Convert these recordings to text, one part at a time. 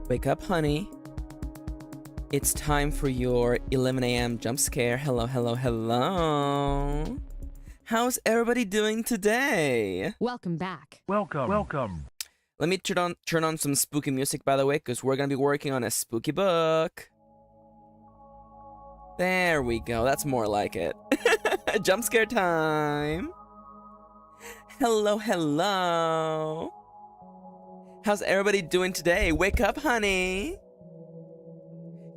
Wake up, honey. It's time for your 11 a.m. jump scare. Hello, hello, hello. How's everybody doing today? Welcome back. Welcome. Let me turn on some spooky music, by the way, because we're going to be working on a spooky book. There we go. That's more like it. Jump scare time. Hello, hello. How's everybody doing today? Wake up, honey.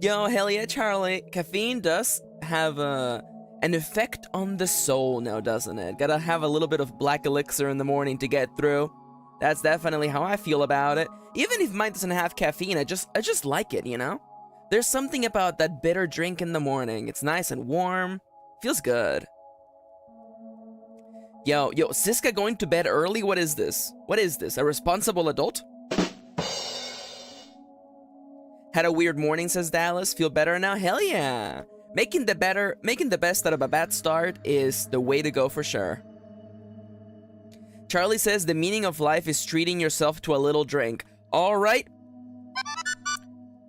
Yo, hell yeah, Charlie. Caffeine does have an effect on the soul now, doesn't it? Gotta have a little bit of black elixir in the morning to get through. That's definitely how I feel about it. Even if mine doesn't have caffeine, I just like it, you know? There's something about that bitter drink in the morning. It's nice and warm. Feels good. Yo, Siska going to bed early? What is this? What is this? A responsible adult? Had a weird morning, says Dallas. Feel better now? Hell yeah. Making the best out of a bad start is the way to go for sure. Charlie says the meaning of life is treating yourself to a little drink. All right.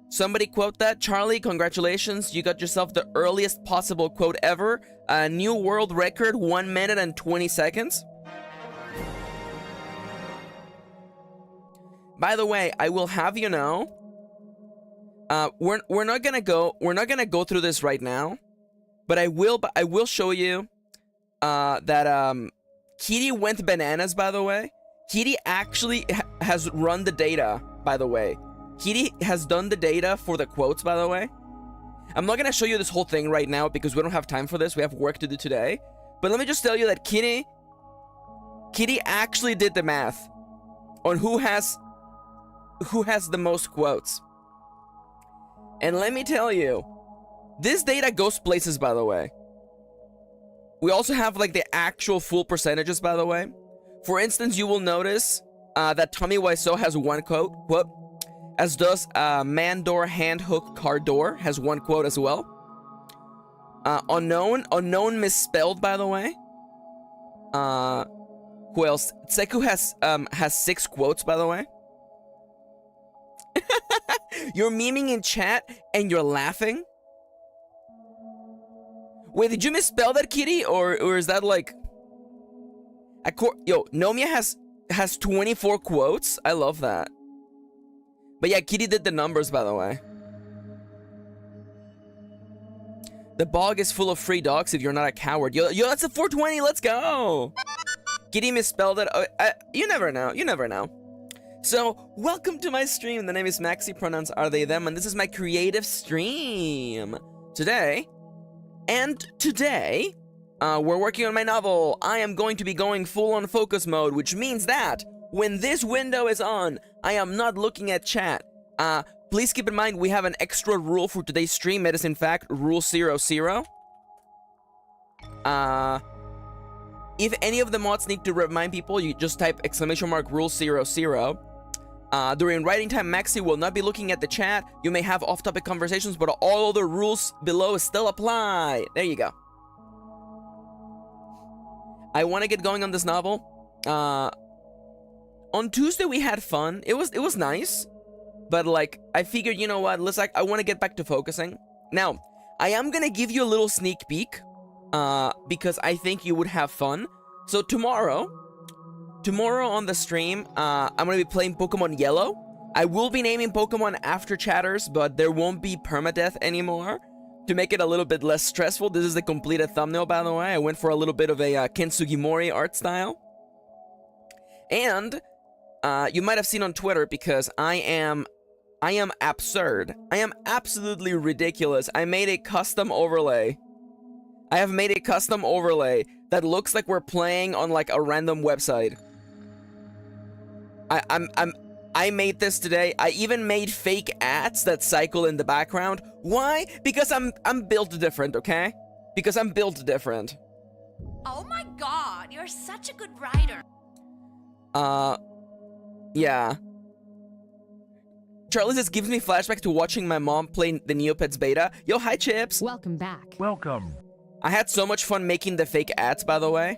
Somebody quote that. Charlie, congratulations. You got yourself the earliest possible quote ever. A new world record, 1 minute and 20 seconds. By the way, I will have you know, we're not gonna go through this right now, but I will show you that Kitty went bananas, by the way. Kitty actually has run the data, by the way. Kitty has done the data for the quotes, by the way. I'm not gonna show you this whole thing right now because we don't have time for this. We have work to do today. But let me just tell you that Kitty actually did the math on who has the most quotes. And let me tell you, this data goes places, by the way. We also have like the actual full percentages, by the way. For instance, you will notice that Tommy Wiseau has one quote, as does Mandor Handhook Cardor has one quote as well. Unknown misspelled, by the way. Who else? Tseku has 6 quotes, by the way. You're memeing in chat and you're laughing? Wait, did you misspell that, Kitty? Or is that like... Yo, Nomia has 24 quotes? I love that. But yeah, Kitty did the numbers, by the way. The bog is full of free dogs if you're not a coward. Yo, that's a 420, let's go! Kitty misspelled it. You never know, you never know. So, welcome to my stream. The name is Maxi, pronouns are they, them, and this is my creative stream. Today, we're working on my novel. I am going to be going full on focus mode, which means that when this window is on, I am not looking at chat. Please keep in mind, we have an extra rule for today's stream. It is, in fact, Rule 00. If any of the mods need to remind people, you just type !Rule 00. During writing time, Maxi will not be looking at the chat. You may have off-topic conversations, but all the rules below still apply. There you go. I want to get going on this novel. On Tuesday we had fun. It was nice. But like, I figured, you know what, I want to get back to focusing. Now, I am gonna give you a little sneak peek, because I think you would have fun. So tomorrow on the stream, I'm gonna be playing Pokemon Yellow. I will be naming Pokemon after chatters, but there won't be permadeath anymore. To make it a little bit less stressful, this is the completed thumbnail, by the way. I went for a little bit of a Kintsugi Mori art style. And you might have seen on Twitter, because I am absurd. I am absolutely ridiculous. I made a custom overlay. I have made a custom overlay that looks like we're playing on like a random website. I made this today. I even made fake ads that cycle in the background. Why? Because I'm built different, okay? Because I'm built different. Oh my god, you're such a good writer. Yeah. Charlie, this gives me flashback to watching my mom play the Neopets beta. Yo, hi, Chips. Welcome back. Welcome. I had so much fun making the fake ads, by the way.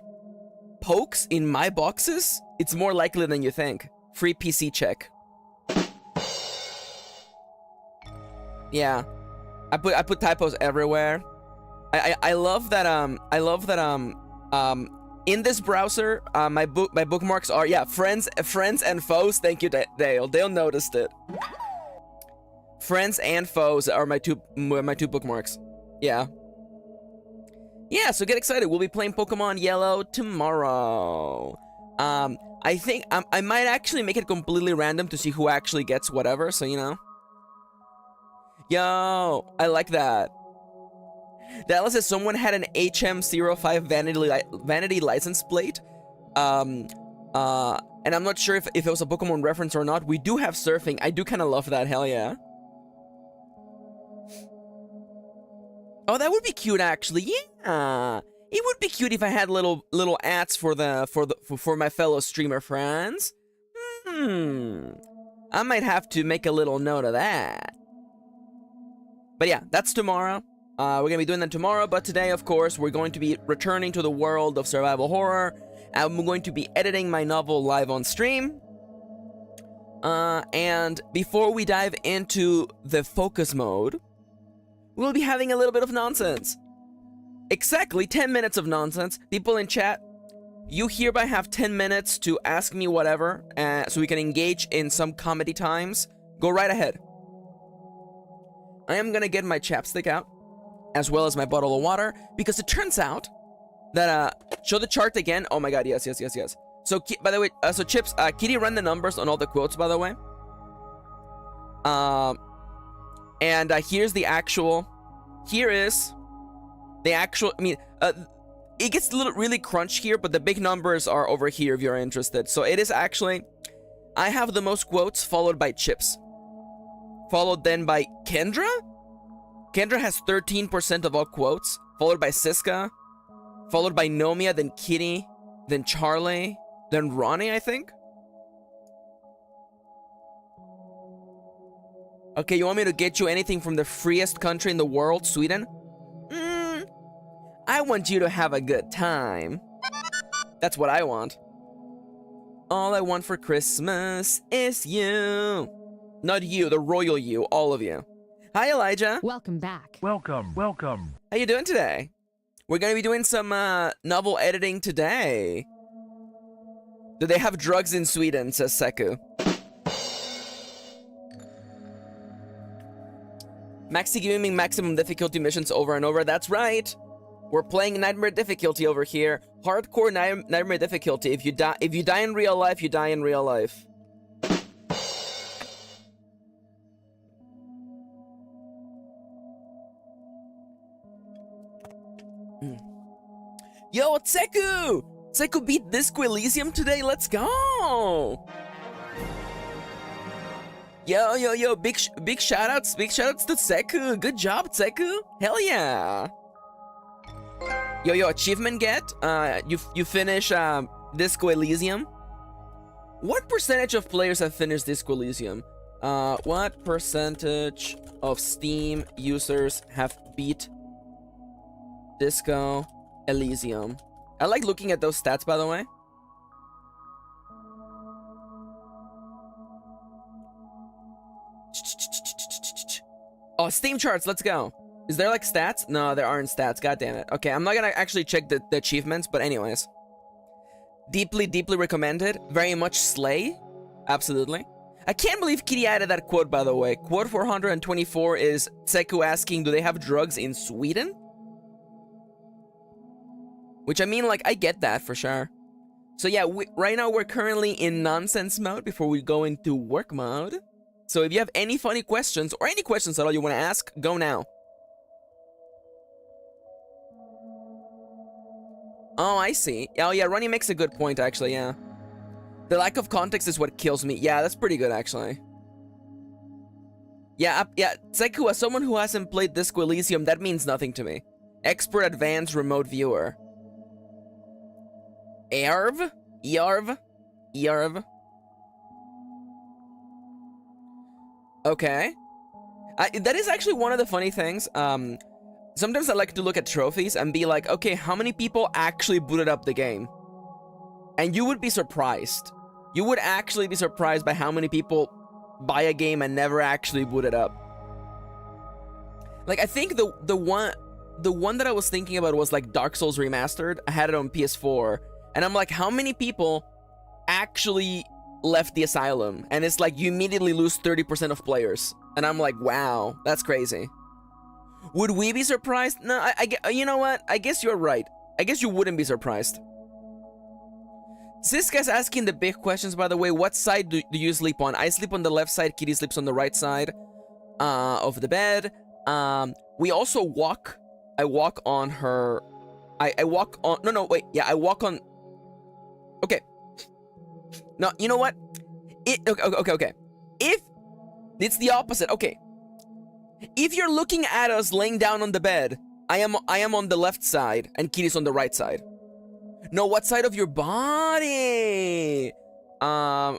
Pokes in my boxes? It's more likely than you think. Free PC check. Yeah. I put typos everywhere. I love that in this browser, my bookmarks are, yeah, friends and foes. Thank you, Dale. Dale noticed it. Friends and foes are my two bookmarks. Yeah. Yeah, so get excited. We'll be playing Pokemon Yellow tomorrow. I think I might actually make it completely random to see who actually gets whatever, so you know. Yo, I like that. Dallas says someone had an HM05 vanity license plate. And I'm not sure if it was a Pokemon reference or not. We do have surfing. I do kind of love that. Hell yeah. Oh, that would be cute, actually. Yeah, it would be cute if I had little ads for my fellow streamer friends. I might have to make a little note of that. But yeah, that's tomorrow. We're gonna be doing that tomorrow. But today, of course, we're going to be returning to the world of survival horror. I'm going to be editing my novel live on stream. And before we dive into the focus mode, we'll be having a little bit of nonsense. Exactly 10 minutes of nonsense. People in chat, you hereby have 10 minutes to ask me whatever, so we can engage in some comedy times. Go right ahead. I am gonna get my chapstick out, as well as my bottle of water, because it turns out that, show the chart again. Oh my god, yes. So, by the way, so Chips, Kitty ran the numbers on all the quotes, by the way. And here's the actual. Here is the actual. I mean, it gets a little really crunch here, but the big numbers are over here if you're interested. So it is actually, I have the most quotes, followed by Chips, followed then by Kendra. Kendra has 13% of all quotes, followed by Siska, followed by Nomia, then Kitty, then Charlie, then Ronnie, I think. Okay, you want me to get you anything from the freest country in the world, Sweden? I want you to have a good time. That's what I want. All I want for Christmas is you. Not you, the royal you, all of you. Hi, Elijah. Welcome back. Welcome. How you doing today? We're gonna be doing some novel editing today. Do they have drugs in Sweden, says Seku. Maxi giving me maximum difficulty missions over and over. That's right. We're playing nightmare difficulty over here. Hardcore nightmare difficulty. If you die in real life, you die in real life. Yo, Seku! Seku beat Disco Elysium today. Let's go! Yo, big shoutouts to Seku. Good job, Seku. Hell yeah. Yo, achievement get? You finish Disco Elysium? What percentage of players have finished Disco Elysium? What percentage of Steam users have beat Disco Elysium? I like looking at those stats, by the way. Oh, Steam charts, let's go. Is there like stats? No, there aren't stats. God damn it. Okay, I'm not gonna actually check the achievements, but anyways. Deeply, deeply recommended. Very much slay. Absolutely. I can't believe Kitty added that quote, by the way. Quote 424 is Tseku asking, do they have drugs in Sweden? Which I mean, like, I get that for sure. So yeah, right now we're currently in nonsense mode before we go into work mode. So if you have any funny questions, or any questions at all you want to ask, go now. Oh, I see. Oh yeah, Ronnie makes a good point, actually, yeah. The lack of context is what kills me. Yeah, that's pretty good, actually. Yeah, Tseku, as someone who hasn't played Disco Elysium, that means nothing to me. Expert Advanced Remote Viewer. Erv? Yarv? Yarv? Okay. That is actually one of the funny things. Sometimes I like to look at trophies and be like, okay, how many people actually booted up the game? And you would be surprised. You would actually be surprised by how many people buy a game and never actually boot it up. Like, I think the one that I was thinking about was like Dark Souls Remastered. I had it on PS4. And I'm like, how many people actually left the asylum? And it's like, you immediately lose 30% of players. And I'm like, wow, that's crazy. Would we be surprised? No, you know what? I guess you're right. I guess you wouldn't be surprised. This guy's asking the big questions, by the way. What side do you sleep on? I sleep on the left side. Kitty sleeps on the right side of the bed. We also walk. I walk on her. I walk on. No, wait. Yeah, I walk on. Okay. No, you know what? Okay. If it's the opposite. Okay. If you're looking at us laying down on the bed, I am on the left side and Kitty's on the right side. No, what side of your body? I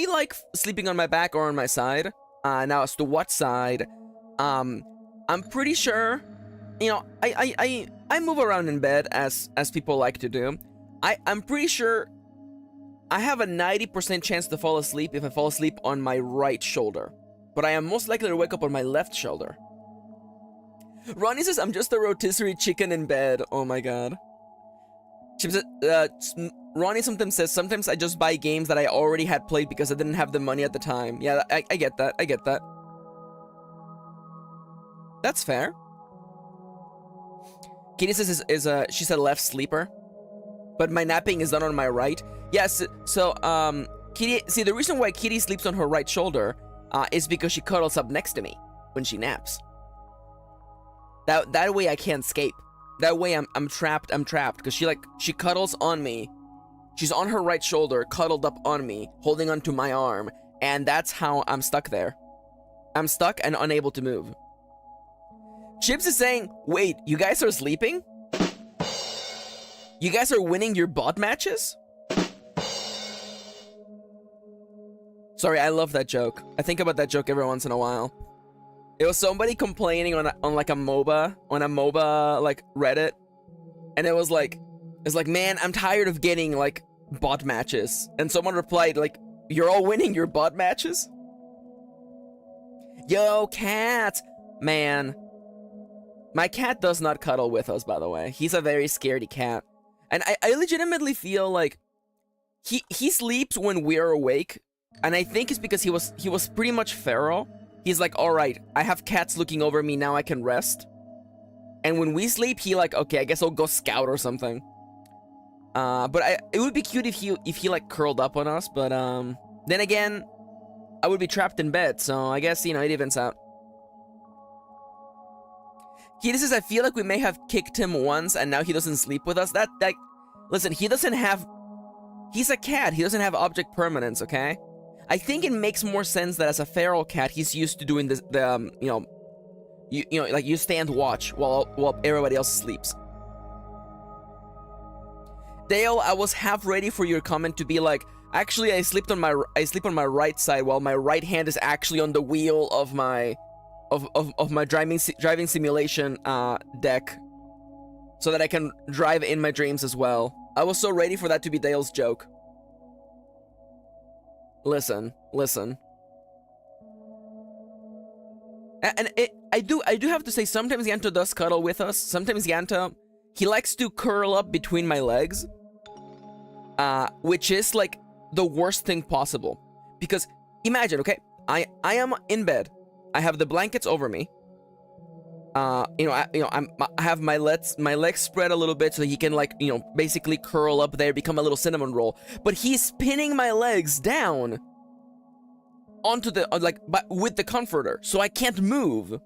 like sleeping on my back or on my side. Now as to what side, I'm pretty sure, you know, I move around in bed as people like to do. I'm pretty sure I have a 90% chance to fall asleep if I fall asleep on my right shoulder. But I am most likely to wake up on my left shoulder. Ronnie says, I'm just a rotisserie chicken in bed. Oh my god. Ronnie sometimes says, sometimes I just buy games that I already had played because I didn't have the money at the time. Yeah, I get that. I get that. That's fair. Kitty says she's a left sleeper. But my napping is done on my right. Yes, so, Kitty, see, the reason why Kitty sleeps on her right shoulder is because she cuddles up next to me when she naps. That way I can't escape. That way I'm trapped, because she cuddles on me. She's on her right shoulder, cuddled up on me, holding onto my arm, and that's how I'm stuck there. I'm stuck and unable to move. Chips is saying, wait, you guys are sleeping? You guys are winning your bot matches? Sorry, I love that joke. I think about that joke every once in a while. It was somebody complaining on like a MOBA, like Reddit. And it was like, man, I'm tired of getting like bot matches. And someone replied like, you're all winning your bot matches? Yo, cat! Man. My cat does not cuddle with us, by the way. He's a very scaredy cat. And I legitimately feel like he sleeps when we're awake. And I think it's because he was pretty much feral. He's like, all right, I have cats looking over me, now I can rest. And when we sleep, he like, okay, I guess I'll go scout or something. But it would be cute if he like curled up on us, but then again, I would be trapped in bed, so I guess, you know, it evens out. He says, I feel like we may have kicked him once and now he doesn't sleep with us. Listen, he's a cat, he doesn't have object permanence, okay? I think it makes more sense that as a feral cat, he's used to doing this, you know, like you stand watch while everybody else sleeps. Dale, I was half ready for your comment to be like, actually, I sleep on my right side while my right hand is actually on the wheel of my driving simulation deck, so that I can drive in my dreams as well. I was so ready for that to be Dale's joke. Listen. I do have to say, sometimes Yanto does cuddle with us. Sometimes Yanto, he likes to curl up between my legs, which is like the worst thing possible. Because imagine, okay, I am in bed. I have the blankets over me. I have my legs spread a little bit so he can, like, basically curl up there, become a little cinnamon roll. But he's pinning my legs down onto the but with the comforter, so I can't move.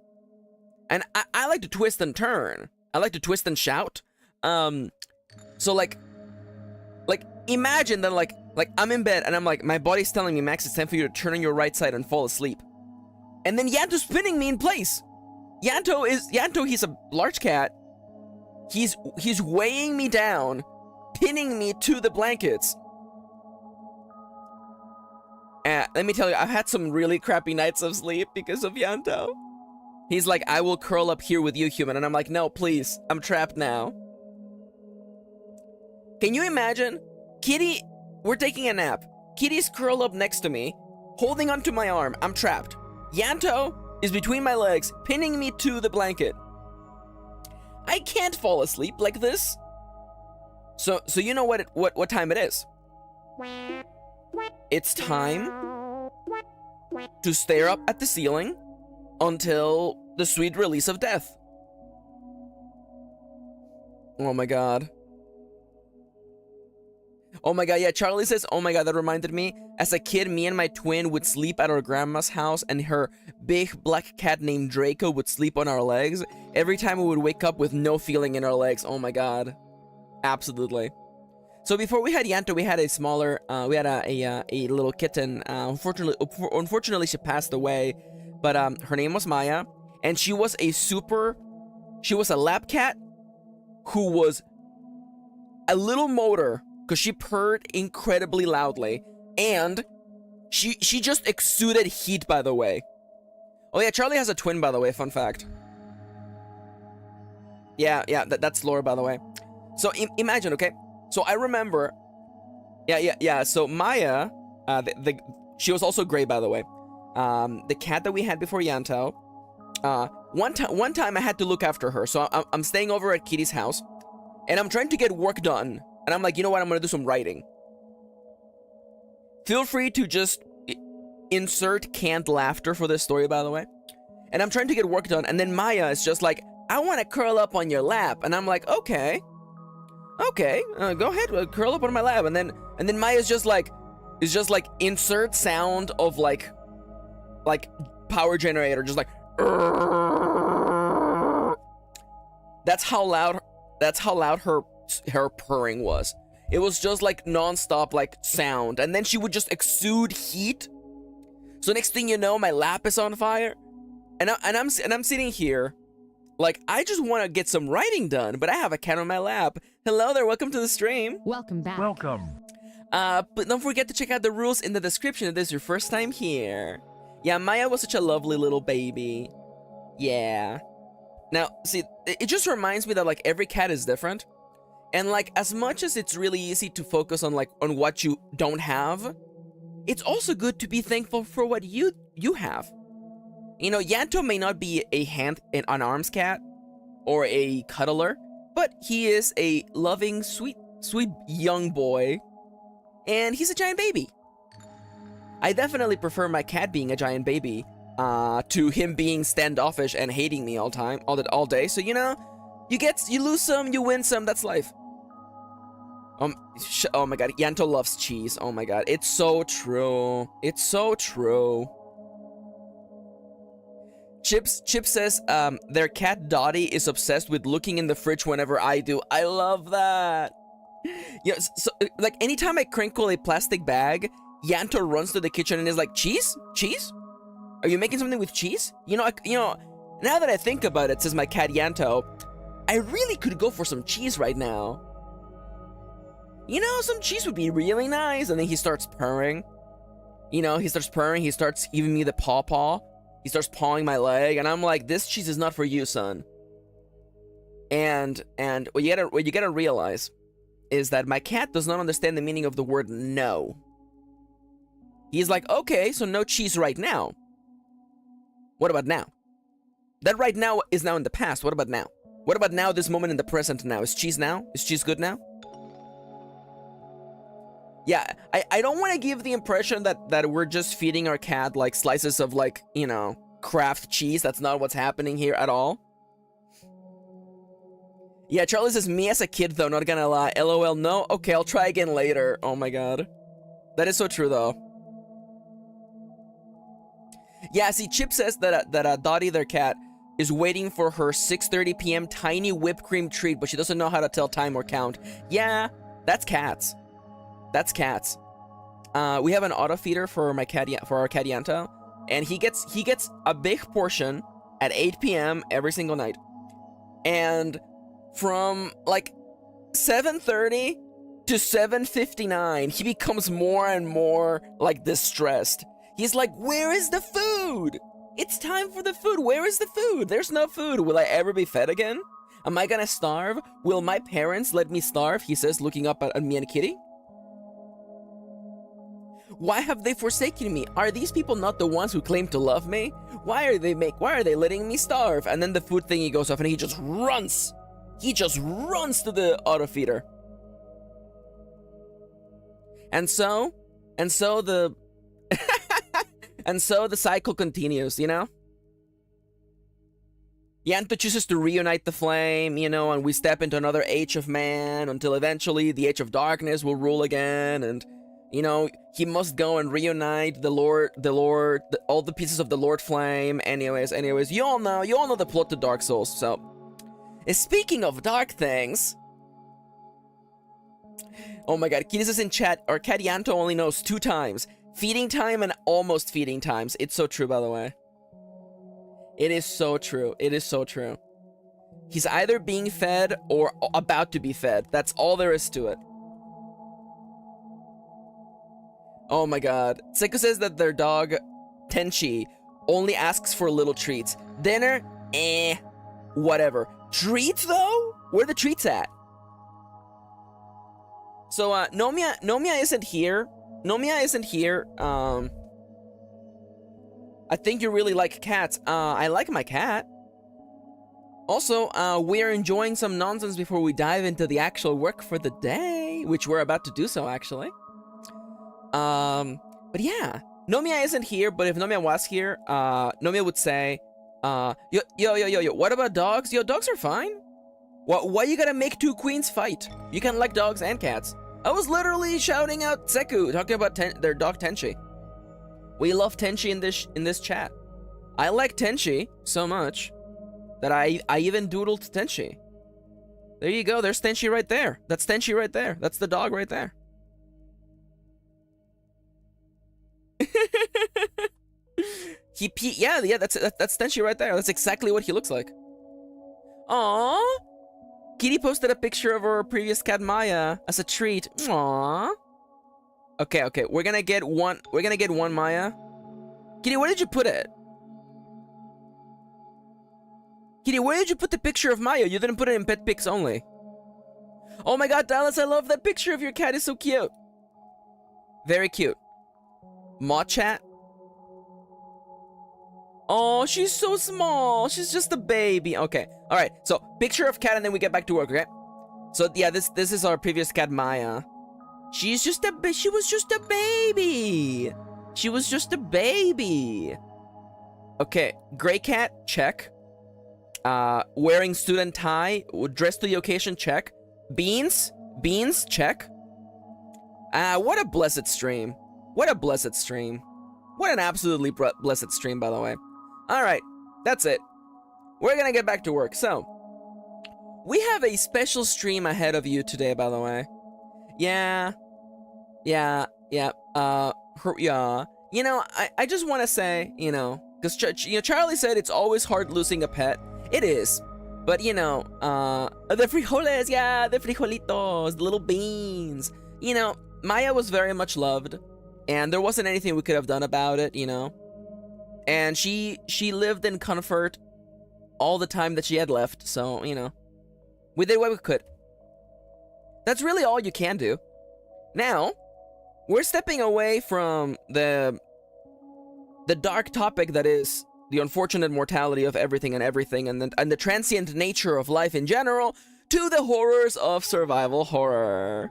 And I like to twist and turn. I like to twist and shout. So like imagine that like I'm in bed and I'm like, my body's telling me, Max, it's time for you to turn on your right side and fall asleep. And then Yanto's spinning me in place. Yanto, he's a large cat. He's weighing me down, pinning me to the blankets. Let me tell you, I've had some really crappy nights of sleep because of Yanto. He's like, I will curl up here with you, human. And I'm like, no, please, I'm trapped now. Can you imagine? Kitty, we're taking a nap. Kitty's curled up next to me, holding onto my arm. I'm trapped. Yanto is between my legs, pinning me to the blanket. I can't fall asleep like this. So you know what time it is? It's time to stare up at the ceiling until the sweet release of death. Oh my god. Oh my god, yeah, Charlie says, oh my god, that reminded me. As a kid, me and my twin would sleep at our grandma's house, and her big black cat named Draco would sleep on our legs. Every time we would wake up with no feeling in our legs. Oh my god. Absolutely. So before we had Yanto, we had a smaller, we had a little kitten. Unfortunately, she passed away, but her name was Maya, and she was a lap cat who was a little motor, because she purred incredibly loudly, and she just exuded heat, by the way. Oh yeah, Charlie has a twin, by the way, fun fact. Yeah, that's lore, by the way. So imagine, okay? So I remember, yeah. So Maya, she was also gray, by the way. The cat that we had before Yanto. One time I had to look after her. So I'm staying over at Kitty's house, and I'm trying to get work done. And I'm like, you know what? I'm gonna do some writing. Feel free to just insert canned laughter for this story, by the way. And I'm trying to get work done, and then Maya is just like, I want to curl up on your lap, and I'm like, okay, go ahead, curl up on my lap, and then Maya's just like, insert sound of like power generator, just like, that's how loud her purring was. It was just like non-stop like sound, and then she would just exude heat. So next thing you know, my lap is on fire, and I'm sitting here like, I just want to get some writing done, but I have a cat on my lap. Hello there, welcome to the stream. Welcome back. Welcome. But don't forget to check out the rules in the description if this is your first time here. Yeah, Maya was such a lovely little baby. Yeah. Now, see, it just reminds me that like every cat is different. And like, as much as it's really easy to focus on what you don't have, it's also good to be thankful for what you have. You know, Yanto may not be an arms cat or a cuddler, but he is a loving, sweet young boy, and he's a giant baby. I definitely prefer my cat being a giant baby to him being standoffish and hating me all day. So, you know, you lose some, you win some. That's life. Oh my god, Yanto loves cheese. Oh my god, it's so true. It's so true. Chip says their cat Dottie is obsessed with looking in the fridge whenever I do. I love that. Yeah, so like anytime I crinkle a plastic bag, Yanto runs to the kitchen and is like, cheese? Cheese? Are you making something with cheese? You know, now that I think about it, says my cat Yanto, I really could go for some cheese right now. You know, some cheese would be really nice. And then he starts purring. You know, he starts giving me the paw. He starts pawing my leg, and I'm like, this cheese is not for you, son. And what you gotta realize is that my cat does not understand the meaning of the word no. He's like, okay, so no cheese right now. What about now? That right now is now in the past. What about now? What about now, this moment in the present now? Is cheese now? Is cheese good now? Yeah, I don't want to give the impression that we're just feeding our cat like slices of like, you know, Kraft cheese. That's not what's happening here at all. Yeah, Charlie says, me as a kid though, not gonna lie. LOL, no? Okay, I'll try again later. Oh my god. That is so true though. Yeah, see, Chip says that Dottie, their cat, is waiting for her 6:30 p.m. tiny whipped cream treat, but she doesn't know how to tell time or count. Yeah, that's cats. That's cats. We have an auto feeder for my cat, for our cat Yanto, and he gets a big portion at 8 p.m. every single night. And from like 7:30 to 7:59, he becomes more and more like distressed. He's like, where is the food? It's time for the food. Where is the food? There's no food. Will I ever be fed again? Am I gonna starve? Will my parents let me starve? He says, looking up at me and Kitty. Why have they forsaken me? Are these people not the ones who claim to love me? Why are they letting me starve? And then the food thingy goes off and he just runs. He just runs to the auto feeder. And so the and so the cycle continues, you know? Yanto chooses to reunite the flame, you know, and we step into another age of man until eventually the age of darkness will rule again, and you know, he must go and reunite all the pieces of the Lord Flame. Anyways, you all know the plot to Dark Souls. So, speaking of dark things, oh my god, Kitty says in chat, our cat Yanto only knows 2 times: feeding time and almost feeding times. It's so true, by the way. It is so true. It is so true. He's either being fed or about to be fed. That's all there is to it. Oh my god. Seiko says that their dog, Tenchi, only asks for little treats. Dinner? Whatever. Treats, though? Where are the treats at? So, Nomiya isn't here. Nomiya isn't here. I think you really like cats. I like my cat. Also, we are enjoying some nonsense before we dive into the actual work for the day, which we're about to do so, actually. But yeah, Nomiya isn't here, but if Nomiya was here, Nomiya would say, yo, what about dogs? Yo, dogs are fine. Why you gotta make 2 queens fight? You can like dogs and cats. I was literally shouting out Seku, talking about their dog Tenchi. We love Tenchi in this chat. I like Tenchi so much that I even doodled Tenchi. There you go, there's Tenchi right there. That's Tenchi right there. That's the dog right there. Yeah, that's Tenchi right there. That's exactly what he looks like. Aww. Kitty posted a picture of her previous cat Maya as a treat. Aww. Okay, we're gonna get one Maya. Kitty, where did you put it? Kitty, where did you put the picture of Maya? You didn't put it in pet pics only. Oh my god, Dallas, I love that picture of your cat. It's so cute. Very cute. Maw chat. Oh, she's so small. She's just a baby. Okay. All right. So, picture of cat and then we get back to work, okay? So, yeah, this is our previous cat, Maya. She was just a baby. She was just a baby. Okay. Gray cat, check. Wearing student tie, dressed to the occasion, check. Beans, check. What a blessed stream. What a blessed stream. What an absolutely blessed stream, by the way. Alright, that's it. We're gonna get back to work. So, we have a special stream ahead of you today, by the way. Yeah. You know, I just want to say, you know, because Charlie said it's always hard losing a pet. It is. But, you know, the frijoles, yeah, the frijolitos, the little beans. You know, Maya was very much loved. And there wasn't anything we could have done about it, you know. And she lived in comfort all the time that she had left. So, you know, we did what we could. That's really all you can do. Now, we're stepping away from the dark topic that is the unfortunate mortality of everything and everything, and the transient nature of life in general, to the horrors of survival horror.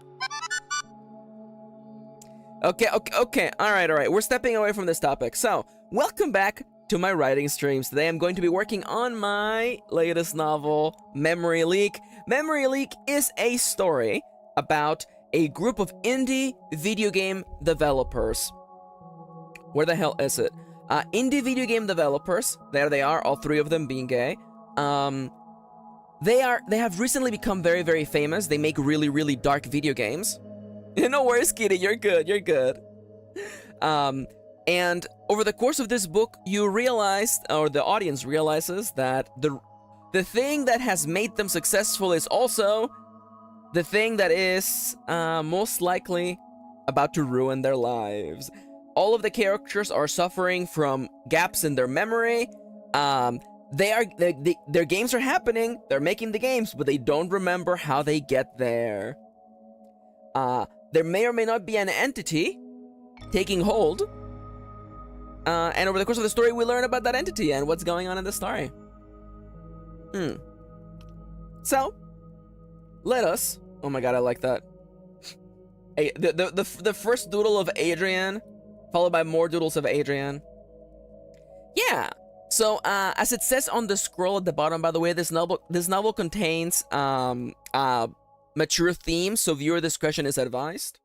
Okay. All right. We're stepping away from this topic. So, welcome back to my writing streams. Today I'm going to be working on my latest novel, Memory Leak. Memory Leak is a story about a group of indie video game developers. Where the hell is it? Indie video game developers. There they are, all three of them being gay. They have recently become very, very famous. They make really, really dark video games. No worries, Kitty. You're good. And over the course of this book, you realized, or the audience realizes, that the thing that has made them successful is also the thing that is most likely about to ruin their lives. All of the characters are suffering from gaps in their memory. Their games are happening. They're making the games, but they don't remember how they get there. There may or may not be an entity taking hold. And over the course of the story, we learn about that entity and what's going on in the story. So, let us... Oh my god, I like that. The first doodle of Adrian, followed by more doodles of Adrian. Yeah. So, as it says on the scroll at the bottom, by the way, this novel contains mature themes, so viewer discretion is advised.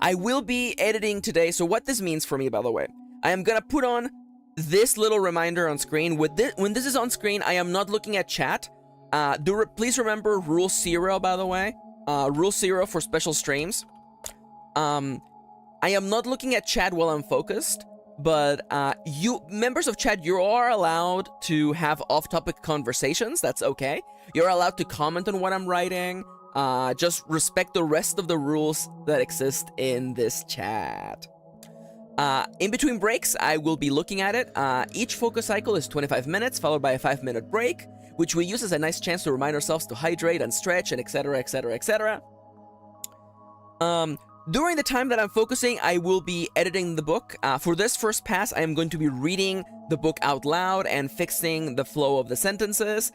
I will be editing today, so what this means for me, by the way, I am gonna put on this little reminder on screen. When this is on screen, I am not looking at chat. Please remember Rule 0, by the way. Rule 0 for special streams. I am not looking at chat while I'm focused, but you members of chat, you are allowed to have off-topic conversations. That's okay. You're allowed to comment on what I'm writing. Just respect the rest of the rules that exist in this chat. In between breaks, I will be looking at it. Each focus cycle is 25 minutes, followed by a 5-minute break, which we use as a nice chance to remind ourselves to hydrate and stretch and etc, etc, etc. During the time that I'm focusing, I will be editing the book. For this first pass, I am going to be reading the book out loud and fixing the flow of the sentences.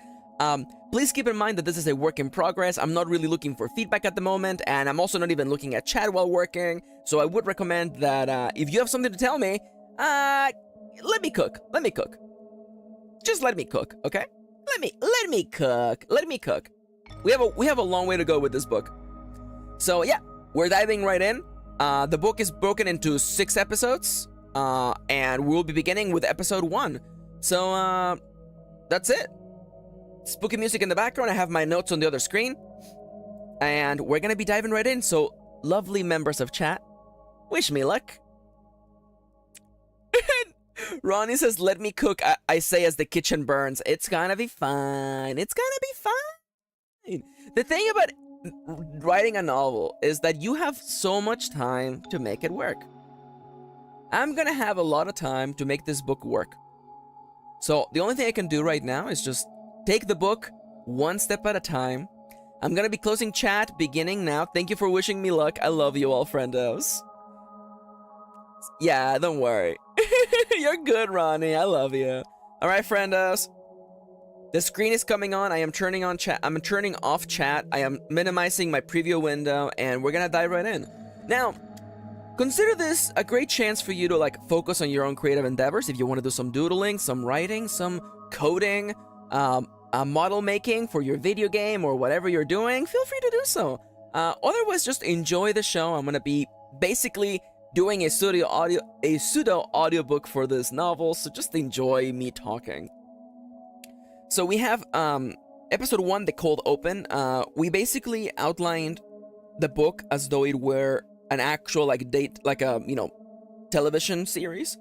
Please keep in mind that this is a work in progress. I'm not really looking for feedback at the moment, and I'm also not even looking at chat while working. So I would recommend that if you have something to tell me, let me cook. Just let me cook, okay? Let me cook. We have a long way to go with this book. So yeah, we're diving right in. The book is broken into 6 episodes, and we'll be beginning with episode 1. So that's it. Spooky music in the background. I have my notes on the other screen. And we're gonna be diving right in, so lovely members of chat, wish me luck. Ronnie says, let me cook. I say as the kitchen burns. It's gonna be fine. It's gonna be fine. The thing about writing a novel is that you have so much time to make it work. I'm gonna have a lot of time to make this book work. So the only thing I can do right now is just take the book one step at a time. I'm gonna be closing chat beginning now. Thank you for wishing me luck. I love you all, friendos. Yeah, don't worry. You're good, Ronnie. I love you. All right, friendos. The screen is coming on. I am turning on chat. I'm turning off chat. I am minimizing my preview window, and we're gonna dive right in. Now, consider this a great chance for you to focus on your own creative endeavors. If you want to do some doodling, some writing, some coding, model making for your video game or whatever you're doing, feel free to do so. Otherwise, just enjoy the show. I'm gonna be basically doing a pseudo audiobook for this novel, so just enjoy me talking. So we have episode 1, the cold open. We basically outlined the book as though it were an actual television series.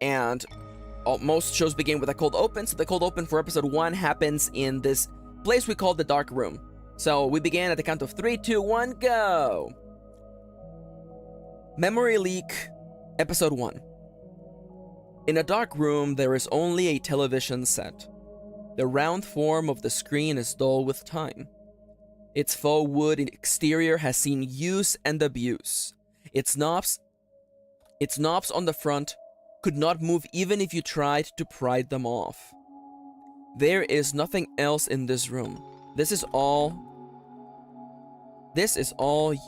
And most shows begin with a cold open. So the cold open for episode 1 happens in this place we call the dark room. So we begin at the count of 3, 2, 1, go. Memory Leak, episode 1. In a dark room, there is only a television set. The round form of the screen is dull with time. Its faux wood exterior has seen use and abuse. Its knobs on the front could not move even if you tried to pry them off. There is nothing else in this room. This is all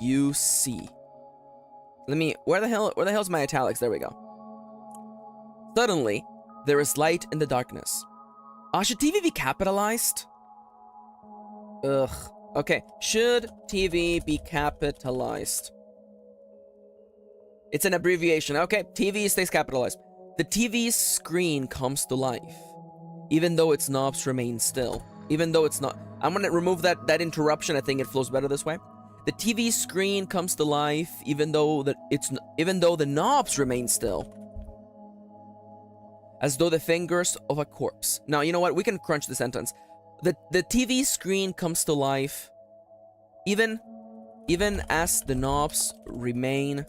you see. Where the hell's my italics? There we go. Suddenly, there is light in the darkness. Should TV be capitalized? Ugh. Okay, should TV be capitalized? It's an abbreviation. Okay, TV stays capitalized. The TV screen comes to life, even though its knobs remain still. Even though it's not... I'm gonna remove that interruption. I think it flows better this way. The TV screen comes to life, even though the knobs remain still. As though the fingers of a corpse. Now, you know what? We can crunch the sentence. The TV screen comes to life, even as the knobs remain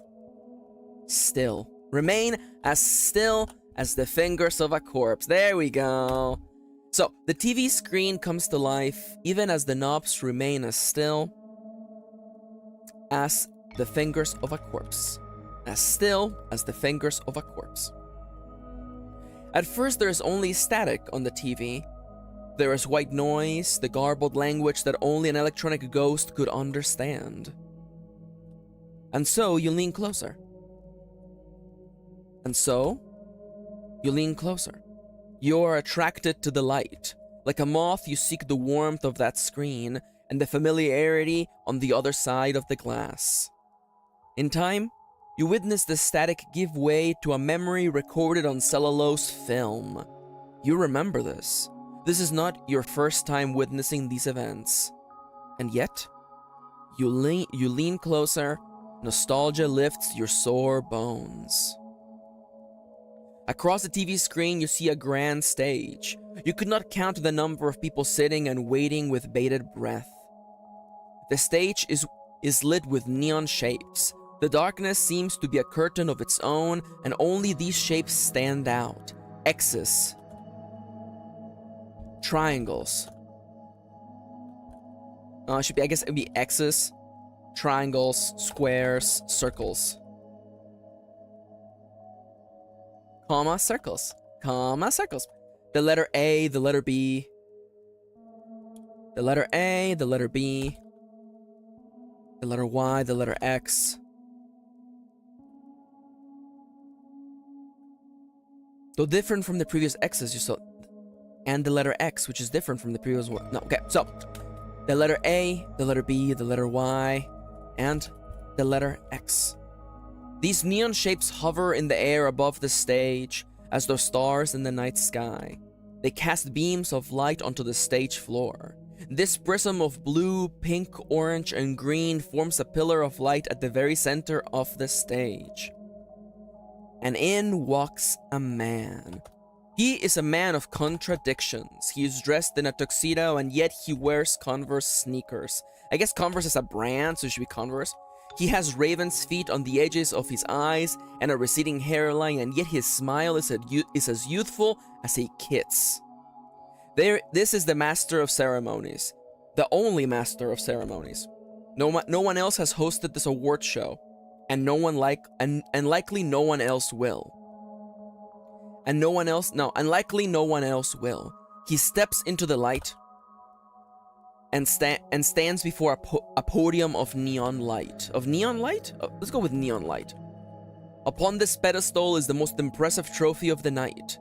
still. Remain as still as the fingers of a corpse. There we go. So, the TV screen comes to life, even as the knobs remain as still as the fingers of a corpse. As still as the fingers of a corpse. At first, there is only static on the TV. There is white noise, the garbled language that only an electronic ghost could understand. And so, you lean closer. And so, you lean closer. You are attracted to the light. Like a moth, you seek the warmth of that screen and the familiarity on the other side of the glass. In time, you witness the static give way to a memory recorded on cellulose film. You remember this. This is not your first time witnessing these events. And yet, you lean closer. Nostalgia lifts your sore bones. Across the TV screen, you see a grand stage. You could not count the number of people sitting and waiting with bated breath. The stage is lit with neon shapes. The darkness seems to be a curtain of its own, and only these shapes stand out. X's. Triangles. I guess it'd be X's, triangles, squares, circles. Comma, circles. Comma, circles. The letter A, the letter B. The letter A, the letter B. The letter Y, the letter X. Though different from the previous X's you saw. And the letter X, which is different from the previous one. No, okay, so. The letter A, the letter B, the letter Y, and the letter X. These neon shapes hover in the air above the stage as though stars in the night sky. They cast beams of light onto the stage floor. This prism of blue, pink, orange, and green forms a pillar of light at the very center of the stage. And in walks a man. He is a man of contradictions. He is dressed in a tuxedo and yet he wears Converse sneakers. I guess Converse is a brand, so it should be Converse. He has raven's feet on the edges of his eyes and a receding hairline, and yet his smile is as youthful as a kid's. This is the master of ceremonies. The only master of ceremonies. No one else has hosted this award show, and likely no one else will. Likely no one else will. He steps into the light and stands before a podium of neon light. Of neon light? Let's go with neon light. Upon this pedestal is the most impressive trophy of the night.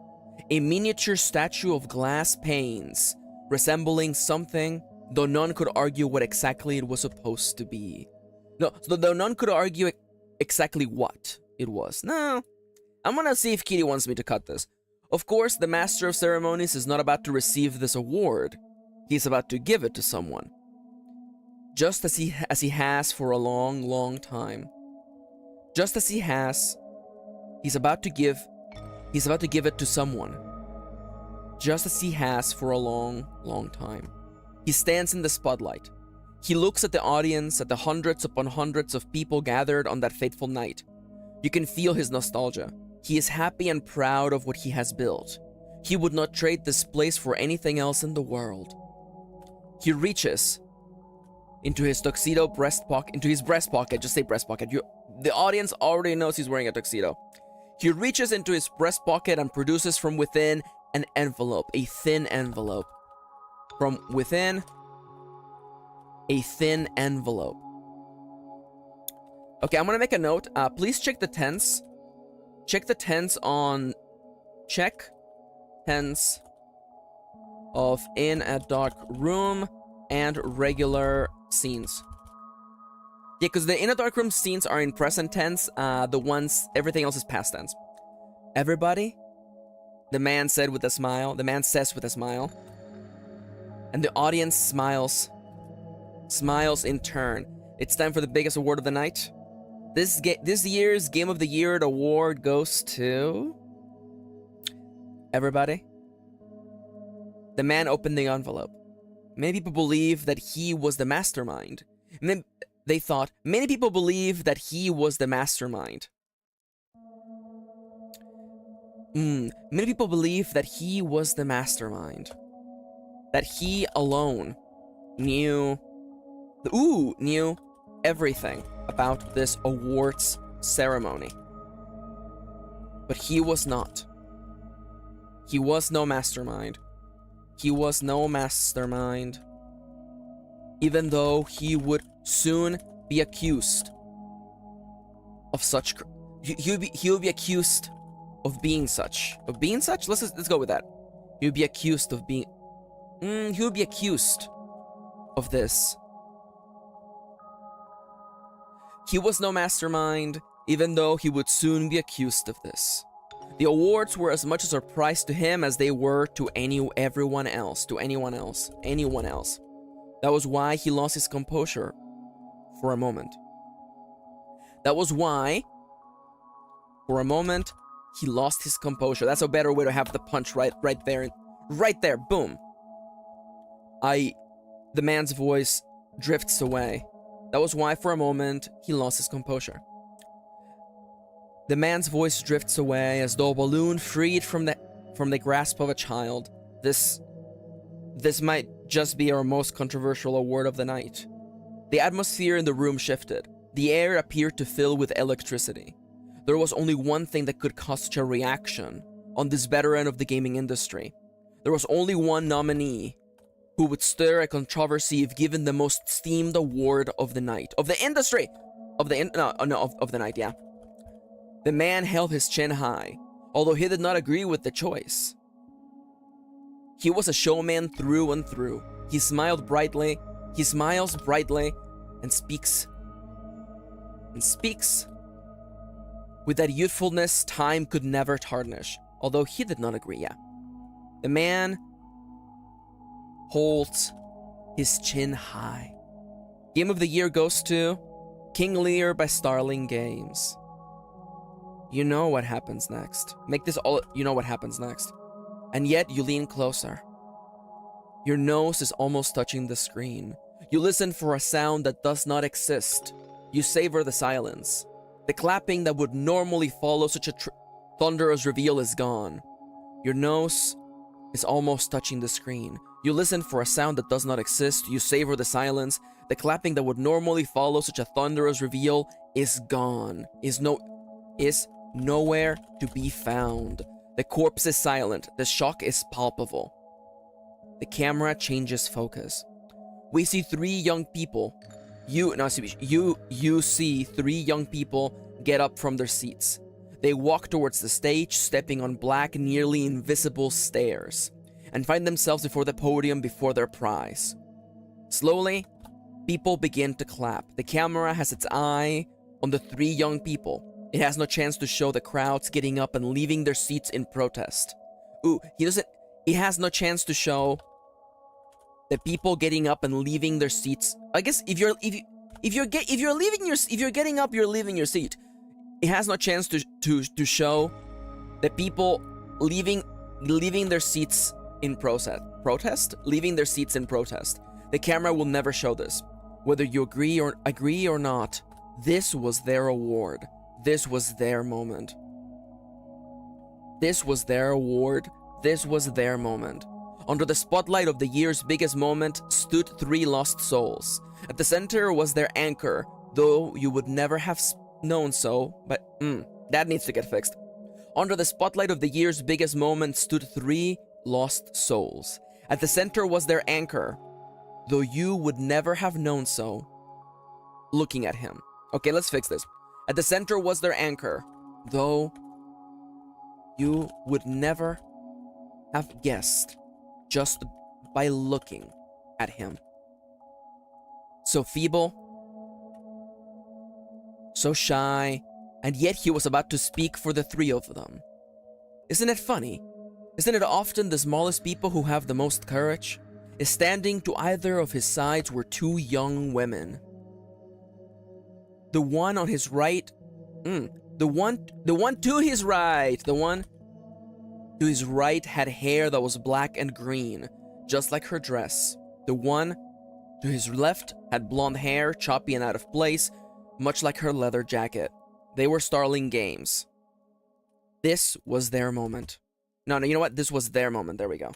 A miniature statue of glass panes, resembling something, though none could argue what exactly it was supposed to be. No, so though none could argue exactly what it was. No, I'm gonna see if Kitty wants me to cut this. Of course, the Master of Ceremonies is not about to receive this award. He's about to give it to someone. Just as he has for a long, long time. Just as he has, he's about to give it to someone. Just as he has for a long, long time. He stands in the spotlight. He looks at the audience, at the hundreds upon hundreds of people gathered on that fateful night. You can feel his nostalgia. He is happy and proud of what he has built. He would not trade this place for anything else in the world. He reaches into his tuxedo breast pocket, just say breast pocket. The audience already knows he's wearing a tuxedo. He reaches into his breast pocket and produces from within an envelope, a thin envelope. From within, a thin envelope. Okay, I'm gonna make a note. Please check the tense. Check the tense on... Check tense of in a dark room and regular scenes. Yeah, because the in a dark room scenes are in present tense. Everything else is past tense. Everybody, the man said with a smile. The man says with a smile. And the audience smiles. Smiles in turn. It's time for the biggest award of the night. This year's Game of the Year award goes to... Everybody. The man opened the envelope. Many people believe that he was the mastermind. They thought, many people believe that he was the mastermind. Many people believe that he was the mastermind. That he alone knew everything about this awards ceremony. But he was not. He was no mastermind. He was no mastermind. Even though he would soon be accused of such. He would be accused of being such. Of being such? Let's go with that. He would be accused of being. He would be accused of this. He was no mastermind, even though he would soon be accused of this. The awards were as much a surprise to him as they were to anyone else. That was why he lost his composure for a moment. That was why, for a moment, he lost his composure. That's a better way to have the punch right there. Right there, boom. The man's voice drifts away. That was why, for a moment, he lost his composure. The man's voice drifts away as though a balloon freed from the grasp of a child. This might just be our most controversial award of the night. The atmosphere in the room shifted. The air appeared to fill with electricity. There was only one thing that could cause such a reaction on this veteran of the gaming industry. There was only one nominee who would stir a controversy if given the most esteemed award of the night. Of the industry! Of the night, yeah. The man held his chin high, although he did not agree with the choice. He was a showman through and through. He smiles brightly, and speaks with that youthfulness time could never tarnish, although he did not agree, yeah. The man holds his chin high. Game of the Year goes to King Lear by Starling Games. You know what happens next. You know what happens next. And yet you lean closer. Your nose is almost touching the screen. You listen for a sound that does not exist. You savor the silence. The clapping that would normally follow such a thunderous reveal is gone. Your nose is almost touching the screen. You listen for a sound that does not exist. You savor the silence. The clapping that would normally follow such a thunderous reveal is gone. Is nowhere to be found. The corpse is silent. The shock is palpable. The camera changes focus. We see three young people. You see three young people get up from their seats. They walk towards the stage, stepping on black, nearly invisible stairs, and find themselves before the podium before their prize. Slowly, people begin to clap. The camera has its eye on the three young people. It has no chance to show the crowds getting up and leaving their seats in protest. He has no chance to show the people getting up and leaving their seats. I guess if you're getting up, you're leaving your seat. It has no chance to show the people leaving their seats in protest. Leaving their seats in protest. The camera will never show this. Whether you agree or not, this was their award. This was their moment. This was their award. This was their moment. Under the spotlight of the year's biggest moment stood three lost souls. At the center was their anchor, though you would never have known so, but that needs to get fixed. Under the spotlight of the year's biggest moment stood 3 lost souls. At the center was their anchor, though you would never have known so looking at him. Okay, let's fix this. At the center was their anchor, though you would never have guessed just by looking at him. So feeble, so shy, and yet he was about to speak for the 3 of them. Isn't it funny? Isn't it often the smallest people who have the most courage? Standing to either of his sides were 2 young women. The one on his right, the one to his right had hair that was black and green, just like her dress. The one to his left had blonde hair, choppy and out of place, much like her leather jacket. They were starling games. This was their moment. No, you know what? This was their moment. There we go.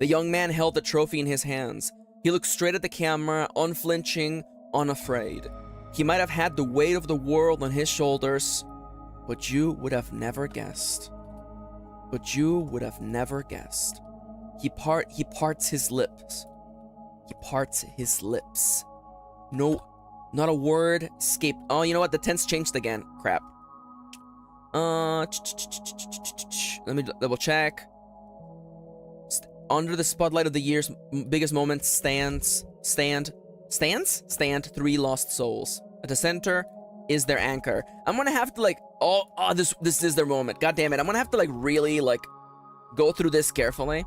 The young man held the trophy in his hands. He looked straight at the camera, unflinching, unafraid. He might have had the weight of the world on his shoulders, but you would have never guessed. But you would have never guessed. He parts his lips. He parts his lips. No, not a word escaped. Oh, you know what? The tense changed again. Crap. Let me double check. Under the spotlight of the year's biggest moment stand 3 lost souls. At the center is their anchor. I'm gonna have to like, this is their moment. God damn it. I'm gonna have to like really like go through this carefully.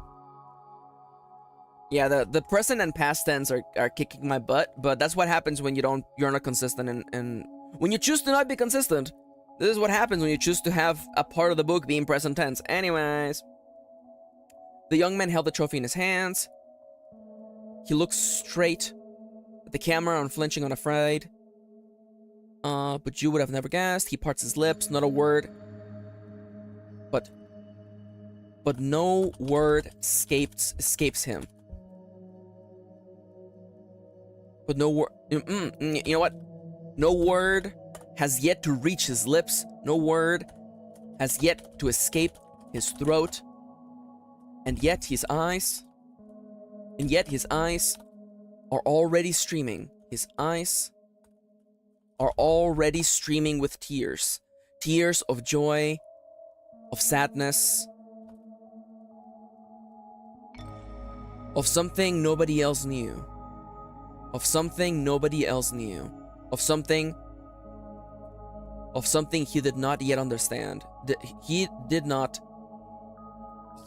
Yeah, the present and past tense are kicking my butt, but that's what happens when you're not consistent and when you choose to not be consistent. This is what happens when you choose to have a part of the book being present tense. Anyways. The young man held the trophy in his hands. He looked straight at the camera, unflinching, unafraid. But you would have never guessed. He parts his lips, not a word. But no word escapes him. But no word. You know what? No word has yet to reach his lips. No word has yet to escape his throat. And yet his eyes are already streaming. His eyes are already streaming with tears. Tears of joy, of sadness, of something nobody else knew. Of something nobody else knew. Of something he did not yet understand. He did not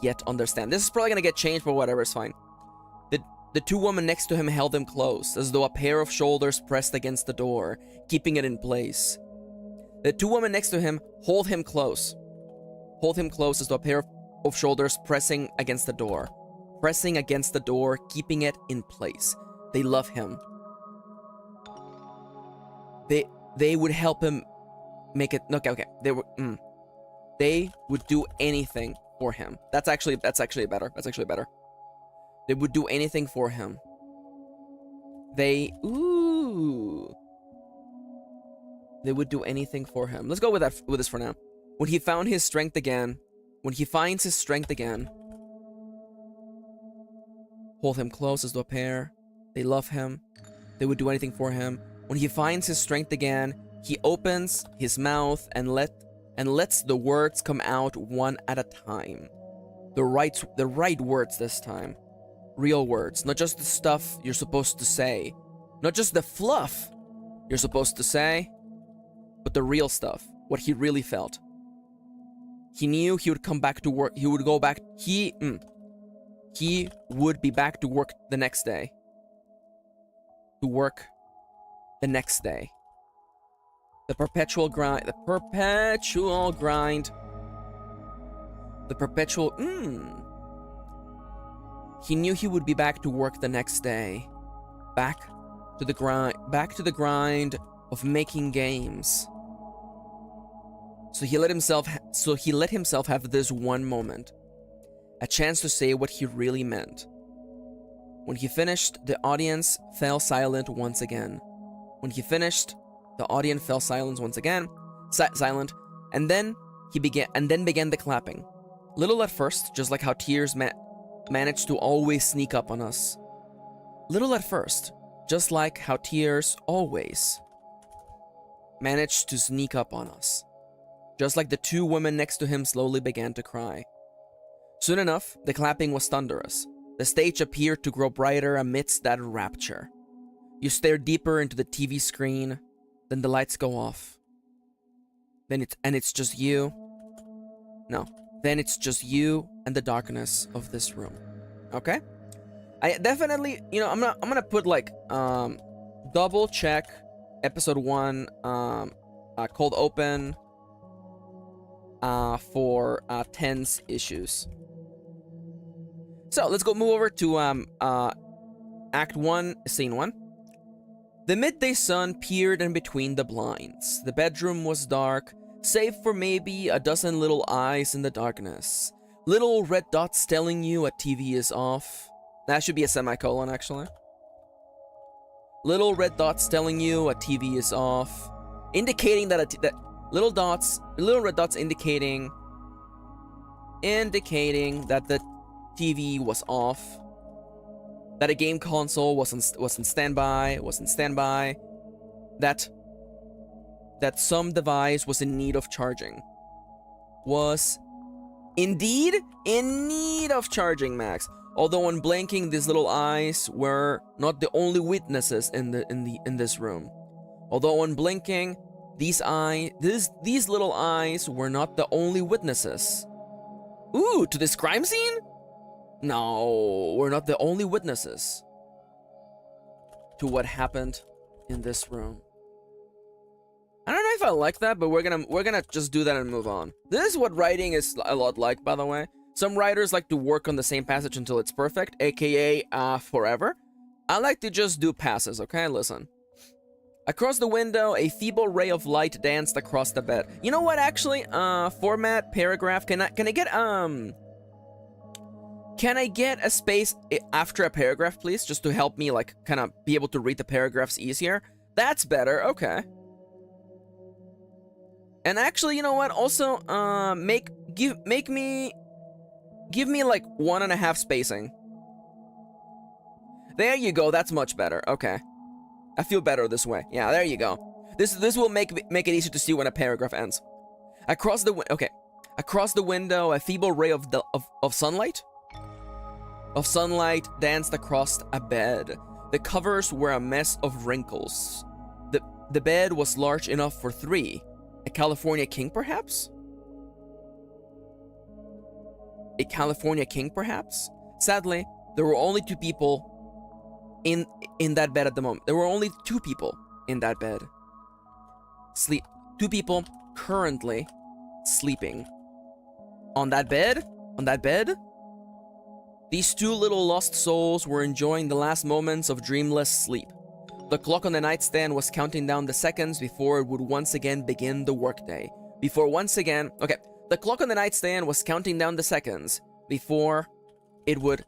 yet understand. This is probably gonna get changed, but whatever, it's fine. The 2 women next to him held him close, as though a pair of shoulders pressed against the door, keeping it in place. The 2 women next to him hold him close. Hold him close as though a pair of shoulders pressing against the door. Pressing against the door, keeping it in place. They love him. They would help him make it. Okay. They would do anything for him. That's actually better. That's actually better. They would do anything for him. They would do anything for him. Let's go with this for now. When he finds his strength again, hold him close as though a pair. They love him. They would do anything for him. When he finds his strength again, he opens his mouth and lets the words come out one at a time. The right words this time. Real words, not just the stuff you're supposed to say. Not just the fluff you're supposed to say, but the real stuff, what he really felt. He knew he would come back to work. He would go back. He would be back to work the next day. To work the next day. The perpetual grind. The perpetual grind. The perpetual. He knew he would be back to work the next day. Back to the grind. Back to the grind of making games. So he let himself have this one moment. A chance to say what he really meant. When he finished, the audience fell silent once again. When he finished, the audience fell silent once again. Silent. And then then began the clapping. Little at first, just like how tears managed to always sneak up on us. Little at first, just like how tears always managed to sneak up on us. Just like the two women next to him slowly began to cry. Soon enough, the clapping was thunderous. The stage appeared to grow brighter amidst that rapture. You stare deeper into the TV screen, then the lights go off. Then it's just you. No. Then it's just you and the darkness of this room. Okay? I definitely, you know, I'm gonna put like double check episode 1 cold open for tense issues. So let's go move over to act 1, scene 1. The midday sun peered in between the blinds. The bedroom was dark, save for maybe a dozen little eyes in the darkness. Little red dots telling you a TV is off. That should be a semicolon, actually. Little red dots telling you a TV is off, indicating that little red dots indicating that the TV was off, that a game console was in standby, that some device was in need of charging. Was indeed in need of charging, Max. Although on blinking, these little eyes were not the only witnesses in this room. Although on blinking, these little eyes were not the only witnesses. Ooh, to this crime scene? No, we're not the only witnesses to what happened in this room. I don't know if I like that, but we're gonna just do that and move on. This is what writing is a lot like, by the way. Some writers like to work on the same passage until it's perfect, aka forever. I like to just do passes, okay? Listen. Across the window, a feeble ray of light danced across the bed. You know what, actually? Format, paragraph, can I get a space after a paragraph, please? Just to help me, like, kind of be able to read the paragraphs easier. That's better, okay. And actually, you know what? Also, give me like 1.5 spacing. There you go. That's much better. Okay, I feel better this way. Yeah, there you go. This will make it easier to see when a paragraph ends. Across the window, a feeble ray of sunlight danced across a bed. The covers were a mess of wrinkles. The bed was large enough for 3. A California king, perhaps? A California king, perhaps? Sadly, there were only 2 people in that bed at the moment. There were only 2 people in that bed. 2 people currently sleeping. On that bed? These 2 little lost souls were enjoying the last moments of dreamless sleep. The clock on the nightstand was counting down the seconds before it would once again begin the workday. The clock on the nightstand was counting down the seconds before it would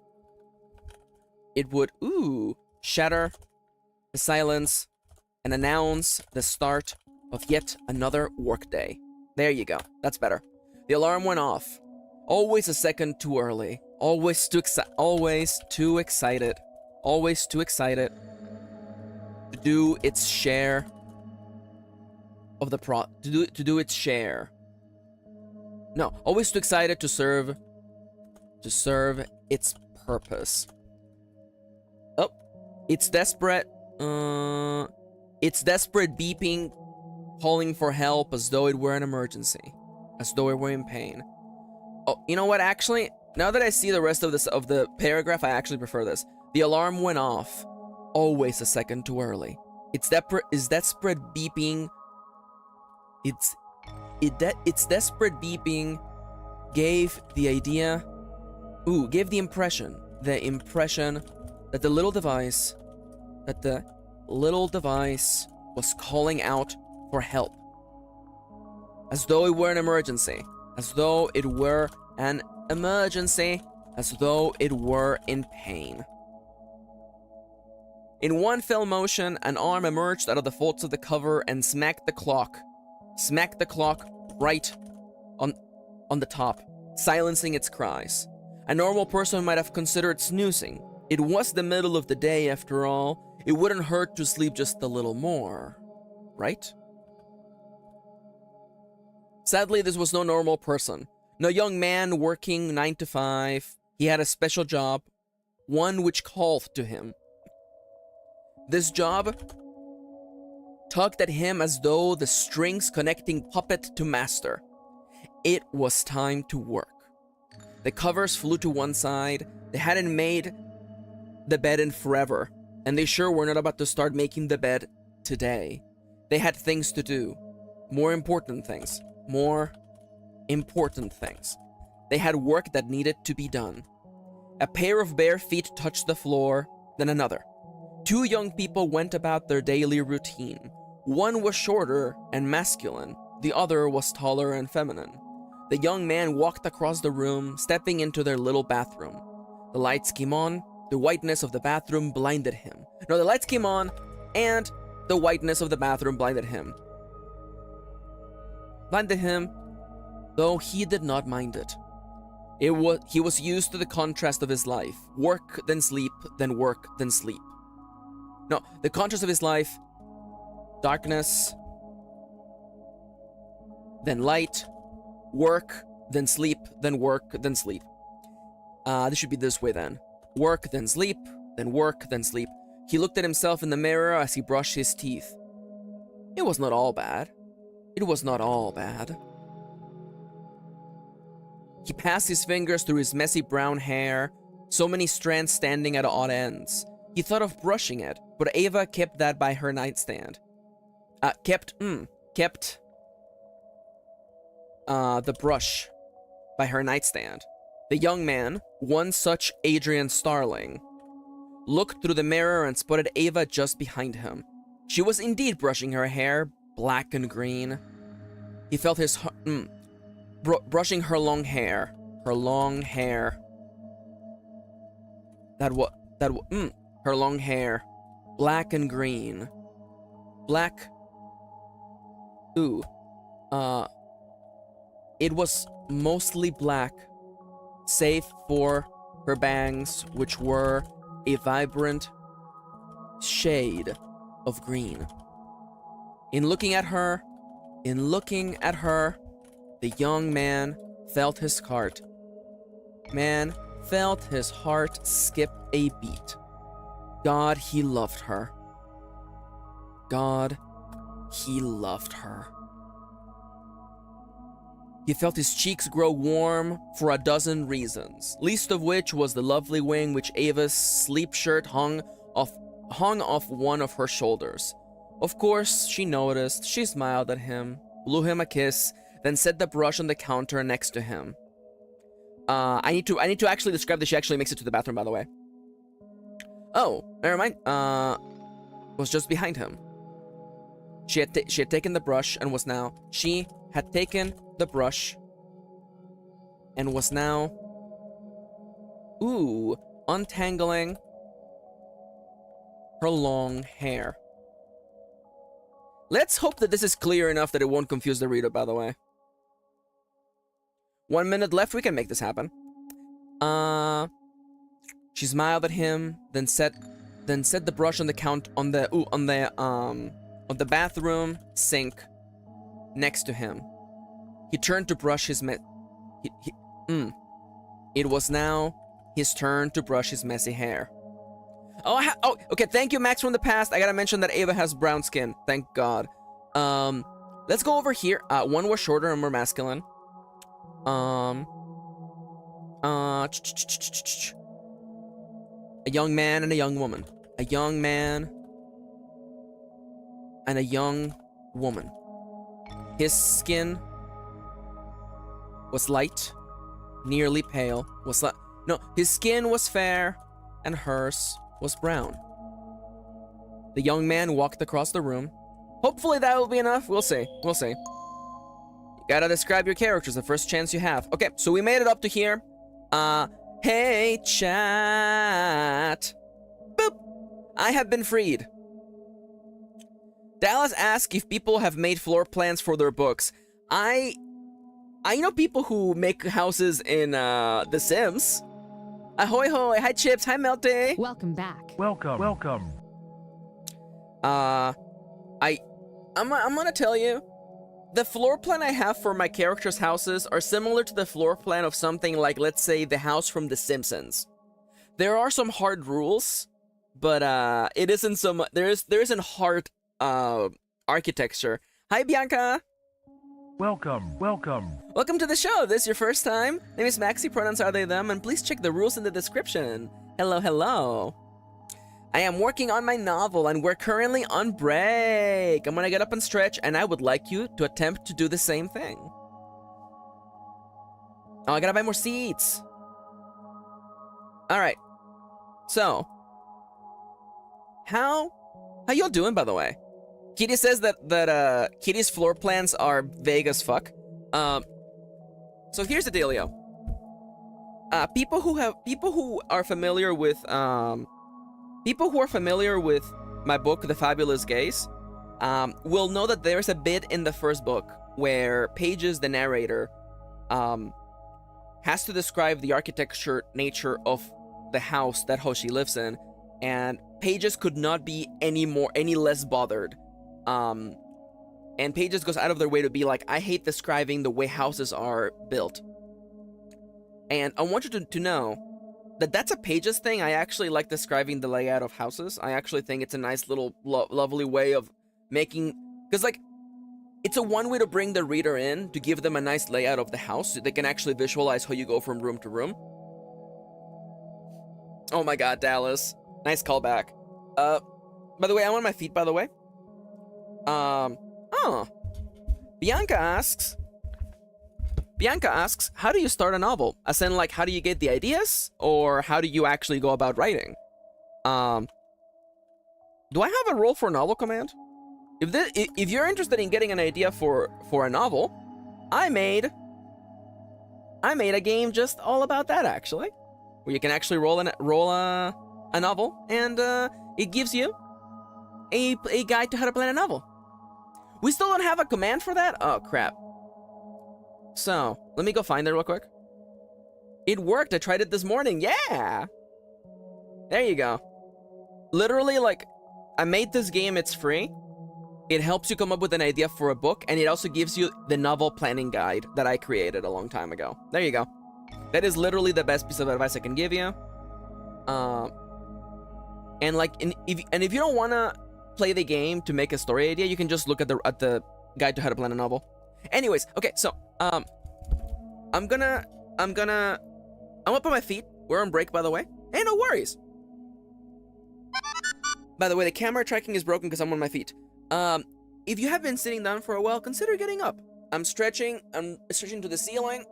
shatter the silence and announce the start of yet another workday. There you go. That's better. The alarm went off. Always a second too early. Always too excited to do its share of the to do its share. No, always too excited to serve its purpose. Oh, it's desperate beeping, calling for help as though it were an emergency, as though it were in pain. Oh, you know what, actually, now that I see the rest of the paragraph, I actually prefer this. The alarm went off. Always a second too early. It's desperate beeping. Its desperate beeping gave the impression that the little device was calling out for help, as though it were an emergency, as though it were in pain. In one fell motion, an arm emerged out of the folds of the cover and smacked the clock right on the top, silencing its cries. A normal person might have considered snoozing. It was the middle of the day after all. It wouldn't hurt to sleep just a little more, right? Sadly, this was no normal person. No young man working 9 to 5. He had a special job, one which called to him. This job tugged at him as though the strings connecting puppet to master. It was time to work. The covers flew to one side. They hadn't made the bed in forever, and they sure were not about to start making the bed today. They had things to do. More important things. More important things. They had work that needed to be done. A pair of bare feet touched the floor, then another. Two young people went about their daily routine. One was shorter and masculine. The other was taller and feminine. The young man walked across the room, stepping into their little bathroom. The lights came on. The whiteness of the bathroom blinded him. No, the lights came on, and the whiteness of the bathroom blinded him. Blinded him, though he did not mind it. He was used to the contrast of his life. Work, then sleep, then work, then sleep. No, the contrast of his life. Darkness, then light, work, then sleep, then work, then sleep. This should be this way then. Work, then sleep, then work, then sleep. He looked at himself in the mirror as he brushed his teeth. It was not all bad. It was not all bad. He passed his fingers through his messy brown hair, so many strands standing at odd ends. He thought of brushing it, but Ava kept that by her nightstand. Kept the brush by her nightstand. The young man, one such Adrian Starling, looked through the mirror and spotted Ava just behind him. She was indeed brushing her hair, black and green. He felt his brushing her long hair. Her long hair. Her long hair. Black and green. Black. Ooh. It was mostly black, save for her bangs, which were a vibrant shade of green. In looking at her, the young man felt his heart skip a beat. God, he loved her. God, he loved her. He felt his cheeks grow warm for a dozen reasons, least of which was the lovely wing which Ava's sleep shirt hung off one of her shoulders. Of course, she noticed. She smiled at him, blew him a kiss, then set the brush on the counter next to him. I need to actually describe that she actually makes it to the bathroom, by the way. Oh, never mind. Was just behind him. She had taken the brush and was now. She had taken the brush and was now. Ooh, untangling her long hair. Let's hope that this is clear enough that it won't confuse the reader, by the way. 1 minute left, we can make this happen. She smiled at him, then set the brush on the bathroom sink next to him. He turned to brush his It was now his turn to brush his messy hair. Oh, okay, thank you, Max from the past. I gotta mention that Ava has brown skin. Thank God. Let's go over here. One was shorter and more masculine. A young man and a young woman. A young man and a young woman. His skin was light, nearly pale. His skin was fair, and hers was brown. The young man walked across the room. Hopefully that will be enough. We'll see. We'll see. You gotta describe your characters the first chance you have. Okay, so we made it up to here. Hey, chat. Boop. I have been freed. Dallas asked if people have made floor plans for their books. I I know people who make houses in The Sims. Ahoy hoy! Hi Chips! Hi Melty! Welcome back. Welcome. I'm gonna tell you, the floor plan I have for my characters' houses are similar to the floor plan of something like, let's say, the house from The Simpsons. There are some hard rules, but it isn't so much. There isn't hard architecture. Hi Bianca. Welcome. Welcome to the show. This is your first time? Name is Maxi. Pronouns are they them, and please check the rules in the description. Hello. I am working on my novel, and we're currently on break. I'm gonna get up and stretch, and I would like you to attempt to do the same thing. Oh, I gotta buy more seats. All right. So, how y'all doing, by the way? Kitty says that Kitty's floor plans are vague as fuck. So here's the dealio. People who are familiar with my book, The Fabulous Gays, will know that there's a bit in the first book where Pages, the narrator, has to describe the architecture nature of the house that Hoshi lives in, and Pages could not be any less bothered. And Pages goes out of their way to be like, I hate describing the way houses are built. And I want you to know that that's a Pages thing. I actually like describing the layout of houses. I actually think it's a nice little lovely way of making, because like, it's a one way to bring the reader in, to give them a nice layout of the house so they can actually visualize how you go from room to room. Oh my god, Dallas. Nice callback. By the way, I'm on my feet, by the way. Bianca asks, how do you start a novel? As in, like, how do you get the ideas? Or how do you actually go about writing? Do I have a role for novel command? If you're interested in getting an idea for a novel, I made a game just all about that, actually. Where you can actually roll a novel, and it gives you a guide to how to plan a novel. We still don't have a command for that? Oh, crap. So, let me go find it real quick. It worked. I tried it this morning. Yeah! There you go. Literally, like, I made this game. It's free. It helps you come up with an idea for a book, and it also gives you the novel planning guide that I created a long time ago. There you go. That is literally the best piece of advice I can give you. And if you don't want to play the game to make a story idea, you can just look at the guide to how to plan a novel. Anyways, okay, so I'm up on my feet. We're on break, by the way. Hey, no worries. By the way, the camera tracking is broken because I'm on my feet. If you have been sitting down for a while, consider getting up. I'm stretching to the ceiling.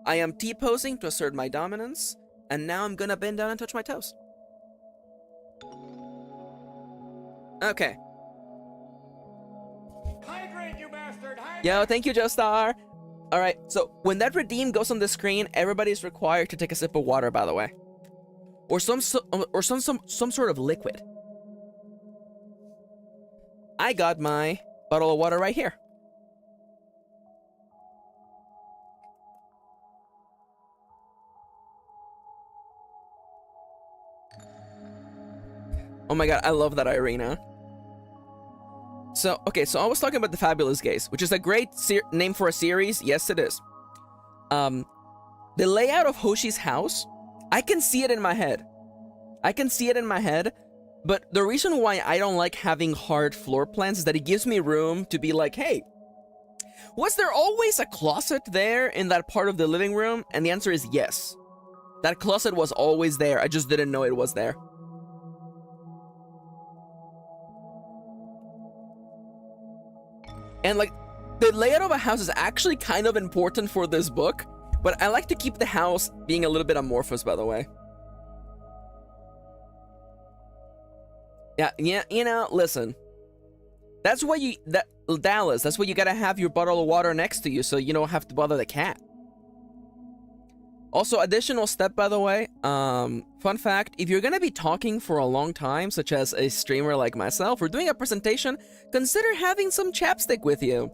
I am T-posing to assert my dominance, and now I'm gonna bend down and touch my toes. Okay. Hydrate, you bastard! Hydrate! Yo, thank you, Joestar. All right, so when that redeem goes on the screen, everybody's required to take a sip of water, by the way, or some sort of liquid. I got my bottle of water right here. Oh my god, I love that Irina. So, okay, so I was talking about The Fabulous Gays, which is a great name for a series. Yes, it is. The layout of Hoshi's house, I can see it in my head. But the reason why I don't like having hard floor plans is that it gives me room to be like, hey, was there always a closet there in that part of the living room? And the answer is yes. That closet was always there. I just didn't know it was there. And like, the layout of a house is actually kind of important for this book, but I like to keep the house being a little bit amorphous, by the way. Yeah, you know, listen. That's why Dallas, that's why you gotta have your bottle of water next to you so you don't have to bother the cat. Also, additional step, by the way, fun fact, if you're gonna be talking for a long time, such as a streamer like myself, or doing a presentation, consider having some chapstick with you.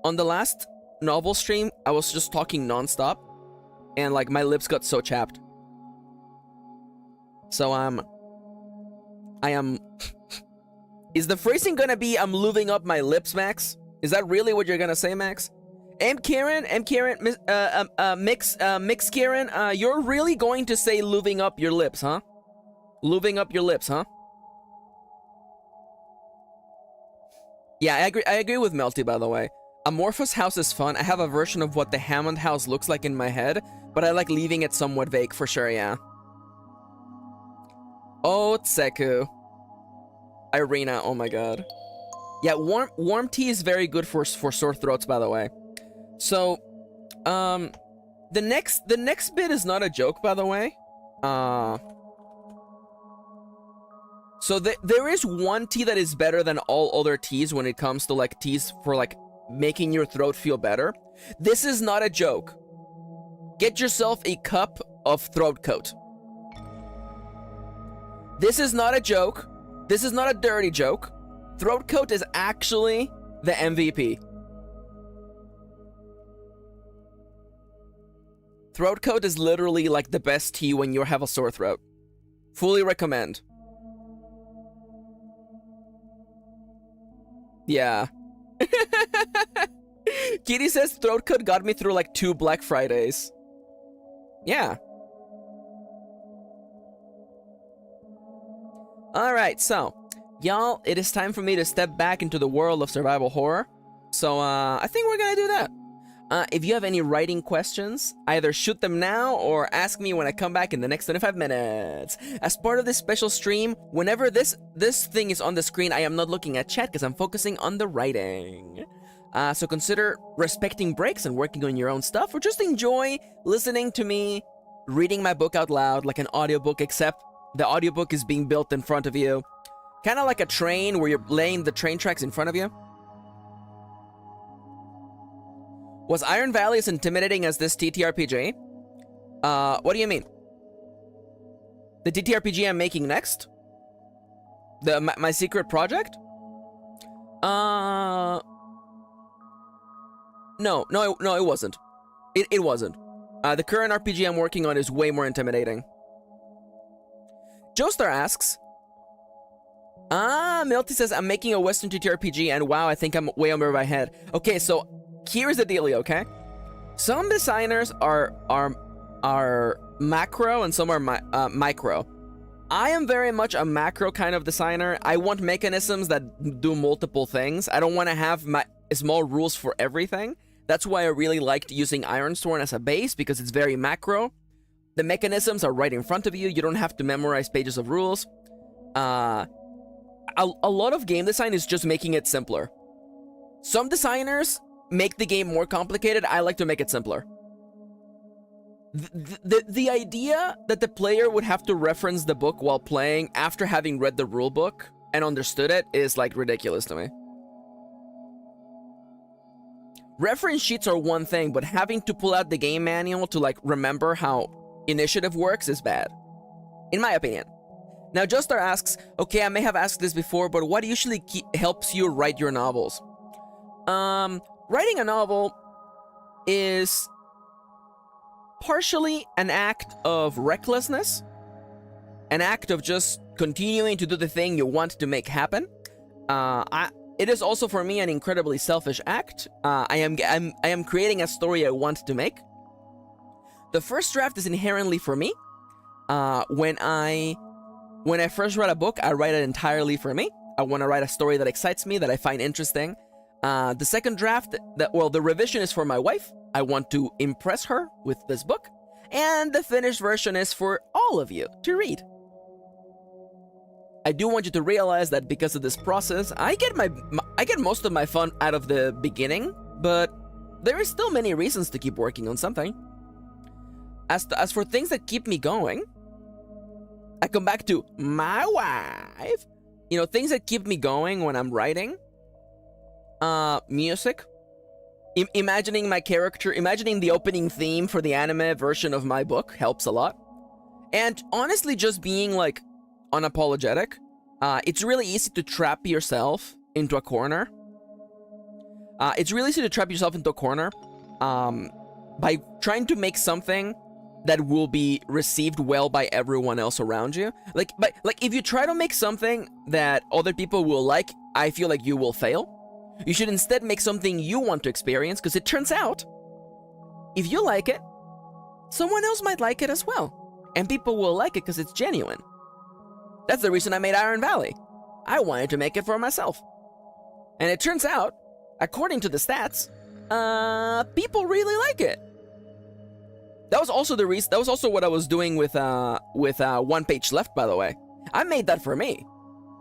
on the last novel stream, I was just talking nonstop, and like my lips got so chapped. So I am. Is the phrasing gonna be I'm lubing up my lips, Max? Is that really what you're gonna say, Max? Kirin, Mix Kirin, you're really going to say lubing up your lips, huh? Lubing up your lips, huh? Yeah, I agree with Melty, by the way. Amorphous house is fun. I have a version of what the Hammond house looks like in my head, but I like leaving it somewhat vague for sure, yeah. Oh, Tseku. Irina, oh my god. Yeah, warm tea is very good for sore throats, by the way. So, the next bit is not a joke, by the way. So there is one tea that is better than all other teas when it comes to like teas for like making your throat feel better. This is not a joke. Get yourself a cup of throat coat. This is not a joke. This is not a dirty joke. Throat coat is actually the MVP. Throat coat is literally like the best tea when you have a sore throat. Fully recommend. Yeah. Kitty says throat coat got me through like 2 Black Fridays. Yeah. Alright, so, y'all, it is time for me to step back into the world of survival horror. So, I think we're gonna do that. If you have any writing questions, either shoot them now or ask me when I come back in the next 25 minutes. As part of this special stream, whenever this thing is on the screen, I am not looking at chat because I'm focusing on the writing. So consider respecting breaks and working on your own stuff, or just enjoy listening to me reading my book out loud like an audiobook, except the audiobook is being built in front of you. Kind of like a train where you're laying the train tracks in front of you. Was Iron Valley as intimidating as this TTRPG? What do you mean? The TTRPG I'm making next? My secret project? No, it wasn't. It wasn't. The current RPG I'm working on is way more intimidating. Joestar asks, Milty says, I'm making a Western TTRPG, and wow, I think I'm way over my head. Okay, so here's the dealio, okay? Some designers are macro and some are micro. I am very much a macro kind of designer. I want mechanisms that do multiple things. I don't want to have my small rules for everything. That's why I really liked using Ironsworn as a base, because it's very macro. The mechanisms are right in front of you. You don't have to memorize pages of rules. A lot of game design is just making it simpler. Some designers make the game more complicated. I like to make it simpler. The idea that the player would have to reference the book while playing after having read the rule book and understood it is like ridiculous to me. Reference sheets are one thing, but having to pull out the game manual to like remember how initiative works is bad, in my opinion. Now, Joestar asks, okay, I may have asked this before, but what usually helps you write your novels? Writing a novel is partially an act of recklessness, an act of just continuing to do the thing you want to make happen. It is also for me an incredibly selfish act. I am creating a story I want to make. The first draft is inherently for me. When I first write a book, I write it entirely for me. I want to write a story that excites me, that I find interesting. The second draft, the revision is for my wife. I want to impress her with this book. And the finished version is for all of you to read. I do want you to realize that because of this process, I get most of my fun out of the beginning, but there is still many reasons to keep working on something. As for things that keep me going, I come back to my wife. You know, things that keep me going when I'm writing. Music. Imagining my character, imagining the opening theme for the anime version of my book helps a lot. And honestly, just being like unapologetic. It's really easy to trap yourself into a corner. It's really easy to trap yourself into a corner by trying to make something that will be received well by everyone else around you. Like if you try to make something that other people will like, I feel like you will fail. You should instead make something you want to experience, because it turns out, if you like it, someone else might like it as well. And people will like it because it's genuine. That's the reason I made Iron Valley. I wanted to make it for myself. And it turns out, according to the stats, people really like it. That was also the reason. That was also what I was doing with One Page Left, by the way. I made that for me.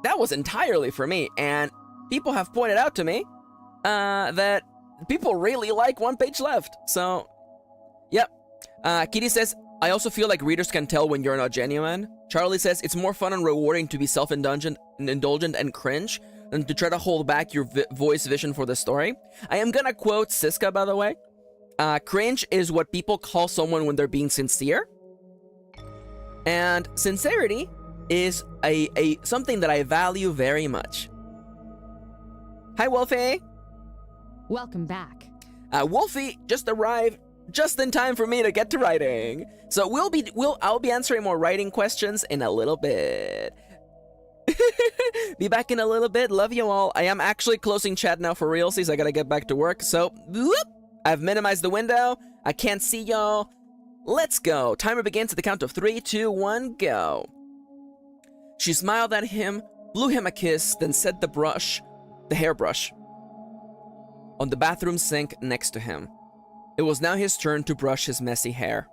That was entirely for me, and people have pointed out to me that people really like One Page Left. So, yep. Kitty says, I also feel like readers can tell when you're not genuine. Charlie says, it's more fun and rewarding to be self-indulgent and cringe than to try to hold back your voice vision for the story. I am gonna quote Siska, by the way. Cringe is what people call someone when they're being sincere. And sincerity is a something that I value very much. Hi, Wolfie. Welcome back. Wolfie just arrived just in time for me to get to writing. So I'll be answering more writing questions in a little bit. Be back in a little bit. Love you all. I am actually closing chat now for realsies. I gotta get back to work. So, whoop, I've minimized the window. I can't see y'all. Let's go. Timer begins at the count of 3, 2, 1, go. She smiled at him, blew him a kiss, then set the hairbrush on the bathroom sink next to him. It was now his turn to brush his messy hair.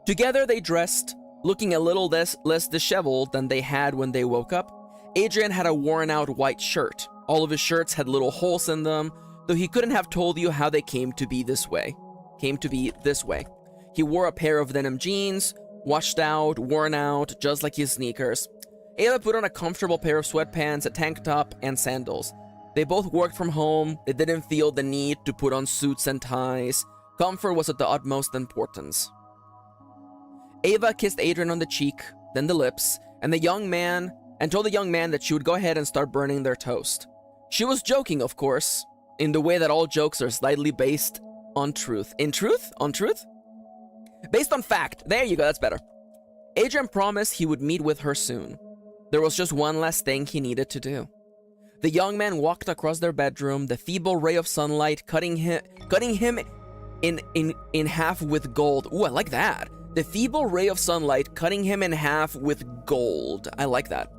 Together they dressed, looking a little less disheveled than they had when they woke up. Adrian had a worn-out white shirt. All of his shirts had little holes in them, though he couldn't have told you how they came to be this way. He wore a pair of denim jeans, washed out, worn out, just like his sneakers. Ava put on a comfortable pair of sweatpants, a tank top, and sandals. They both worked from home. They didn't feel the need to put on suits and ties. Comfort was of the utmost importance. Ava kissed Adrian on the cheek, then the lips, and told the young man that she would go ahead and start burning their toast. She was joking, of course, in the way that all jokes are slightly based on truth. In truth? On truth? Based on fact. There you go, that's better. Adrian promised he would meet with her soon. There was just one last thing he needed to do. The young man walked across their bedroom, the feeble ray of sunlight cutting him in half with gold. Ooh, I like that. The feeble ray of sunlight cutting him in half with gold. I like that.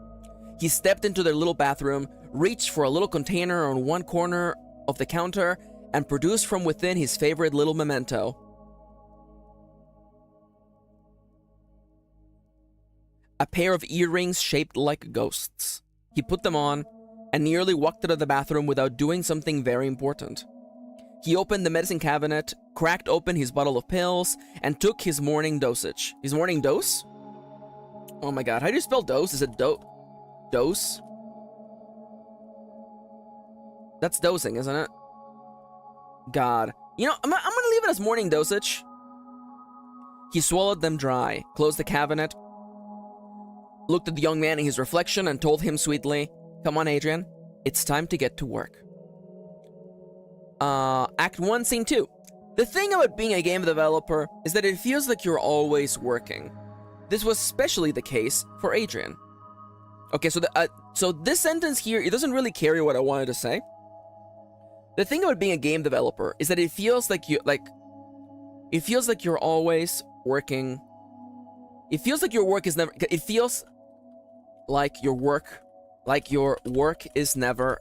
He stepped into their little bathroom, reached for a little container on one corner of the counter, and produced from within his favorite little memento. A pair of earrings shaped like ghosts. He put them on and nearly walked out of the bathroom without doing something very important. He opened the medicine cabinet, cracked open his bottle of pills, and took his morning dosage. His morning dose? Oh my god, how do you spell dose? Is it dose? That's dosing, isn't it? God. You know, I'm gonna leave it as morning dosage. He swallowed them dry, closed the cabinet, looked at the young man in his reflection, and told him sweetly, "Come on, Adrian, it's time to get to work." Act 1, Scene 2. The thing about being a game developer is that it feels like you're always working. This was especially the case for Adrian. Okay, so this sentence here, it doesn't really carry what I wanted to say. The thing about being a game developer is that it feels like you're always working. It feels like your work is never. It feels like your work is never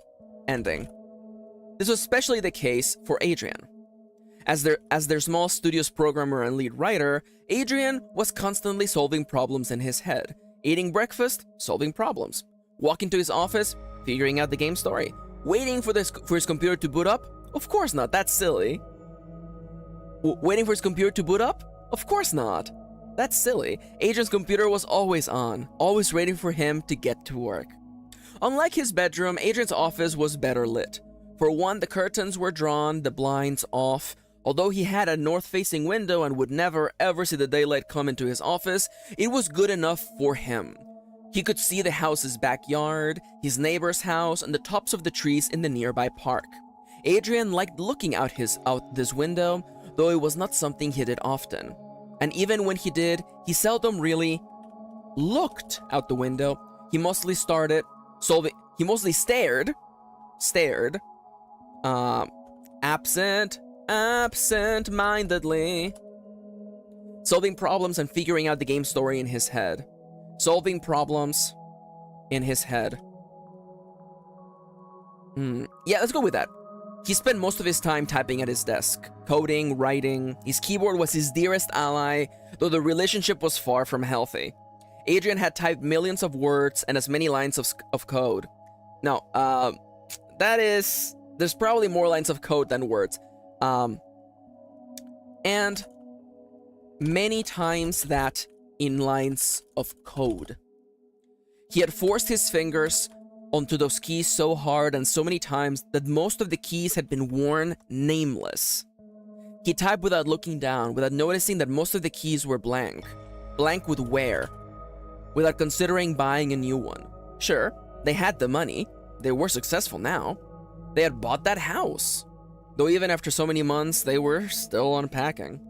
ending. This was especially the case for Adrian. As their small studio's programmer and lead writer, Adrian was constantly solving problems in his head. Eating breakfast, solving problems. Walking to his office, figuring out the game story. Waiting for his computer to boot up? Of course not, that's silly. Waiting for his computer to boot up? Of course not. That's silly. Adrian's computer was always on, always waiting for him to get to work. Unlike his bedroom, Adrian's office was better lit. For one, the curtains were drawn, the blinds off. Although he had a north-facing window and would never ever see the daylight come into his office, it was good enough for him. He could see the house's backyard, his neighbor's house, and the tops of the trees in the nearby park. Adrian liked looking out this window, though it was not something he did often. And even when he did, he seldom really looked out the window. He mostly stared, absent-mindedly, solving problems and figuring out the game story in his head. Solving problems in his head. Yeah, let's go with that. He spent most of his time typing at his desk, coding, writing. His keyboard was his dearest ally, though the relationship was far from healthy. Adrian had typed millions of words and as many lines of code. No, there's probably more lines of code than words. And many times that in lines of code. He had forced his fingers onto those keys so hard and so many times that most of the keys had been worn nameless. He typed without looking down, without noticing that most of the keys were blank. Blank with wear. Without considering buying a new one. Sure, they had the money. They were successful now. They had bought that house. Though even after so many months, they were still unpacking.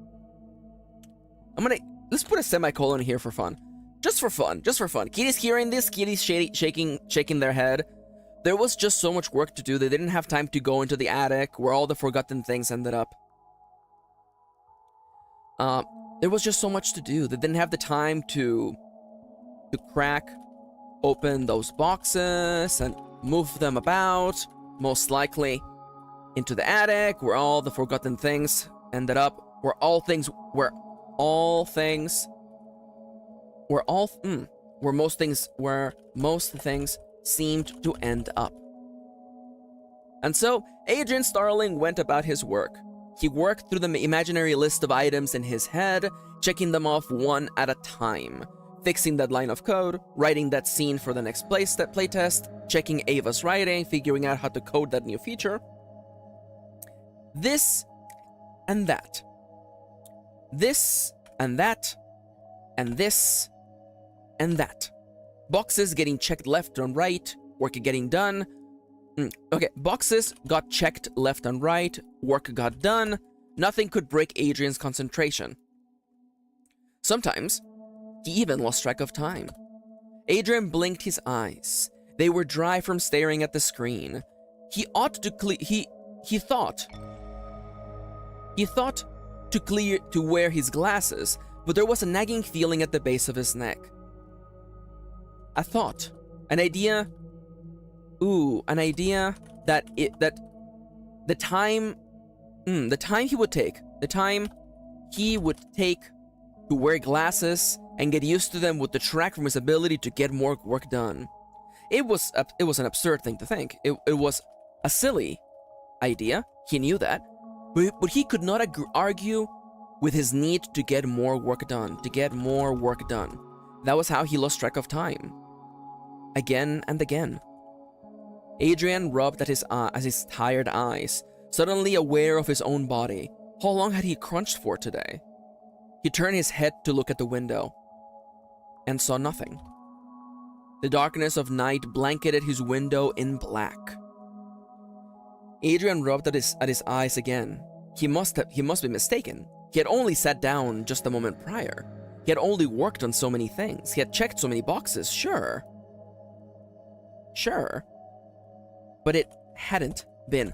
Let's put a semicolon here for fun. Just for fun. Kitty's hearing this, Kitty's shaking their head. There was just so much work to do, they didn't have time to go into the attic where all the forgotten things ended up. There was just so much to do. They didn't have the time to crack open those boxes and move them about, most likely into the attic where all the forgotten things ended up, where most things seemed to end up. And so Adrian Starling went about his work. He worked through the imaginary list of items in his head, checking them off one at a time, fixing that line of code, writing that scene for the next playtest, checking Ava's writing, figuring out how to code that new feature. This and that. This and that. And this and that. Boxes getting checked left and right, work getting done. Okay, boxes got checked left and right, work got done. Nothing could break Adrian's concentration. Sometimes, he even lost track of time. Adrian blinked his eyes. They were dry from staring at the screen. He thought to wear his glasses, but there was a nagging feeling at the base of his neck. A thought, an idea. An idea that the time he would take to wear glasses and get used to them would detract from his ability to get more work done. It was an absurd thing to think. It was a silly idea. He knew that, but he could not argue with his need to get more work done. That was how he lost track of time. Again and again. Adrian rubbed at his tired eyes, suddenly aware of his own body. How long had he crunched for today? He turned his head to look at the window and saw nothing. The darkness of night blanketed his window in black. Adrian rubbed at his eyes again. He must be mistaken. He had only sat down just a moment prior. He had only worked on so many things. He had checked so many boxes, sure. But it hadn't been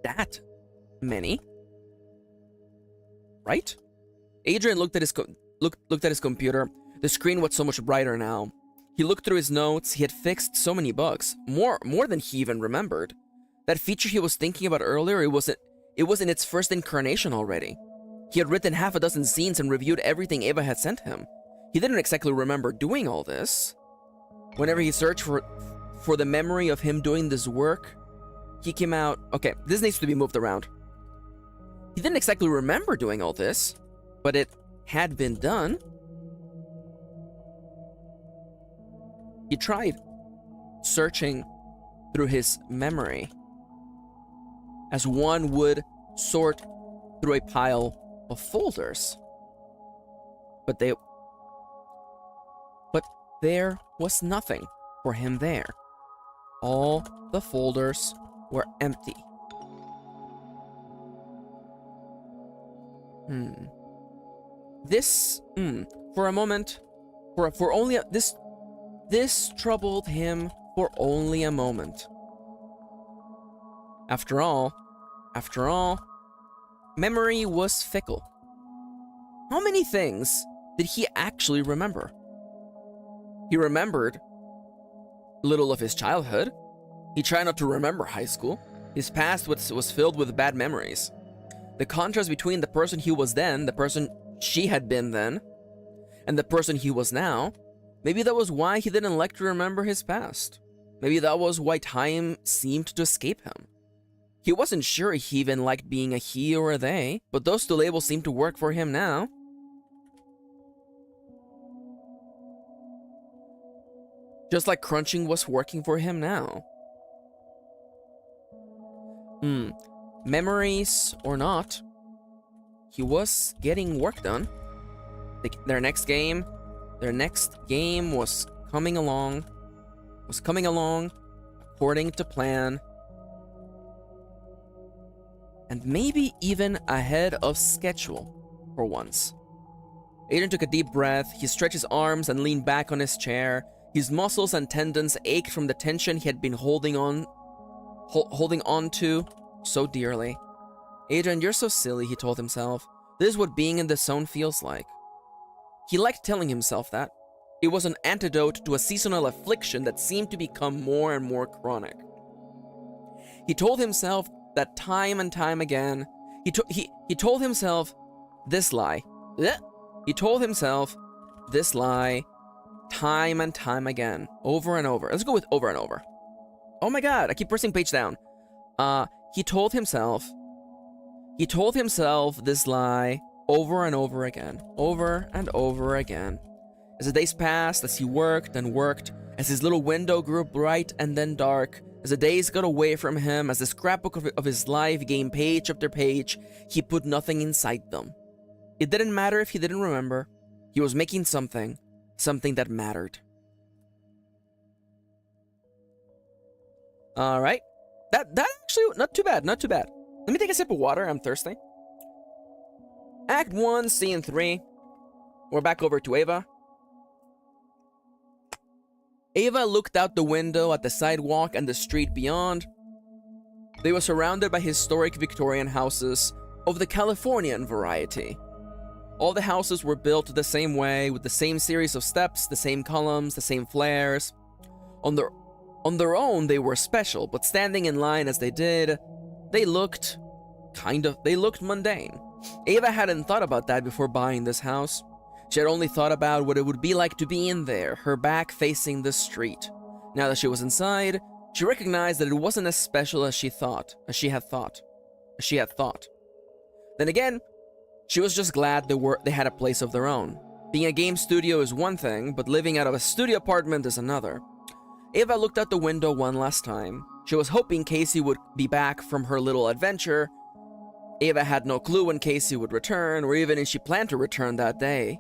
that many, right? Adrian looked at his computer. The screen was so much brighter now. He looked through his notes. He had fixed so many bugs, more than he even remembered. That feature he was thinking about earlier, it was in its first incarnation already. He had written half a dozen scenes and reviewed everything Ava had sent him. He didn't exactly remember doing all this. Whenever he searched for the memory of him doing this work, he came out... Okay, this needs to be moved around. He didn't exactly remember doing all this, but it had been done. He tried searching through his memory as one would sort through a pile of folders. But there was nothing for him there. All the folders were empty. This, for a moment, for only this troubled him for only a moment. After all, memory was fickle. How many things did he actually remember? He remembered little of his childhood. He tried not to remember high school. His past was filled with bad memories. The contrast between the person he was then, the person she had been then, and the person he was now, maybe that was why he didn't like to remember his past. Maybe that was why time seemed to escape him. He wasn't sure he even liked being a he or a they, but those two labels seemed to work for him now. Just like crunching was working for him now. Memories or not, he was getting work done. Their next game was coming along according to plan, and maybe even ahead of schedule for once. Adrian took a deep breath. He stretched his arms and leaned back on his chair. His muscles and tendons ached from the tension he had been holding on to so dearly. Adrian, you're so silly, he told himself. This is what being in the zone feels like. He liked telling himself that. It was an antidote to a seasonal affliction that seemed to become more and more chronic. He told himself that time and time again. He told himself this lie. He told himself this lie time and time again, over and over. Let's go with over and over. Oh my god, I keep pressing page down. He told himself this lie over and over again, over and over again. As the days passed, as he worked and worked, as his little window grew bright and then dark, as the days got away from him, as the scrapbook of his life gained page after page, he put nothing inside them. It didn't matter if he didn't remember. He was making something that mattered. All right. That actually, not too bad. Let me take a sip of water. I'm thirsty. Act 1, Scene 3. We're back over to Ava. Ava looked out the window at the sidewalk and the street beyond. They were surrounded by historic Victorian houses of the Californian variety. All the houses were built the same way, with the same series of steps, the same columns, the same flares. On their own, they were special, but standing in line as they did, they looked mundane. Ava hadn't thought about that before buying this house. She had only thought about what it would be like to be in there, her back facing the street. Now that she was inside, she recognized that it wasn't as special as she had thought. Then again, she was just glad they had a place of their own. Being a game studio is one thing, but living out of a studio apartment is another. Ava looked out the window one last time. She was hoping Casey would be back from her little adventure. Ava had no clue when Casey would return, or even if she planned to return that day.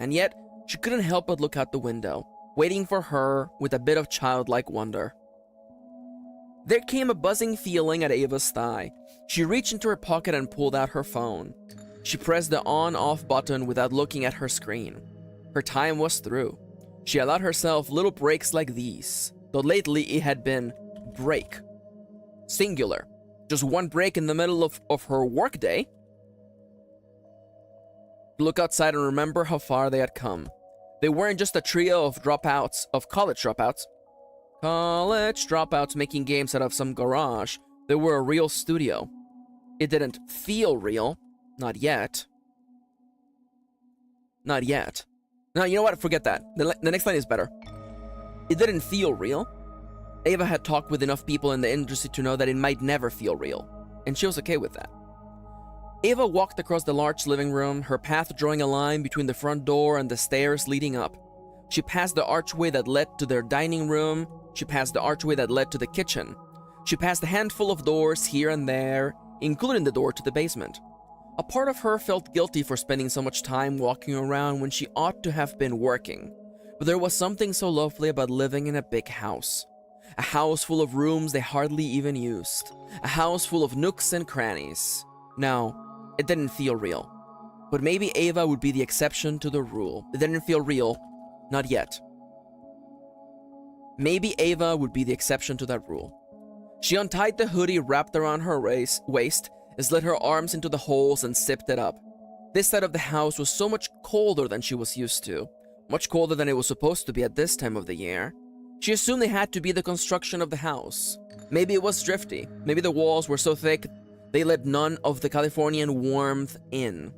And yet, she couldn't help but look out the window, waiting for her with a bit of childlike wonder. There came a buzzing feeling at Ava's thigh. She reached into her pocket and pulled out her phone. She pressed the on-off button without looking at her screen. Her time was through. She allowed herself little breaks like these, though lately it had been break. Singular. Just one break in the middle of her workday. Look outside and remember how far they had come. They weren't just a trio of college dropouts making games out of some garage. They were a real studio. It didn't feel real. Not yet. No, you know what? Forget that. The next line is better. It didn't feel real. Ava had talked with enough people in the industry to know that it might never feel real, and she was okay with that. Ava walked across the large living room, her path drawing a line between the front door and the stairs leading up. She passed the archway that led to their dining room. She passed the archway that led to the kitchen. She passed a handful of doors here and there, including the door to the basement. A part of her felt guilty for spending so much time walking around when she ought to have been working. But there was something so lovely about living in a big house. A house full of rooms they hardly even used. A house full of nooks and crannies. No, it didn't feel real. But maybe Ava would be the exception to the rule. It didn't feel real. Not yet. Maybe Ava would be the exception to that rule. She untied the hoodie wrapped around her waist, slid her arms into the holes, and zipped it up. This side of the house was so much colder than she was used to. Much colder than it was supposed to be at this time of the year. She assumed it had to be the construction of the house. Maybe it was drifty. Maybe the walls were so thick they let none of the Californian warmth in.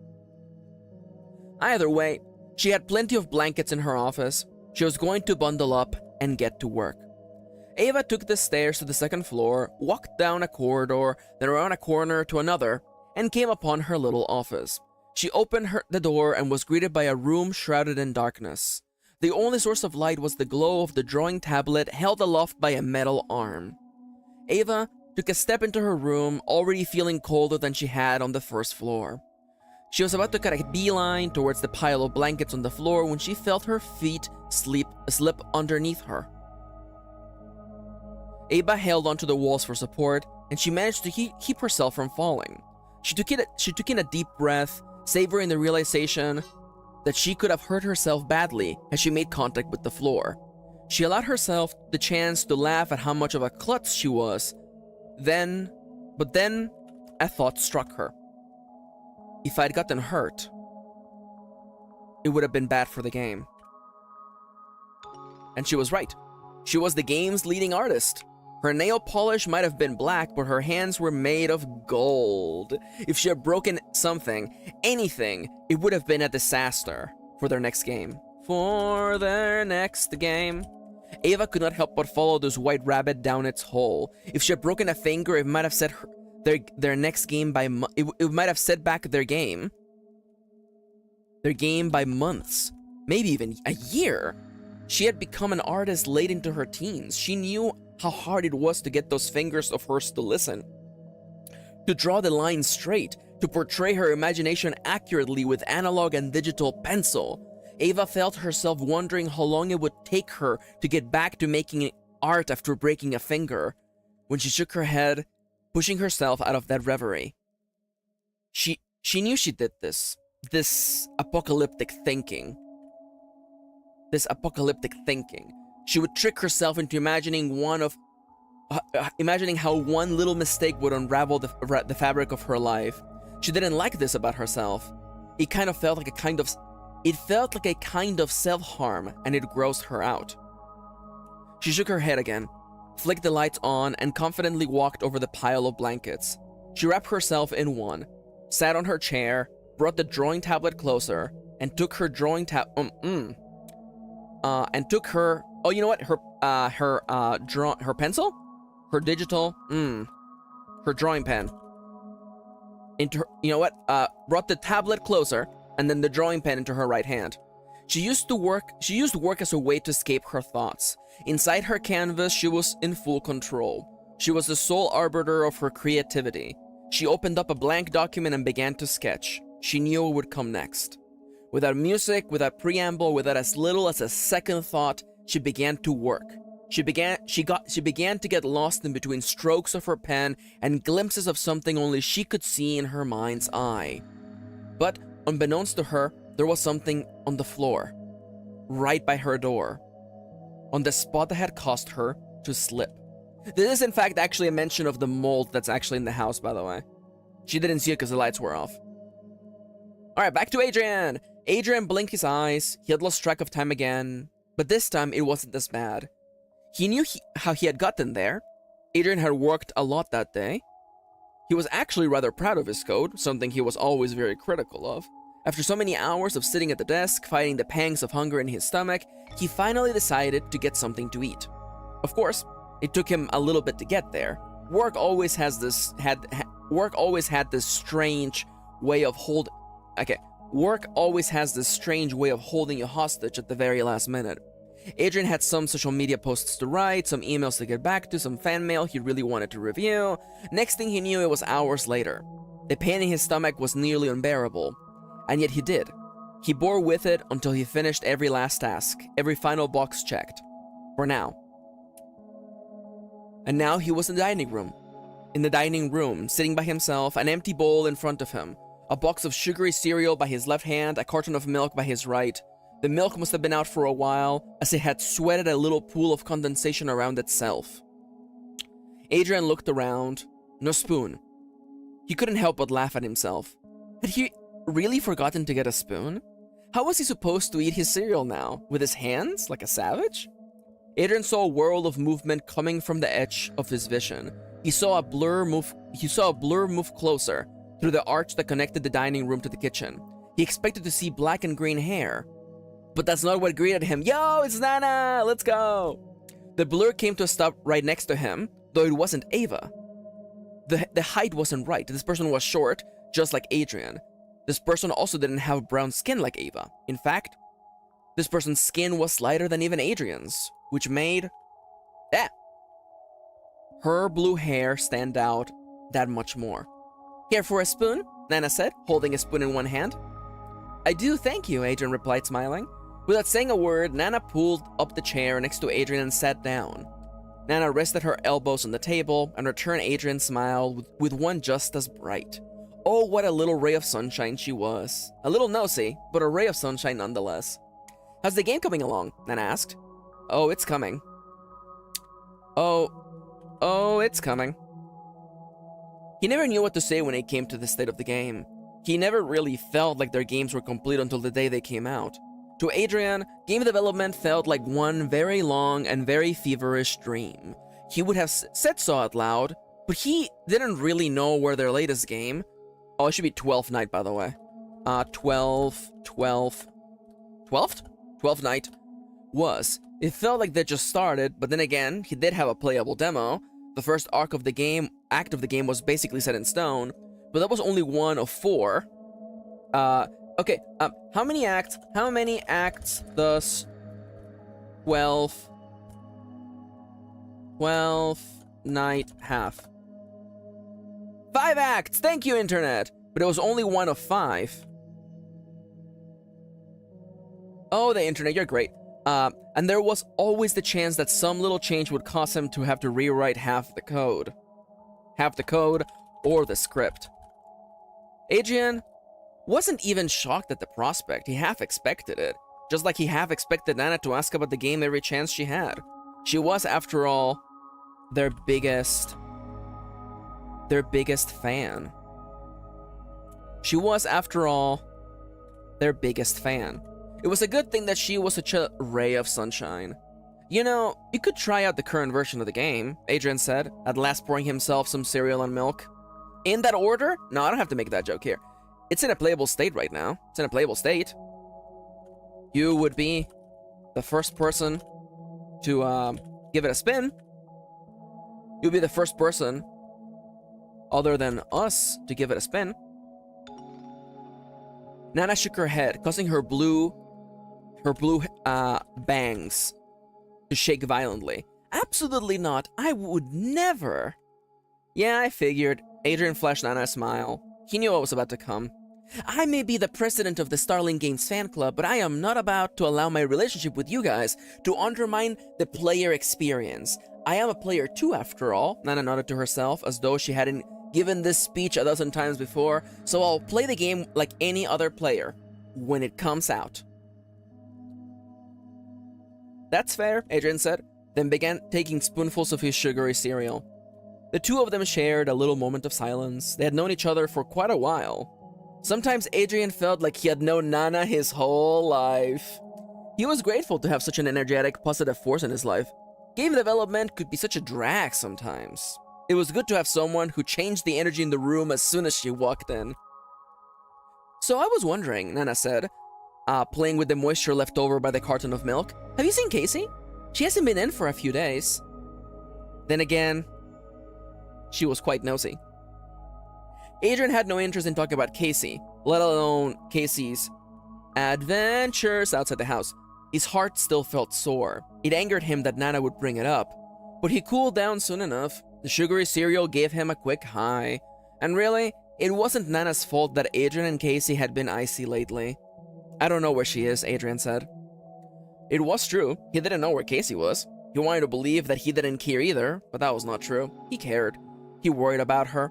Either way, she had plenty of blankets in her office. She was going to bundle up and get to work. Ava took the stairs to the second floor, walked down a corridor, then around a corner to another, and came upon her little office. She opened the door and was greeted by a room shrouded in darkness. The only source of light was the glow of the drawing tablet held aloft by a metal arm. Ava took a step into her room, already feeling colder than she had on the first floor. She was about to cut a beeline towards the pile of blankets on the floor when she felt her feet slip underneath her. Ava held onto the walls for support, and she managed to keep herself from falling. She took in a deep breath, savoring the realization that she could have hurt herself badly as she made contact with the floor. She allowed herself the chance to laugh at how much of a klutz she was. But then, a thought struck her. If I'd gotten hurt, it would have been bad for the game. And she was right. She was the game's leading artist. Her nail polish might have been black, but her hands were made of gold. If she had broken something, anything, it would have been a disaster for their next game. For their next game. Ava could not help but follow this white rabbit down its hole. If she had broken a finger, it might have set their next game by it might have set back their game by months, maybe even a year. She had become an artist late into her teens. She knew how hard it was to get those fingers of hers to listen, to draw the lines straight, to portray her imagination accurately with analog and digital pencil. Ava felt herself wondering how long it would take her to get back to making art after breaking a finger, when she shook her head, pushing herself out of that reverie. She knew she did this apocalyptic thinking. She would trick herself into imagining how one little mistake would unravel the fabric of her life. She didn't like this about herself. It felt like a kind of self-harm, and it grossed her out. She shook her head again, flicked the lights on, and confidently walked over the pile of blankets. She wrapped herself in one, sat on her chair, brought the drawing tablet closer, and took her drawing her pencil? Her digital, her drawing pen. Brought the tablet closer, and then the drawing pen into her right hand. She used work as a way to escape her thoughts. Inside her canvas, she was in full control. She was the sole arbiter of her creativity. She opened up a blank document and began to sketch. She knew what would come next. Without music, without preamble, without as little as a second thought, she began to work. She began to get lost in between strokes of her pen and glimpses of something only she could see in her mind's eye. But unbeknownst to her, there was something on the floor, right by her door, on the spot that had caused her to slip. This is in fact actually a mention of the mold that's actually in the house, by the way. She didn't see it because the lights were off. Alright, back to Adrian. Adrian blinked his eyes. He had lost track of time again, but this time it wasn't as bad. He knew how he had gotten there. Adrian had worked a lot that day. He was actually rather proud of his code, something he was always very critical of. After so many hours of sitting at the desk, fighting the pangs of hunger in his stomach, he finally decided to get something to eat. Of course, it took him a little bit to get there. Work always had this strange way of holding you hostage at the very last minute. Adrian had some social media posts to write, some emails to get back to, some fan mail he really wanted to review. Next thing he knew, it was hours later. The pain in his stomach was nearly unbearable, and yet he did. He bore with it until he finished every last task, every final box checked. For now. And now he was in the dining room, sitting by himself, an empty bowl in front of him. A box of sugary cereal by his left hand, a carton of milk by his right. The milk must have been out for a while, as it had sweated a little pool of condensation around itself. Adrian looked around. No spoon. He couldn't help but laugh at himself. Had he really forgotten to get a spoon? How was he supposed to eat his cereal now? With his hands, like a savage? Adrian saw a whirl of movement coming from the edge of his vision. He saw a blur move closer through the arch that connected the dining room to the kitchen. He expected to see black and green hair, but that's not what greeted him. Yo, it's Nana! Let's go! The blur came to a stop right next to him, though it wasn't Ava. The height wasn't right. This person was short, just like Adrian. This person also didn't have brown skin like Ava. In fact, this person's skin was lighter than even Adrian's, which made her blue hair stand out that much more. Care for a spoon? Nana said, holding a spoon in one hand. I do, thank you, Adrian replied, smiling. Without saying a word, Nana pulled up the chair next to Adrian and sat down. Nana rested her elbows on the table and returned Adrian's smile with one just as bright. Oh, what a little ray of sunshine she was. A little nosy, but a ray of sunshine nonetheless. How's the game coming along? Nana asked. Oh, it's coming. Oh, it's coming. He never knew what to say when it came to the state of the game. He never really felt like their games were complete until the day they came out. To Adrian, game development felt like one very long and very feverish dream. He would have said so out loud, but he didn't really know where their latest game... Oh, it should be 12th Night, by the way. 12th Night was. It felt like they just started, but then again, he did have a playable demo. The first act of the game was basically set in stone, but that was only one of 4. Okay, how many acts does 12th Night have? 5 acts! Thank you, Internet! But it was only one of 5. Oh, the Internet, you're great. And there was always the chance that some little change would cause him to have to rewrite half the code. Half the code or the script. Adrian wasn't even shocked at the prospect. He half expected it. Just like he half expected Nana to ask about the game every chance she had. She was, after all, their biggest fan. She was, after all, their biggest fan. It was a good thing that she was such a ray of sunshine. You know, you could try out the current version of the game, Adrian said, at last pouring himself some cereal and milk. In that order? No, I don't have to make that joke here. It's in a playable state right now. It's in a playable state. You would be the first person to give it a spin. You'll be the first person, other than us, to give it a spin. Nana shook her head, causing her blue bangs to shake violently. Absolutely not. I would never. Yeah, I figured. Adrian flashed Nana a smile. He knew what was about to come. I may be the president of the Starling Games fan club, but I am not about to allow my relationship with you guys to undermine the player experience. I am a player too, after all. Nana nodded to herself, as though she hadn't given this speech a dozen times before, so I'll play the game like any other player, when it comes out. That's fair, Adrian said, then began taking spoonfuls of his sugary cereal. The two of them shared a little moment of silence. They had known each other for quite a while. Sometimes Adrian felt like he had known Nana his whole life. He was grateful to have such an energetic, positive force in his life. Game development could be such a drag sometimes. It was good to have someone who changed the energy in the room as soon as she walked in. So I was wondering, Nana said, playing with the moisture left over by the carton of milk. Have you seen Casey? She hasn't been in for a few days. Then again, she was quite nosy. Adrian had no interest in talking about Casey, let alone Casey's adventures outside the house. His heart still felt sore. It angered him that Nana would bring it up, but he cooled down soon enough. The sugary cereal gave him a quick high. And really, it wasn't Nana's fault that Adrian and Casey had been icy lately. I don't know where she is, Adrian said. It was true. He didn't know where Casey was. He wanted to believe that he didn't care either, but that was not true. He cared. He worried about her.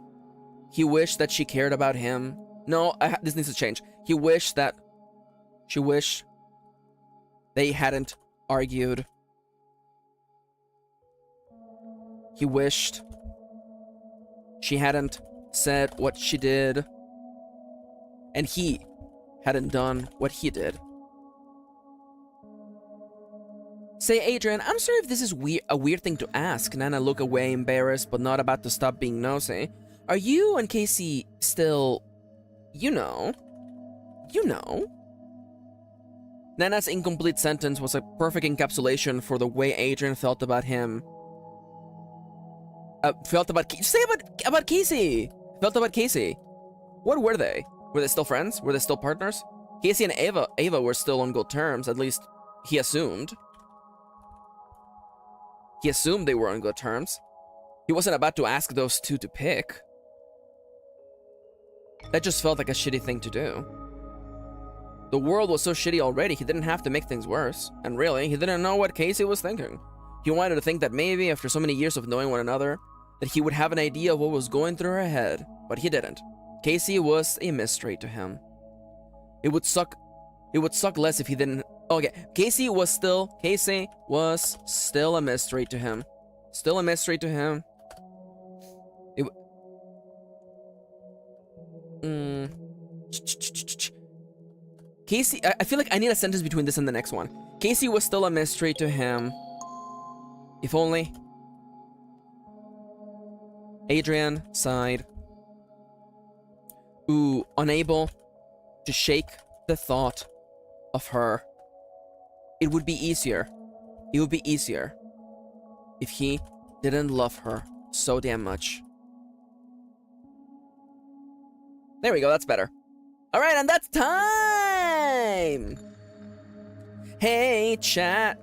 He wished that she cared about him. No, this needs to change. He wished that... She wished they hadn't argued. He wished she hadn't said what she did. And he hadn't done what he did. Say, Adrian, I'm sorry if this is a weird thing to ask. Nana look away, embarrassed, but not about to stop being nosy. Are you and Casey still... You know. Nana's incomplete sentence was a perfect encapsulation for the way Adrian felt about him. Felt about Casey! Felt about Casey. What were they? Were they still friends? Were they still partners? Casey and Ava were still on good terms, at least he assumed. He assumed they were on good terms. He wasn't about to ask those two to pick. That just felt like a shitty thing to do. The world was so shitty already, he didn't have to make things worse. And really, he didn't know what Casey was thinking. He wanted to think that maybe, after so many years of knowing one another, that he would have an idea of what was going through her head. But he didn't. Casey was a mystery to him. It would suck less if he didn't... Okay, Casey was still a mystery to him. Still a mystery to him. Casey, I feel like I need a sentence between this and the next one. Casey was still a mystery to him. If only. Adrian sighed. Ooh, unable to shake the thought of her. It would be easier. It would be easier if he didn't love her so damn much. There we go, that's better. Alright, and that's time! Hey, chat.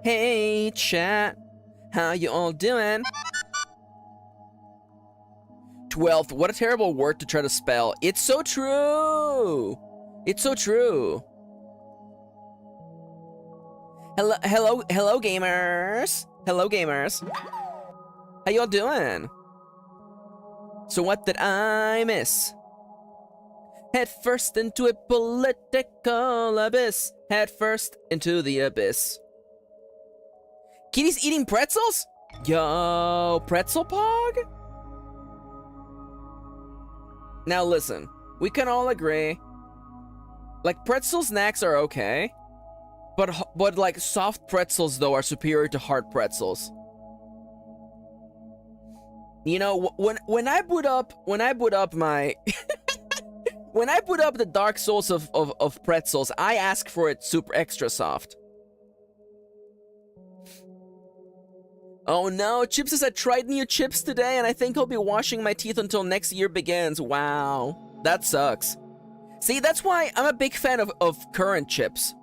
Hey, chat. How you all doing? 12th, what a terrible word to try to spell. It's so true! It's so true. Hello, gamers. Hello, gamers. How y'all doing? So what did I miss? Head first into a political abyss. Head first into the abyss. Kitty's eating pretzels? Yo, pretzel pog? Now listen, we can all agree, like, pretzel snacks are okay, but like soft pretzels though are superior to hard pretzels. You know, when I put up my when I put up the Dark Souls of pretzels, I ask for it super extra soft. Oh no, Chip says I tried new chips today and I think I'll be washing my teeth until next year begins. Wow, that sucks. See, that's why I'm a big fan of current chips.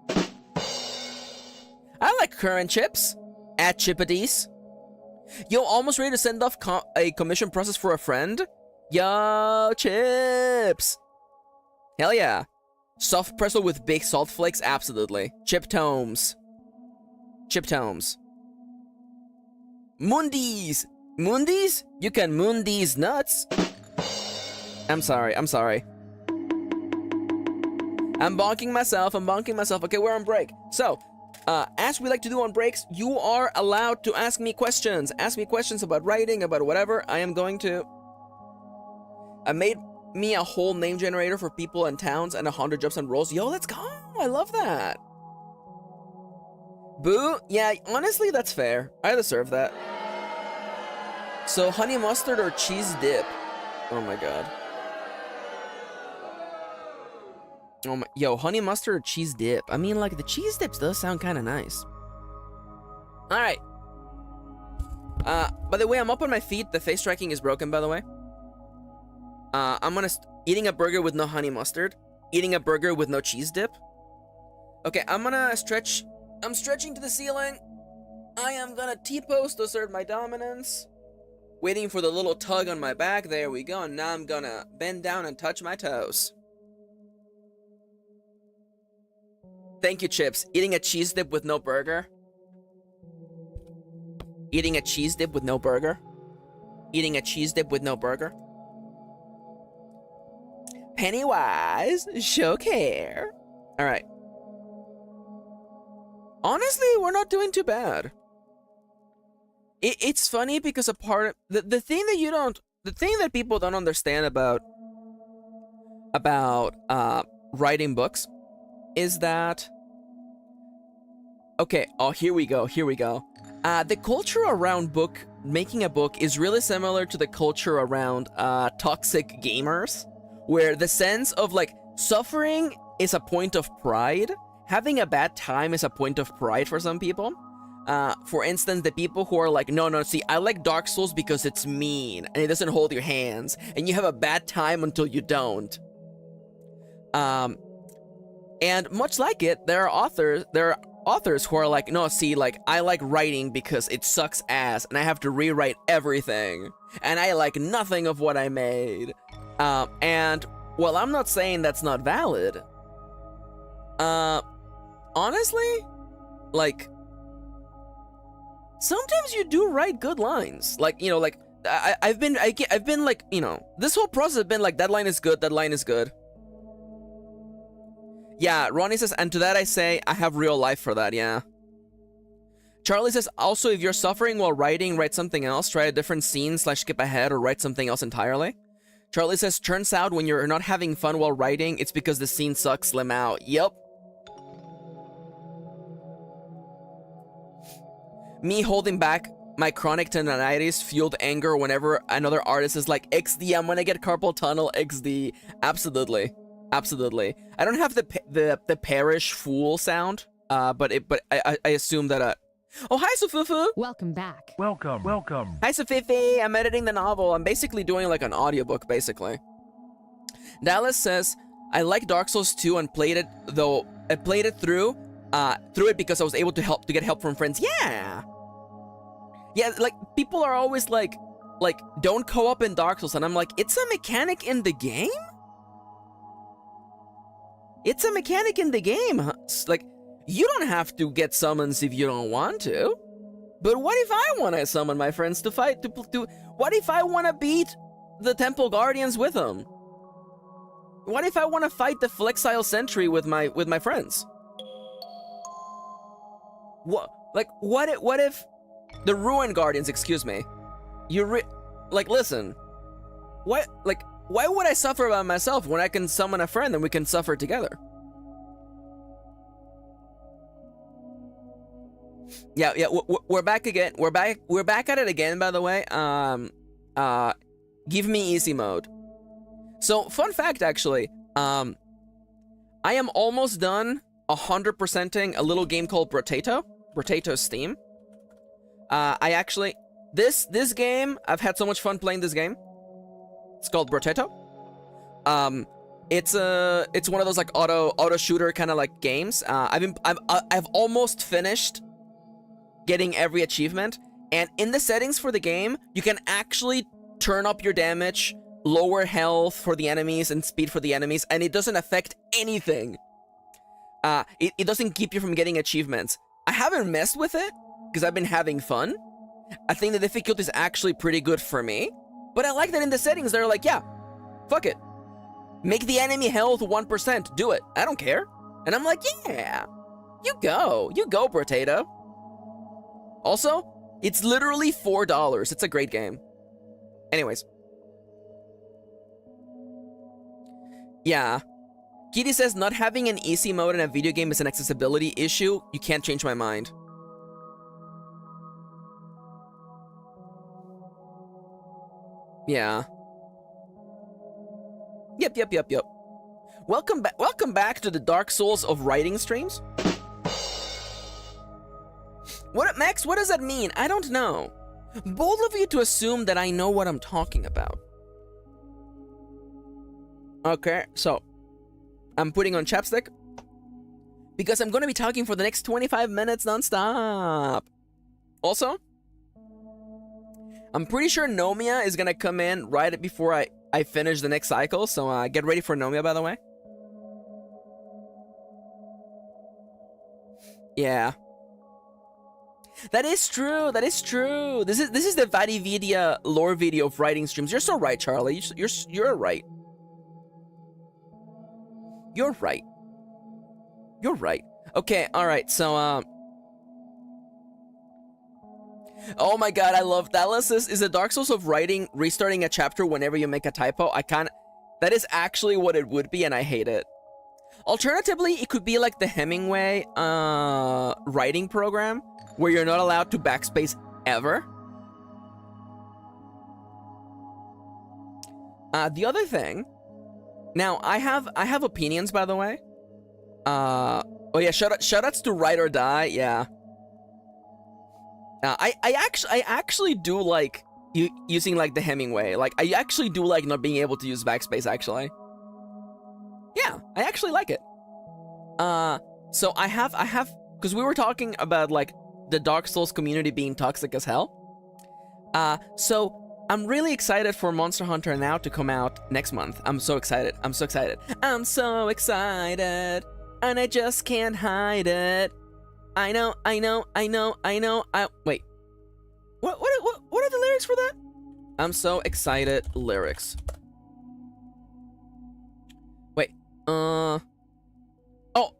I like current chips. At Chippities. Yo, almost ready to send off a commission process for a friend? Yo, chips! Hell yeah. Soft pretzel with big salt flakes? Absolutely. Chip tomes. Chip tomes. Mundies! Mundies? You can moon these nuts. I'm sorry. I'm bonking myself. Okay, we're on break. So, as we like to do on breaks, you are allowed to ask me questions. Ask me questions about writing, about whatever. I am going to... I made me a whole name generator for people and towns and 100 jobs and roles. Yo, let's go! I love that. Boo? Yeah, honestly, that's fair. I deserve that. So, honey mustard or cheese dip? Oh my god. Oh my, yo, honey mustard or cheese dip? I mean, like, the cheese dips does sound kind of nice. Alright. By the way, I'm up on my feet. The face tracking is broken, by the way. I'm gonna... eating a burger with no honey mustard. Eating a burger with no cheese dip. Okay, I'm gonna stretch... I'm stretching to the ceiling. I am gonna T-pose to assert my dominance. Waiting for the little tug on my back. There we go. And now I'm gonna bend down and touch my toes. Thank you, Chips. Eating a cheese dip with no burger. Eating a cheese dip with no burger. Eating a cheese dip with no burger. Pennywise, show care. All right. Honestly, we're not doing too bad. It's funny because a part of the thing that people don't understand about writing books is that, okay, oh, here we go. The culture around making a book is really similar to the culture around toxic gamers, where the sense of like suffering is a point of pride. Having a bad time is a point of pride for some people. For instance, the people who are like, no, see, I like Dark Souls because it's mean and it doesn't hold your hands, and you have a bad time until you don't. And much like it, there are authors who are like, no, see, like, I like writing because it sucks ass and I have to rewrite everything and I like nothing of what I made. And well, I'm not saying that's not valid. Honestly, like, sometimes you do write good lines. Like, you know, like, I've been like, you know, this whole process has been like, that line is good, that line is good. Yeah, Ronnie says, and to that I say, I have real life for that, yeah. Charlie says, also, if you're suffering while writing, write something else, try a different scene / skip ahead, or write something else entirely. Charlie says, turns out when you're not having fun while writing, it's because the scene sucks, slim out. Yep. Me holding back my chronic tendinitis fueled anger whenever another artist is like, XD, I'm gonna get carpal tunnel, XD. Absolutely. Absolutely. I don't have the parish fool sound, but I assume that oh, hi, Sufufu! Welcome back. Welcome. Hi, Sufifi! I'm editing the novel. I'm basically doing like an audiobook, basically. Dallas says, I like Dark Souls 2 and played it, though I played it through it because I was able to get help from friends. Yeah! Yeah, like, people are always like, don't co-op in Dark Souls, and I'm like, it's a mechanic in the game? It's a mechanic in the game, huh? Like, you don't have to get summons if you don't want to. But what if I want to summon my friends to fight? What if I want to beat the Temple Guardians with them? What if I want to fight the Flexile Sentry with my friends? What if the Ruin Guardians? Excuse me. Listen. Why would I suffer by myself when I can summon a friend and we can suffer together? Yeah, we're back again. We're back at it again, by the way. Give me easy mode. So, fun fact, actually. I am almost done 100%ing a little game called Brrr Steam. I actually, this game, I've had so much fun playing this game. It's called Brrr. It's one of those like auto shooter kind of like games. I've almost finished getting every achievement, and in the settings for the game, you can actually turn up your damage, lower health for the enemies and speed for the enemies, and it doesn't affect anything. It doesn't keep you from getting achievements. I haven't messed with it because I've been having fun. I think the difficulty is actually pretty good for me. But I like that in the settings, they're like, yeah, fuck it. Make the enemy health 1%, do it. I don't care. And I'm like, yeah, you go, Brrr. Also, it's literally $4. It's a great game. Anyways. Yeah. Kitty says, not having an easy mode in a video game is an accessibility issue. You can't change my mind. Yeah. Yep. Welcome back to the Dark Souls of writing streams. Max, what does that mean? I don't know. Bold of you to assume that I know what I'm talking about. Okay, so I'm putting on chapstick because I'm going to be talking for the next 25 minutes non-stop. Also, I'm pretty sure Nomia is going to come in right before I finish the next cycle, so get ready for Nomia, by the way. Yeah. That is true. This is the Vadividia lore video of writing streams. You're so right, Charlie. You're right. You're right. You're right. Okay, alright, so, oh my god, I love that. Is the Dark Souls of writing, restarting a chapter whenever you make a typo? That is actually what it would be, and I hate it. Alternatively, it could be like the Hemingway, writing program, where you're not allowed to backspace ever. The other thing... Now, I have opinions, by the way. Oh yeah, shoutouts to Ride or Die, yeah. I actually do like using like the Hemingway. Like, I actually do like not being able to use backspace, actually. Yeah, I actually like it. So I have, because we were talking about like the Dark Souls community being toxic as hell. So I'm really excited for Monster Hunter Now to come out next month. I'm so excited. I'm so excited. I'm so excited, and I just can't hide it. I know. Wait. What are the lyrics for that? I'm so excited lyrics. Wait. Oh,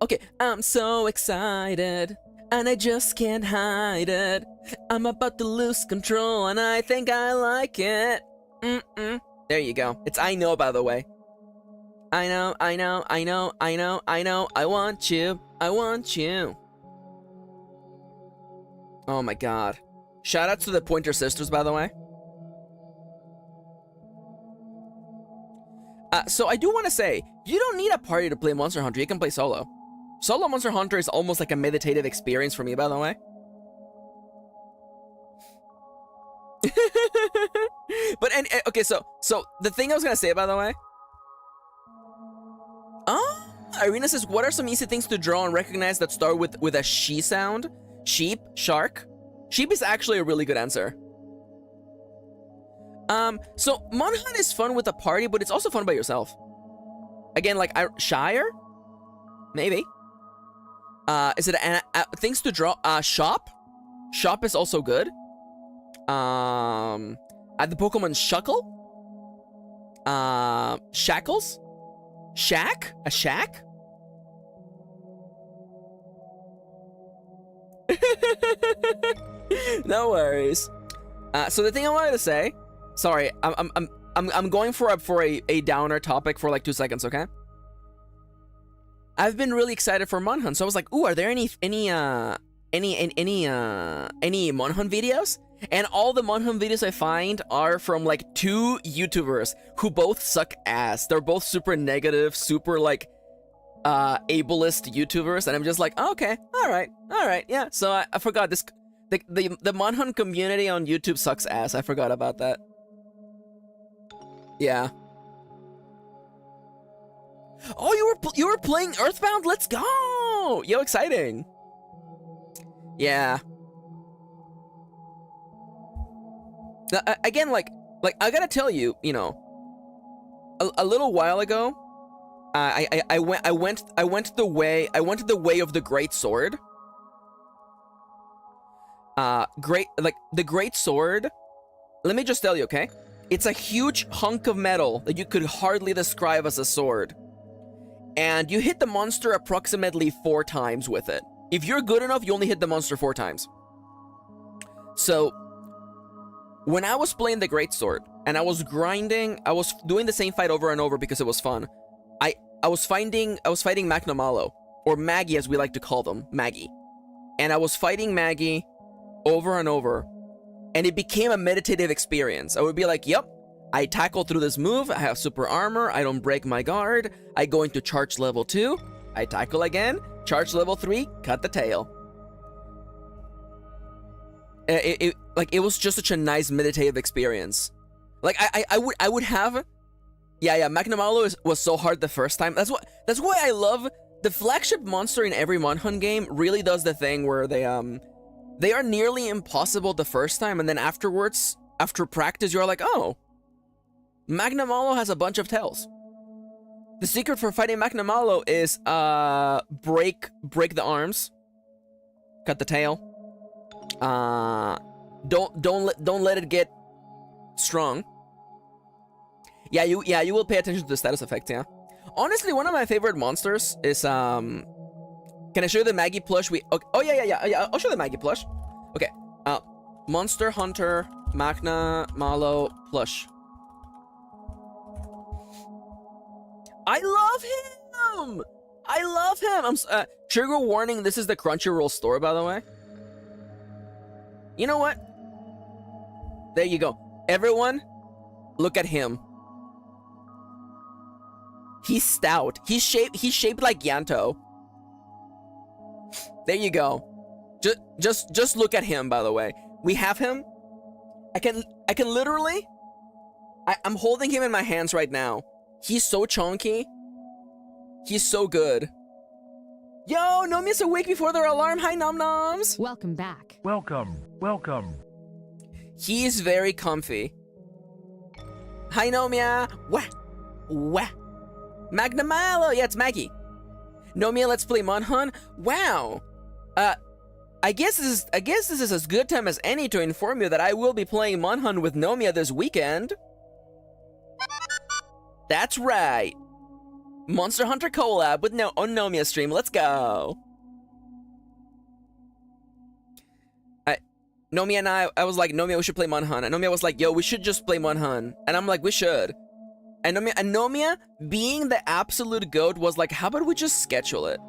okay. I'm so excited, and I just can't hide it. I'm about to lose control, and I think I like it. There you go. It's I know, by the way. I know. I want you. I want you. Oh my god. Shoutouts to the Pointer Sisters, by the way. So I do want to say, you don't need a party to play Monster Hunter. You can play solo. Solo Monster Hunter is almost like a meditative experience for me, by the way. But, okay, so the thing I was gonna say, by the way. Irina says, what are some easy things to draw and recognize that start with a she sound? Sheep, shark. Sheep is actually a really good answer. So Monhunt is fun with a party, but it's also fun by yourself. Again, like Shire, maybe. Is it things to draw? Shop. Shop is also good. At the Pokemon Shuckle. Shackles. Shack. A shack. No worries. So the thing I wanted to say, sorry, I'm going for a downer topic for like 2 seconds, okay? I've been really excited for Monhunt, so I was like, ooh, are there any Monhunt videos? And all the Monhunt videos I find are from like 2 YouTubers who both suck ass. They're both super negative, super like ableist YouTubers, and I'm just like, oh, okay, all right, yeah. So I forgot this. The Monhunt community on YouTube sucks ass. I forgot about that. Yeah. Oh, you were playing Earthbound? Let's go! Yo, exciting. Yeah. Now, again, like I gotta tell you, you know, a little while ago, I went the way of the Great Sword. The Great Sword, let me just tell you, okay? It's a huge hunk of metal that you could hardly describe as a sword. And you hit the monster approximately 4 times with it. If you're good enough, you only hit the monster 4 times. So, when I was playing the Great Sword, and I was grinding, I was doing the same fight over and over because it was fun. I was fighting Magnamalo, or Maggie as we like to call them, Maggie. And I was fighting Maggie over and over, and it became a meditative experience. I would be like, yep, I tackle through this move, I have super armor, I don't break my guard, I go into charge level 2, I tackle again, charge level 3, cut the tail. It was just such a nice meditative experience. Like I would have, yeah, Magnamalo was so hard the first time. That's why I love the flagship monster in every Monhunt game. Really does the thing where they are nearly impossible the first time, and then afterwards, after practice, you're like, oh, Magnamalo has a bunch of tails. The secret for fighting Magnamalo is break the arms, cut the tail. Don't let it get strong. Yeah, you will pay attention to the status effects, yeah. Honestly, one of my favorite monsters is Can I show you the Maggie plush? Okay. Oh yeah. I'll show the Maggie plush. Okay. Monster Hunter Magna Malo plush. I love him. I love him. Trigger warning. This is the Crunchyroll store, by the way. You know what? There you go. Everyone, look at him. He's stout. He's shaped like Yanto. There you go. Just look at him, by the way. We have him. I can literally I'm holding him in my hands right now. He's so chunky. He's so good. Yo, Nomia's awake before their alarm. Hi, Nom Noms. Welcome back. Welcome. Welcome. He's very comfy. Hi, Nomia. Wah. Magna Malo. Yeah, it's Maggie. Nomia, let's play Monhun. Wow. I guess this is as good time as any to inform you that I will be playing Monhun with Nomia this weekend. That's right. Monster Hunter collab with on Nomia stream. Let's go. Nomia and I was like, Nomia, we should play Monhun. And Nomia was like, yo, we should just play Monhun. And I'm like, we should. And Nomia, being the absolute goat, was like, how about we just schedule it?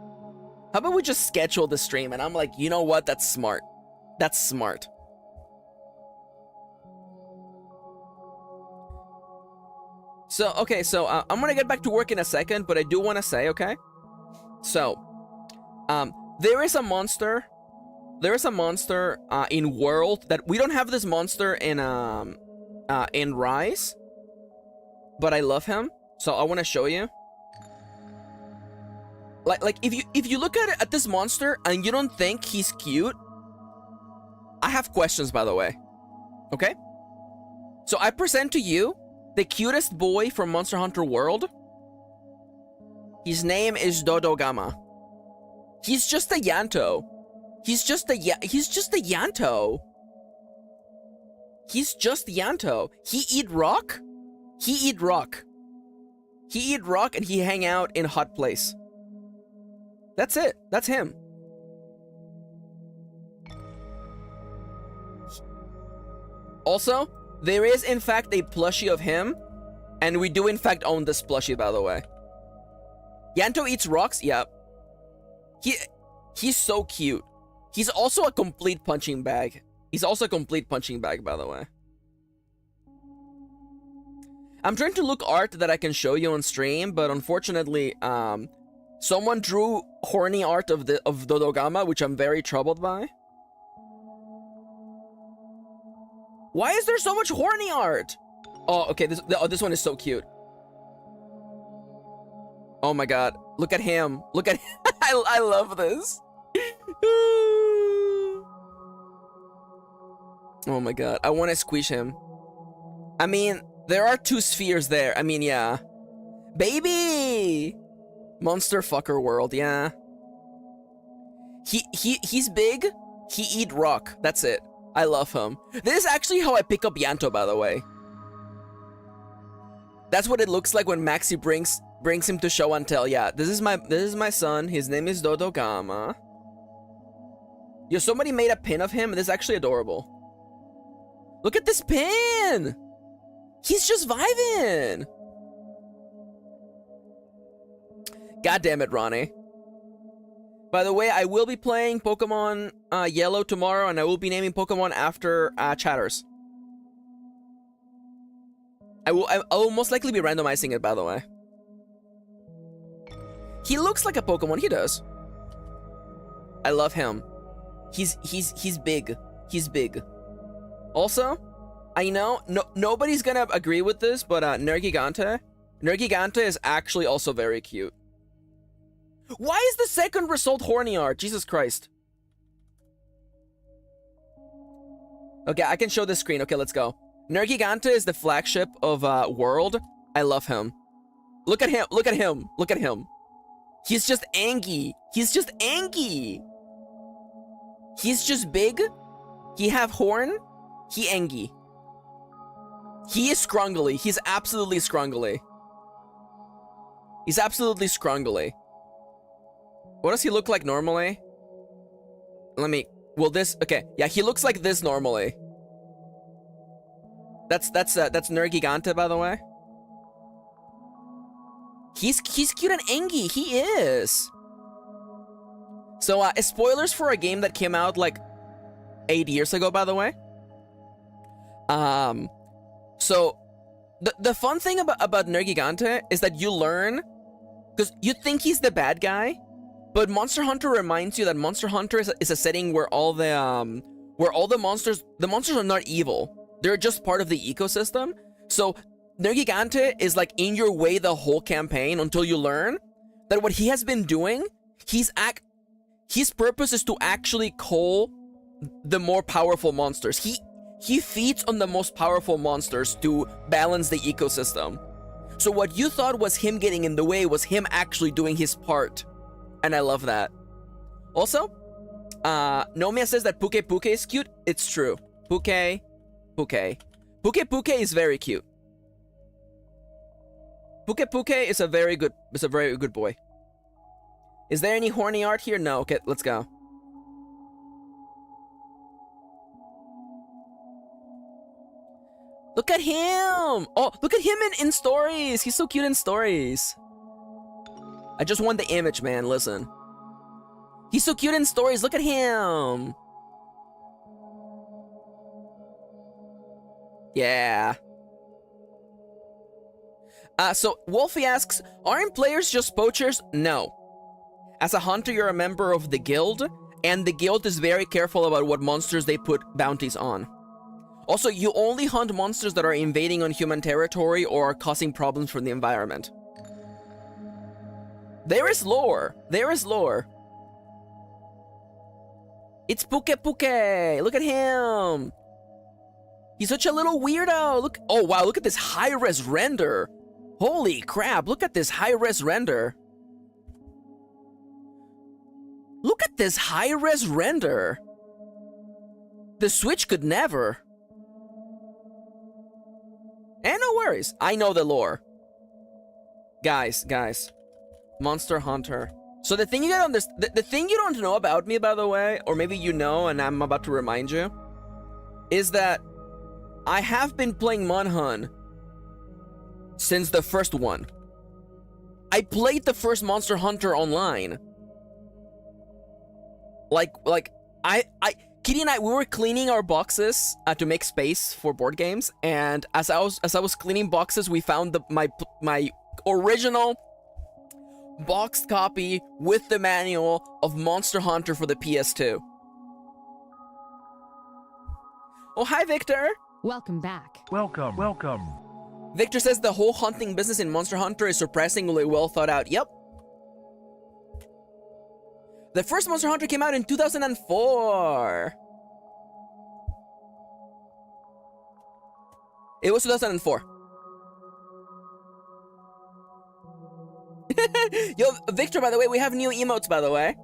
How about we just schedule the stream? And I'm like, you know what? That's smart. That's smart. So, okay, so I'm gonna get back to work in a second, but I do want to say, okay? So, there is a monster in World that we don't have this monster in Rise, but I love him, so I want to show you. Like if you look at this monster and you don't think he's cute, I have questions, by the way. Okay? So I present to you the cutest boy from Monster Hunter World. His name is Dodogama. He's just a Yanto. He's just a Yanto. He's just Yanto. He eat rock. And he hang out in hot place. That's it. That's him. Also, there is in fact a plushie of him, and we do in fact own this plushie, by the way. Yanto eats rocks? Yep. He's so cute. He's also a complete punching bag. By the way. I'm trying to look art that I can show you on stream, but unfortunately, someone drew horny art of Dodogama, which I'm very troubled by. Why is there so much horny art? Oh, okay, this one is so cute. Oh my god, look at him. Look at him. I love this. Oh my god, I want to squish him. I mean, there are two spheres there. I mean, yeah. Baby! Monster fucker world, yeah. He's big. He eat rock. That's it. I love him. This is actually how I pick up Yanto, by the way. That's what it looks like when Maxi brings him to show and tell. Yeah, this is my son. His name is Dodogama. Yo, somebody made a pin of him. This is actually adorable. Look at this pin. He's just vibing. God damn it, Ronnie. By the way, I will be playing Pokemon Yellow tomorrow, and I will be naming Pokemon after chatters. I will most likely be randomizing it, by the way. He looks like a Pokemon. He does. I love him. He's big. He's big. Also, I know nobody's gonna agree with this, but Nergigante is actually also very cute. Why is the second result horny art? Jesus Christ. Okay, I can show this screen. Okay, let's go. Nergigante is the flagship of World. I love him. Look at him. Look at him. Look at him. He's just Angie. He's just Angie. He's just big. He have horn. He Angie. He is scrungly. He's absolutely scrungly. He's absolutely scrungly. What does he look like normally? Let me... Will this... Okay, yeah, he looks like this normally. That's Nergigante, by the way. He's cute and angy. He is. So, spoilers for a game that came out like 8 years ago, by the way. So the fun thing about Nergigante is that you learn, because you think he's the bad guy, but Monster Hunter reminds you that Monster Hunter is a setting where all the monsters are not evil. They're just part of the ecosystem. So Nergigante is like in your way the whole campaign until you learn that what he has been doing, his purpose is to actually cull the more powerful monsters. He feeds on the most powerful monsters to balance the ecosystem. So what you thought was him getting in the way was him actually doing his part. And I love that. Also, Nomia says that Puke Puke is cute. It's true. Puke is very cute. Puke is a very good boy. Is there any horny art here? No. Okay, let's go. Look at him! Oh, look at him in stories! He's so cute in stories. I just want the image, man. Listen. He's so cute in stories. Look at him! Yeah. So, Wolfie asks, aren't players just poachers? No. As a hunter, you're a member of the guild, and the guild is very careful about what monsters they put bounties on. Also, you only hunt monsters that are invading on human territory or are causing problems for the environment. There is lore. There is lore. It's Puke Puke. Look at him. He's such a little weirdo. Look. Oh, wow. Look at this high-res render. Holy crap. Look at this high-res render. Look at this high-res render. The Switch could never. And no worries. I know the lore. Guys. Monster Hunter. So the thing you gotta understand, the thing you don't know about me, by the way, or maybe you know and I'm about to remind you, is that I have been playing Monhun since the first one. I played the first Monster Hunter online. Kitty and I, we were cleaning our boxes to make space for board games, and as I was cleaning boxes, we found my original boxed copy with the manual of Monster Hunter for the PS2. Oh, hi, Victor. Welcome back. Welcome. Victor says the whole hunting business in Monster Hunter is surprisingly well thought out. Yep. The first Monster Hunter came out in 2004. It was 2004. Yo, Victor, by the way, we have new emotes, by the way.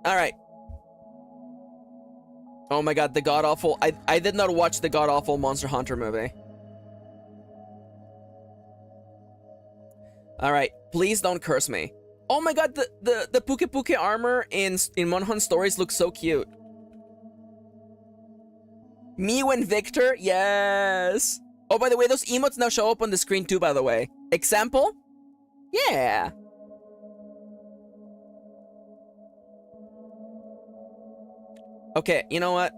Alright. Oh my god, the god-awful... I did not watch the god-awful Monster Hunter movie. Alright, please don't curse me. Oh my god, the Puke Puke armor in Monhun Stories looks so cute. Mew and Victor, yes. Oh, by the way, those emotes now show up on the screen too, by the way. Example? Yeah. Okay, you know what?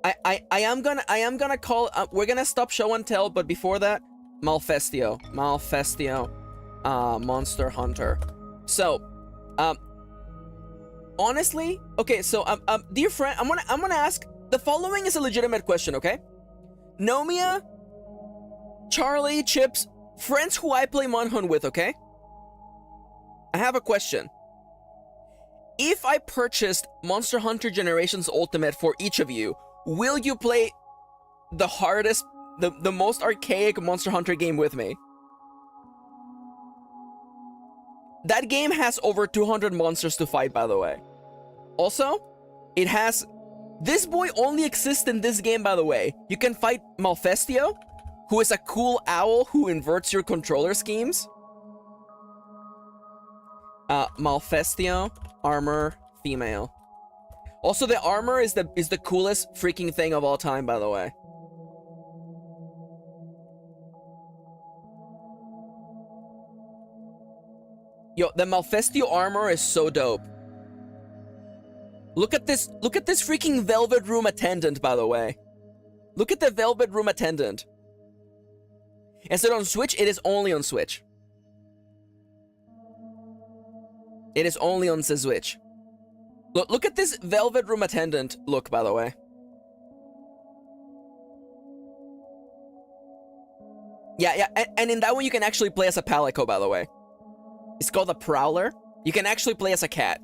I am gonna call. We're gonna stop show and tell, but before that, Malfestio, Monster Hunter. So, honestly, okay. So, dear friend, I'm gonna ask. The following is a legitimate question, okay? Nomia, Charlie, Chips, friends who I play Monhun with, okay? I have a question. If I purchased Monster Hunter Generations Ultimate for each of you, will you play the hardest, the most archaic Monster Hunter game with me? That game has over 200 monsters to fight, by the way. Also, it has... This boy only exists in this game, by the way. You can fight Malfestio, who is a cool owl who inverts your controller schemes. Malfestio, armor, female. Also, the armor is the coolest freaking thing of all time, by the way. Yo, the Malfestio armor is so dope. Look at this freaking Velvet Room attendant, by the way. Look at the Velvet Room attendant. Instead on Switch, it is only on Switch. It is only on the Switch. Look at this Velvet Room attendant look, by the way. Yeah, and in that one you can actually play as a Palico, by the way. It's called a Prowler. You can actually play as a cat.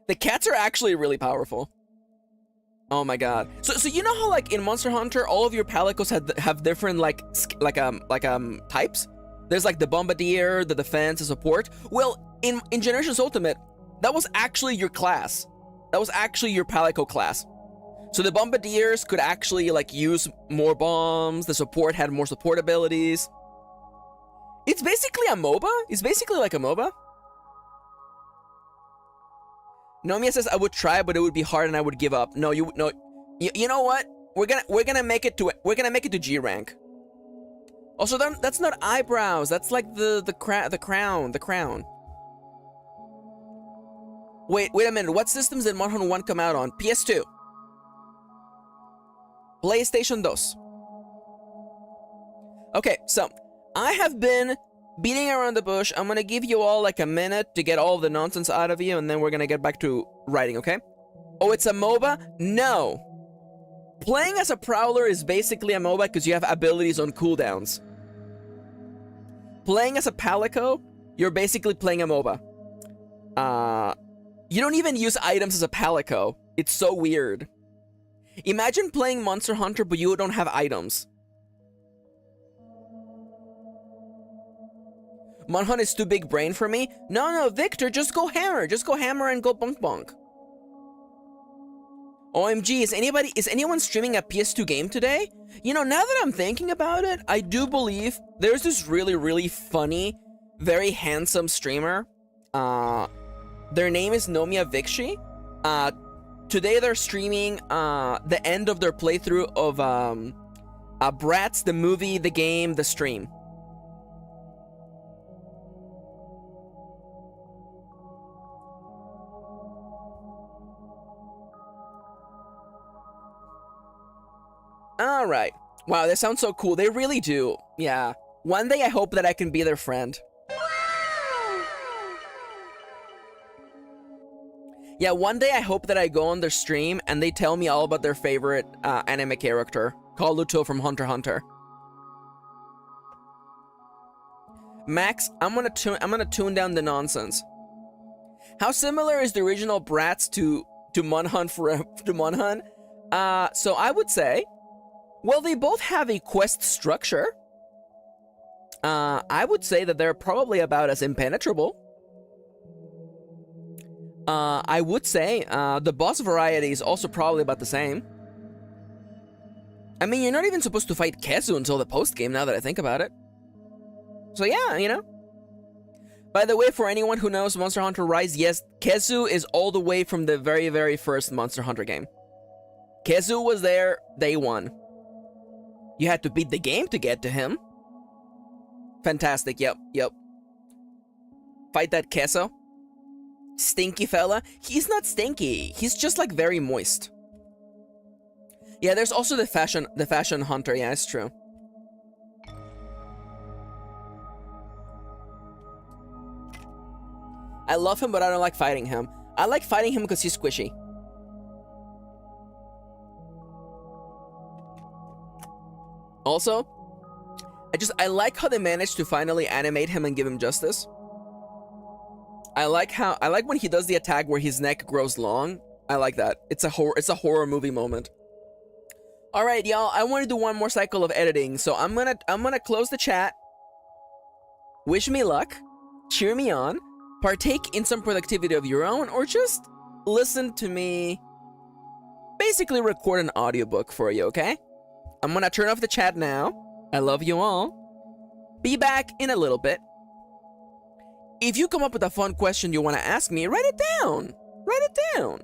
The cats are actually really powerful. Oh my god. So you know how like in Monster Hunter all of your Palicos have different types? There's like the Bombardier, the defense, the support. Well, in Generations Ultimate, that was actually your class. That was actually your Palico class. So the Bombardiers could actually like use more bombs, the support had more support abilities. It's basically a MOBA. It's basically like a MOBA. Nomiya says I would try, but it would be hard and I would give up. No, you know what? We're gonna make it to G rank. Also, that's not eyebrows. That's like the crown. Wait a minute. What systems did Monster Hunter 1 come out on? PS2. PlayStation 2. Okay, so I have been beating around the bush. I'm gonna give you all like a minute to get all the nonsense out of you, and then we're gonna get back to writing, okay? Oh, it's a MOBA? No. Playing as a Prowler is basically a MOBA because you have abilities on cooldowns. Playing as a Palico, you're basically playing a MOBA. You don't even use items as a Palico. It's so weird. Imagine playing Monster Hunter, but you don't have items. Monhunt is too big brain for me. No, Victor, just go hammer. Just go hammer and go bonk bonk. OMG, is anyone streaming a PS2 game today? You know, now that I'm thinking about it, I do believe there's this really, really funny, very handsome streamer. Their name is Nomiya Vikshi. Today they're streaming the end of their playthrough of Bratz, the movie, the game, the stream. Alright. Wow, they sound so cool. They really do. Yeah. One day I hope that I can be their friend. Yeah, one day I hope that I go on their stream and they tell me all about their favorite anime character, called Luto from Hunter x Hunter. Max, I'm gonna tune down the nonsense. How similar is the original Bratz to Monhunt to Monhunt? So I would say, well, they both have a quest structure. I would say that they're probably about as impenetrable. I would say the boss variety is also probably about the same. I mean, you're not even supposed to fight Kezu until the post-game, now that I think about it. So yeah, you know. By the way, for anyone who knows Monster Hunter Rise, yes, Kezu is all the way from the very, very first Monster Hunter game. Kezu was there day one. You had to beat the game to get to him. Fantastic, yep. Fight that Keso. Stinky fella. He's not stinky. He's just like very moist. Yeah, there's also the fashion hunter. Yeah, it's true. I love him, but I don't like fighting him. I like fighting him because he's squishy. Also, I like how they managed to finally animate him and give him justice. I like when he does the attack where his neck grows long. I like that. It's a horror movie moment. All right, y'all. I want to do one more cycle of editing, so I'm gonna close the chat. Wish me luck. Cheer me on. Partake in some productivity of your own, or just listen to me. Basically, record an audiobook for you. Okay? I'm gonna turn off the chat now. I love you all. Be back in a little bit. If you come up with a fun question you want to ask me, write it down. Write it down.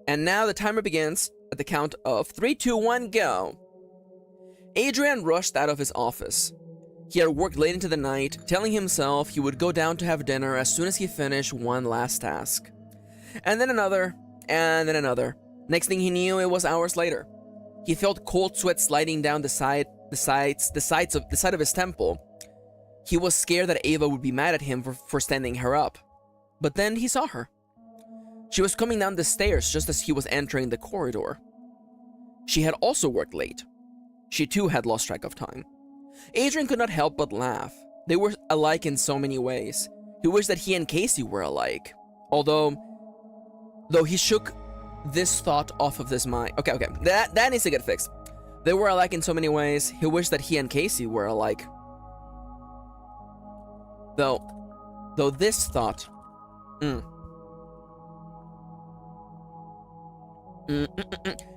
And now the timer begins at the count of 3, 2, 1, go. Adrian rushed out of his office. He had worked late into the night, telling himself he would go down to have dinner as soon as he finished one last task. And then another, and then another. Next thing he knew, it was hours later. He felt cold sweat sliding down the side of his temple. He was scared that Ava would be mad at him for standing her up. But then he saw her. She was coming down the stairs just as he was entering the corridor. She had also worked late. She too had lost track of time. Adrian could not help but laugh. They were alike in so many ways. He wished that he and Casey were alike. Though he shook this thought off of his mind. Okay, that needs to get fixed. They were alike in so many ways. He wished that he and Casey were alike. Though this thought...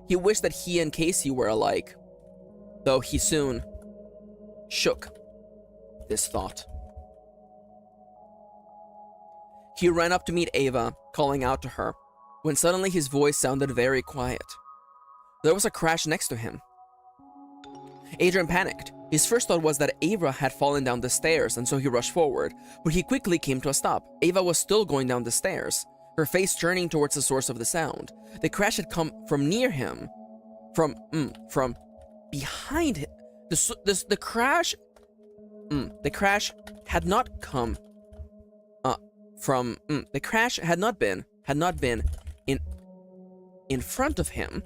He wished that he and Casey were alike. Though he soon shook this thought. He ran up to meet Ava, calling out to her, when suddenly his voice sounded very quiet. There was a crash next to him. Adrian panicked. His first thought was that Ava had fallen down the stairs, and so he rushed forward, but he quickly came to a stop. Ava was still going down the stairs, her face turning towards the source of the sound. The crash had come from near him, from behind him. The crash had not come from the crash had not been in front of him,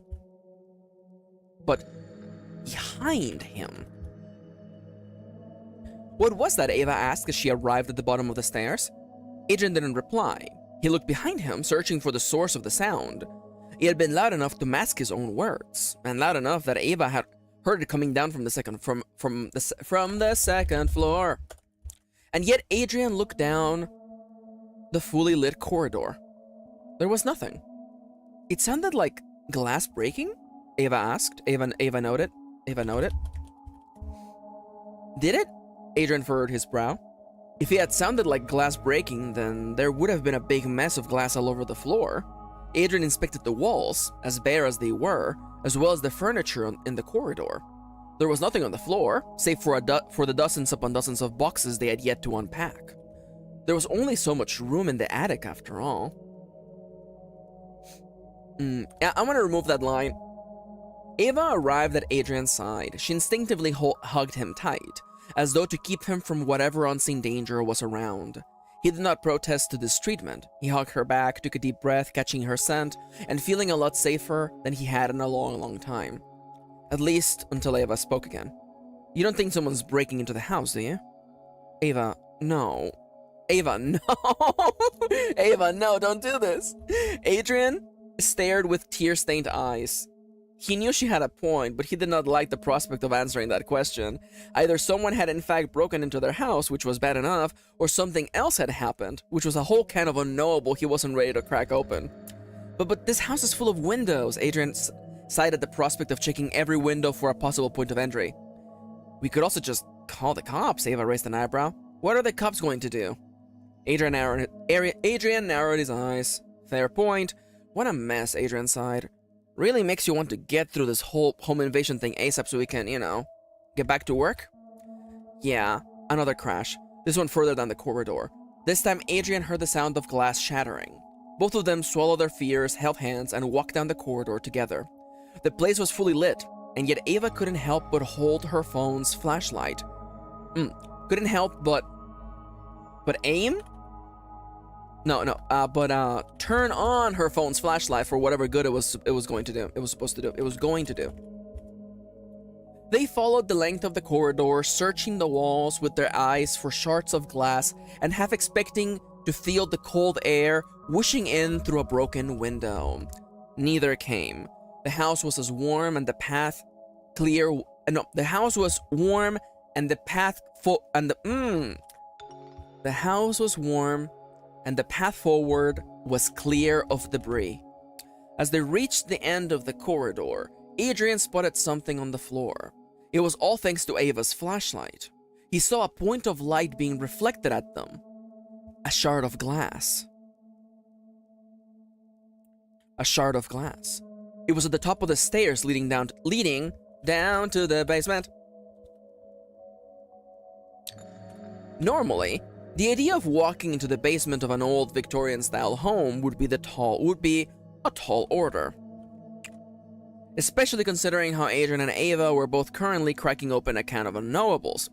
but behind him. What was that? Ava asked as she arrived at the bottom of the stairs. Adrian didn't reply. He looked behind him, searching for the source of the sound. It had been loud enough to mask his own words, and loud enough that Ava had heard it coming down from the second floor. And yet Adrian looked down the fully lit corridor. There was nothing. It sounded like glass breaking? Ava asked. Ava noted. Did it? Adrian furrowed his brow. If it had sounded like glass breaking, then there would have been a big mess of glass all over the floor. Adrian inspected the walls, as bare as they were, as well as the furniture in the corridor. There was nothing on the floor, save for the dozens upon dozens of boxes they had yet to unpack. There was only so much room in the attic, after all. Yeah, I want to remove that line. Ava arrived at Adrian's side. She instinctively hugged him tight, as though to keep him from whatever unseen danger was around. He did not protest to this treatment. He hugged her back, took a deep breath, catching her scent, and feeling a lot safer than he had in a long, long time. At least until Ava spoke again. You don't think someone's breaking into the house, do you? Ava, no. Ava, no! Ava, no, don't do this! Adrian stared with tear-stained eyes. He knew she had a point, but he did not like the prospect of answering that question. Either someone had in fact broken into their house, which was bad enough, or something else had happened, which was a whole can of unknowable he wasn't ready to crack open. But this house is full of windows. Adrian sighed at the prospect of checking every window for a possible point of entry. We could also just call the cops, Ava raised an eyebrow. What are the cops going to do? Adrian narrowed his eyes. Fair point. What a mess, Adrian sighed. Really makes you want to get through this whole home invasion thing ASAP so we can, get back to work? Yeah, another crash. This one further down the corridor. This time Adrian heard the sound of glass shattering. Both of them swallowed their fears, held hands, and walked down the corridor together. The place was fully lit, and yet Ava couldn't help but hold her phone's flashlight. Couldn't help but aim? But turn on her phone's flashlight for whatever good it was going to do. It was going to do. They followed the length of the corridor, searching the walls with their eyes for shards of glass and half expecting to feel the cold air whooshing in through a broken window. Neither came. The house was as warm and the path clear. The house was warm and the path The house was warm and the path forward was clear of debris. As they reached the end of the corridor, Adrian spotted something on the floor. It was all thanks to Ava's flashlight. He saw a point of light being reflected at them. A shard of glass. A shard of glass. It was at the top of the stairs leading down to the basement. Normally, the idea of walking into the basement of an old Victorian-style home would be a tall order. Especially considering how Adrian and Ava were both currently cracking open a can of unknowables.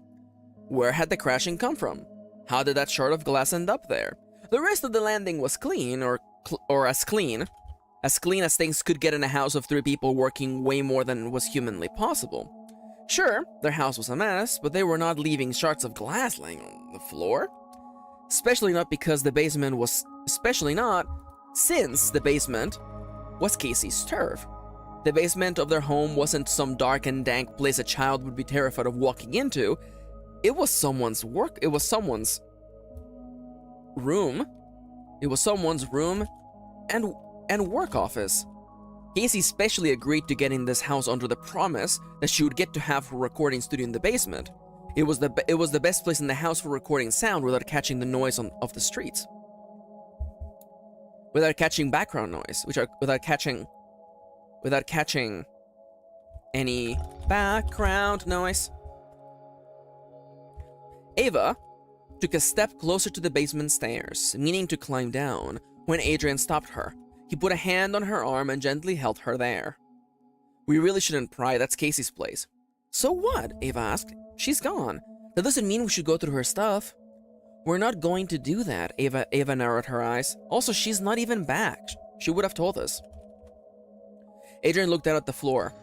Where had the crashing come from? How did that shard of glass end up there? The rest of the landing was clean, or as clean as things could get in a house of 3 people working way more than was humanly possible. Sure, their house was a mess, but they were not leaving shards of glass laying on the floor. Especially not since the basement was Casey's turf. The basement of their home wasn't some dark and dank place a child would be terrified of walking into. It was someone's room. It was someone's room and work office. Casey specially agreed to get in this house under the promise that she would get to have her recording studio in the basement. It was the best place in the house for recording sound without catching the noise of the streets. Without catching background noise, without catching any background noise. Ava took a step closer to the basement stairs, meaning to climb down, when Adrian stopped her. He put a hand on her arm and gently held her there. We really shouldn't pry, that's Casey's place. So what? Ava asked. She's gone. That doesn't mean we should go through her stuff. We're not going to do that, Ava narrowed her eyes. Also, she's not even back. She would have told us. Adrian looked down at the floor,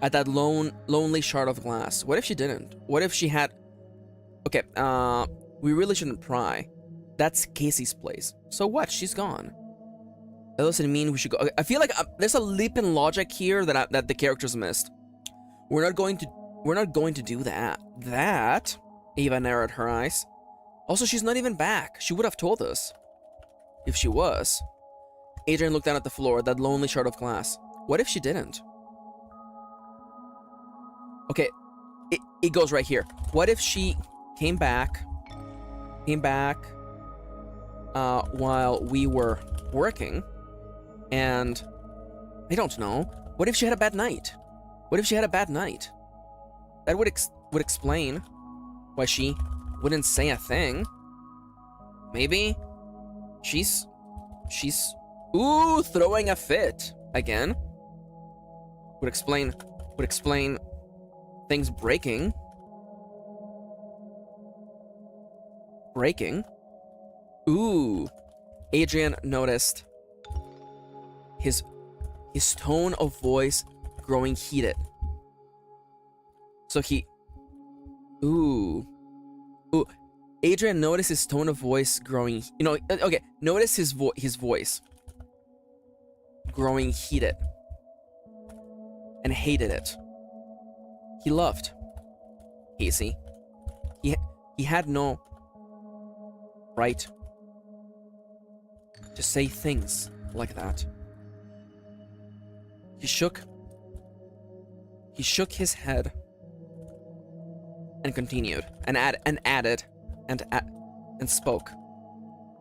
at that lonely shard of glass. What if she didn't? What if she had... Okay, we really shouldn't pry. That's Casey's place. So what? She's gone. That doesn't mean we should go... I feel like there's a leap in logic here that the characters missed. We're not going to do that. That... Ava narrowed her eyes. Also, she's not even back. She would have told us. If she was. Adrian looked down at the floor, that lonely shard of glass. What if she didn't? Okay, it goes right here. What if she came back while we were working, and I don't know. What if she had a bad night? That would explain why she wouldn't say a thing. Maybe she's throwing a fit again. Would explain things breaking. Ooh. Adrian noticed his tone of voice growing heated. So he... Ooh. Adrian noticed his tone of voice growing... notice his voice growing heated. And hated it. He loved Casey. He had no right to say things like that. He shook his head and continued and added and spoke.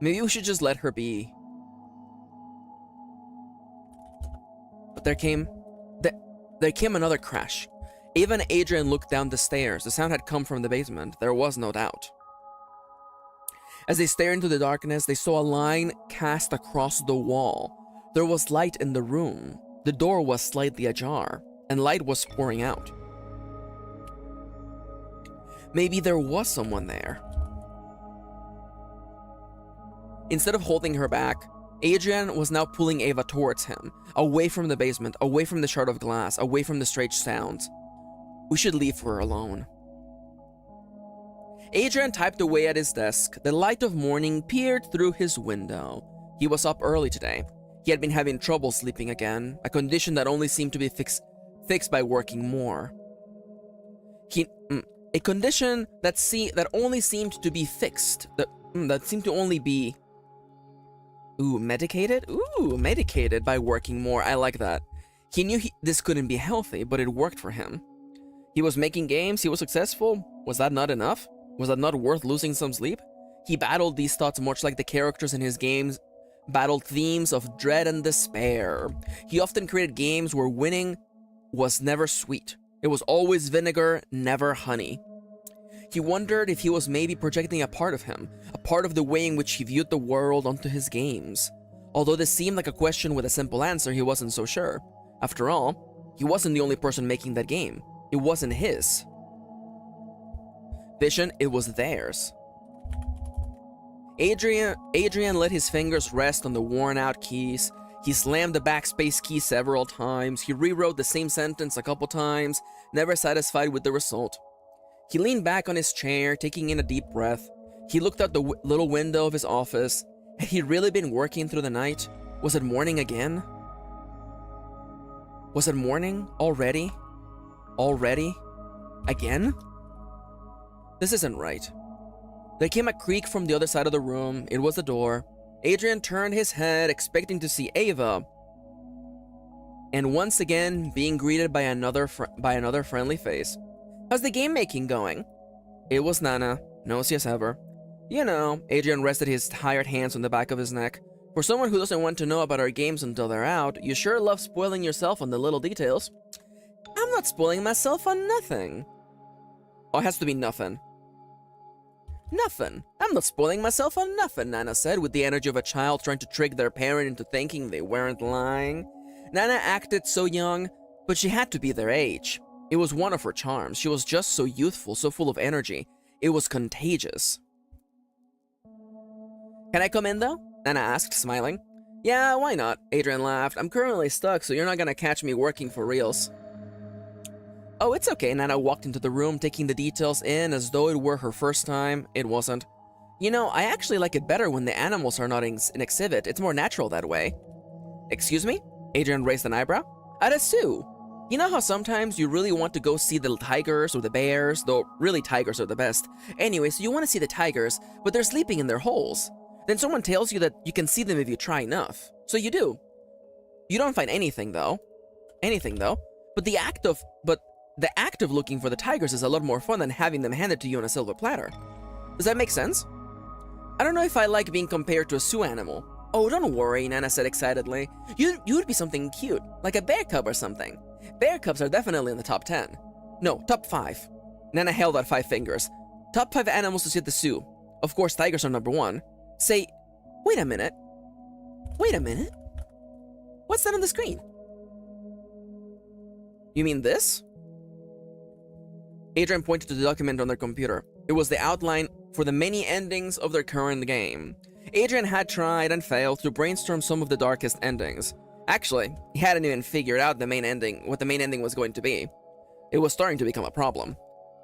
Maybe we should just let her be. But there came another crash. Ava and Adrian looked down the stairs. The sound had come from the basement. There was no doubt. As they stared into the darkness, they saw a line cast across the wall. There was light in the room. The door was slightly ajar, and light was pouring out. Maybe there was someone there. Instead of holding her back, Adrian was now pulling Ava towards him, away from the basement, away from the shard of glass, away from the strange sounds. We should leave her alone. Adrian typed away at his desk. The light of morning peered through his window. He was up early today. He had been having trouble sleeping again, a condition that only seemed to be fixed by working more. A condition that only seemed to be fixed, that seemed to only be... medicated? Medicated by working more. I like that. He knew this couldn't be healthy, but it worked for him. He was making games, he was successful. Was that not enough? Was that not worth losing some sleep? He battled these thoughts much like the characters in his games battled themes of dread and despair. He often created games where winning was never sweet. It was always vinegar, never honey. He wondered if he was maybe projecting a part of him, a part of the way in which he viewed the world onto his games. Although this seemed like a question with a simple answer, he wasn't so sure. After all, he wasn't the only person making that game. It wasn't his vision, it was theirs. Adrian let his fingers rest on the worn-out keys. He slammed the backspace key several times. He rewrote the same sentence a couple times, never satisfied with the result. He leaned back on his chair, taking in a deep breath. He looked out the little window of his office. Had he really been working through the night? Was it morning again? Was it morning already? Already? Again? This isn't right. There came a creak from the other side of the room. It was the door. Adrian turned his head, expecting to see Ava, and once again being greeted by another friendly face. How's the game making going? It was Nana, nosy as ever. You know, Adrian rested his tired hands on the back of his neck. For someone who doesn't want to know about our games until they're out, you sure love spoiling yourself on the little details. I'm not spoiling myself on nothing. Oh, it has to be nothing. Nothing. I'm not spoiling myself on nothing, Nana said, with the energy of a child trying to trick their parent into thinking they weren't lying. Nana acted so young, but she had to be their age. It was one of her charms. She was just so youthful, so full of energy. It was contagious. Can I come in, though? Nana asked, smiling. Yeah, why not? Adrian laughed. I'm currently stuck, so you're not gonna catch me working for reals. Oh, it's okay. Nana walked into the room, taking the details in as though it were her first time. It wasn't. You know, I actually like it better when the animals are not in exhibit. It's more natural that way. Excuse me? Adrian raised an eyebrow. At a zoo. You know how sometimes you really want to go see the tigers or the bears, though really tigers are the best. Anyway, so you want to see the tigers, but they're sleeping in their holes. Then someone tells you that you can see them if you try enough. So you do. You don't find anything though. But the act of looking for the tigers is a lot more fun than having them handed to you on a silver platter. Does that make sense? I don't know if I like being compared to a zoo animal. Oh, don't worry, Nana said excitedly. You'd be something cute, like a bear cub or something. Bear cubs are definitely in the top 10. No, top 5. Nana held out 5 fingers. Top 5 animals to see at the zoo. Of course, tigers are number 1. Say, wait a minute. What's that on the screen? You mean this? Adrian pointed to the document on their computer. It was the outline for the many endings of their current game. Adrian had tried and failed to brainstorm some of the darkest endings. Actually, he hadn't even figured out what the main ending was going to be. It was starting to become a problem.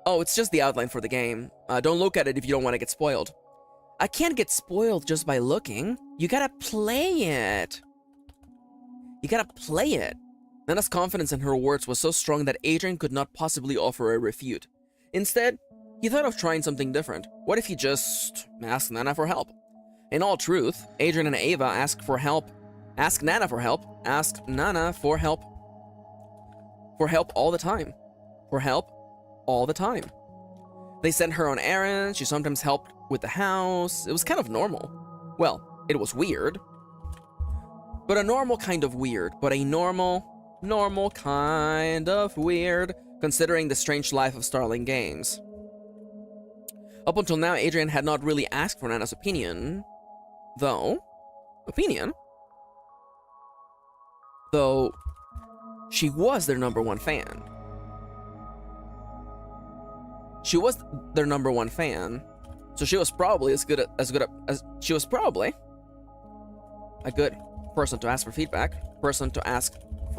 Oh, it's just the outline for the game. Don't look at it if you don't want to get spoiled. I can't get spoiled just by looking. You gotta play it. Nana's confidence in her words was so strong that Adrian could not possibly offer a refute. Instead, he thought of trying something different. What if he just asked Nana for help? In all truth, Adrian and Ava asked for help. Asked Nana for help. Asked Nana for help. For help all the time. They sent her on errands. She sometimes helped with the house. It was kind of normal. Well, it was weird. But a normal kind of weird. Normal kind of weird, considering the strange life of Starling Games. Up until now, Adrian had not really asked for Nana's opinion. Though she was their number one fan. So she was probably she was probably a good person to ask for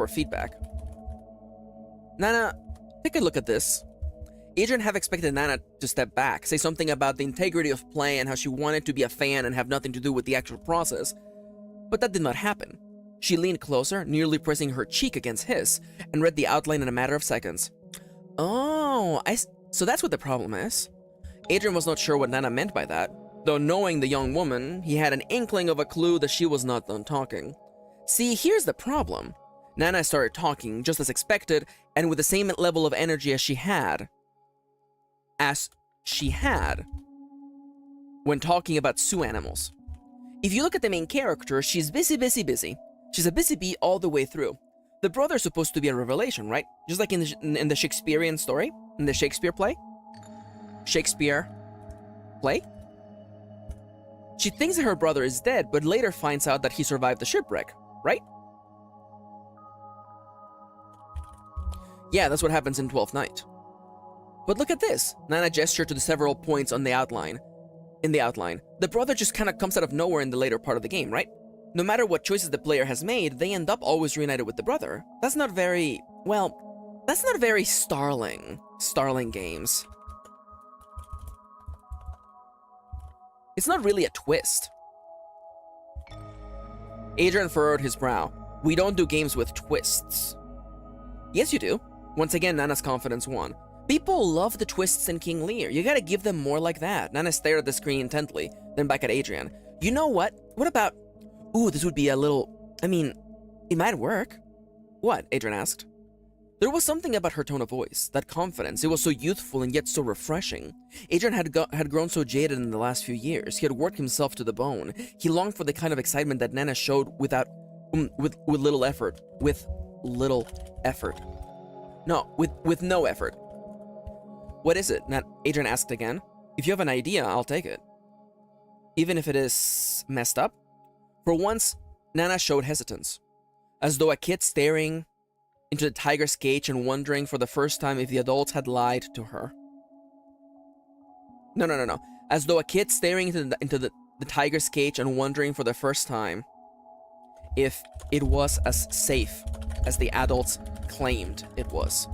feedback. Nana, take a look at this. Adrian had expected Nana to step back, say something about the integrity of play and how she wanted to be a fan and have nothing to do with the actual process. But that did not happen. She leaned closer, nearly pressing her cheek against his, and read the outline in a matter of seconds. Oh, so that's what the problem is. Adrian was not sure what Nana meant by that, though knowing the young woman, he had an inkling of a clue that she was not done talking. See, here's the problem. Nana started talking, just as expected, and with the same level of energy as she had when talking about zoo animals. If you look at the main character, she's busy. She's a busy bee all the way through. The brother's supposed to be a revelation, right? Just like in the Shakespearean story, in the Shakespeare play. She thinks that her brother is dead, but later finds out that he survived the shipwreck, right? Yeah, that's what happens in 12th Night. But look at this. Nana gestured to the several points on the outline. In the outline, the brother just kind of comes out of nowhere in the later part of the game, right? No matter what choices the player has made, they end up always reunited with the brother. That's not very, well, that's not very Starling games. It's not really a twist. Adrian furrowed his brow. We don't do games with twists. Yes, you do. Once again, Nana's confidence won. People love the twists in King Lear. You gotta give them more like that. Nana stared at the screen intently, then back at Adrian. You know what? What about... Ooh, this would be a little... I mean, it might work. What? Adrian asked. There was something about her tone of voice, that confidence. It was so youthful and yet so refreshing. Adrian had grown so jaded in the last few years. He had worked himself to the bone. He longed for the kind of excitement that Nana showed with little effort. With little effort. No, with no effort. What is it? Adrian asked again. If you have an idea, I'll take it. Even if it is messed up? For once, Nana showed hesitance. As though a kid staring into the tiger's cage and wondering for the first time if the adults had lied to her. No. As though a kid staring into the tiger's cage and wondering for the first time if it was as safe as the adults claimed it was.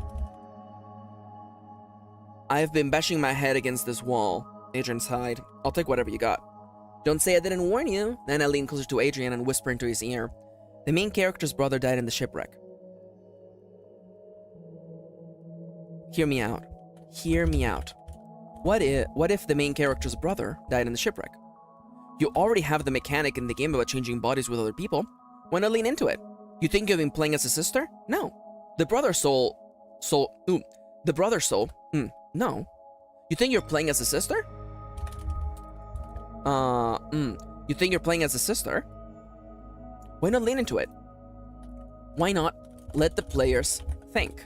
I have been bashing my head against this wall, Adrian sighed. I'll take whatever you got. Don't say I didn't warn you. Nana leaned closer to Adrian and whispered into his ear. The main character's brother died in the shipwreck. Hear me out. Hear me out. What if the main character's brother died in the shipwreck? You already have the mechanic in the game about changing bodies with other people. Why not lean into it? You think you've been playing as a sister? No. The brother soul... No. You think you're playing as a sister? You think you're playing as a sister? Why not lean into it? Why not let the players think?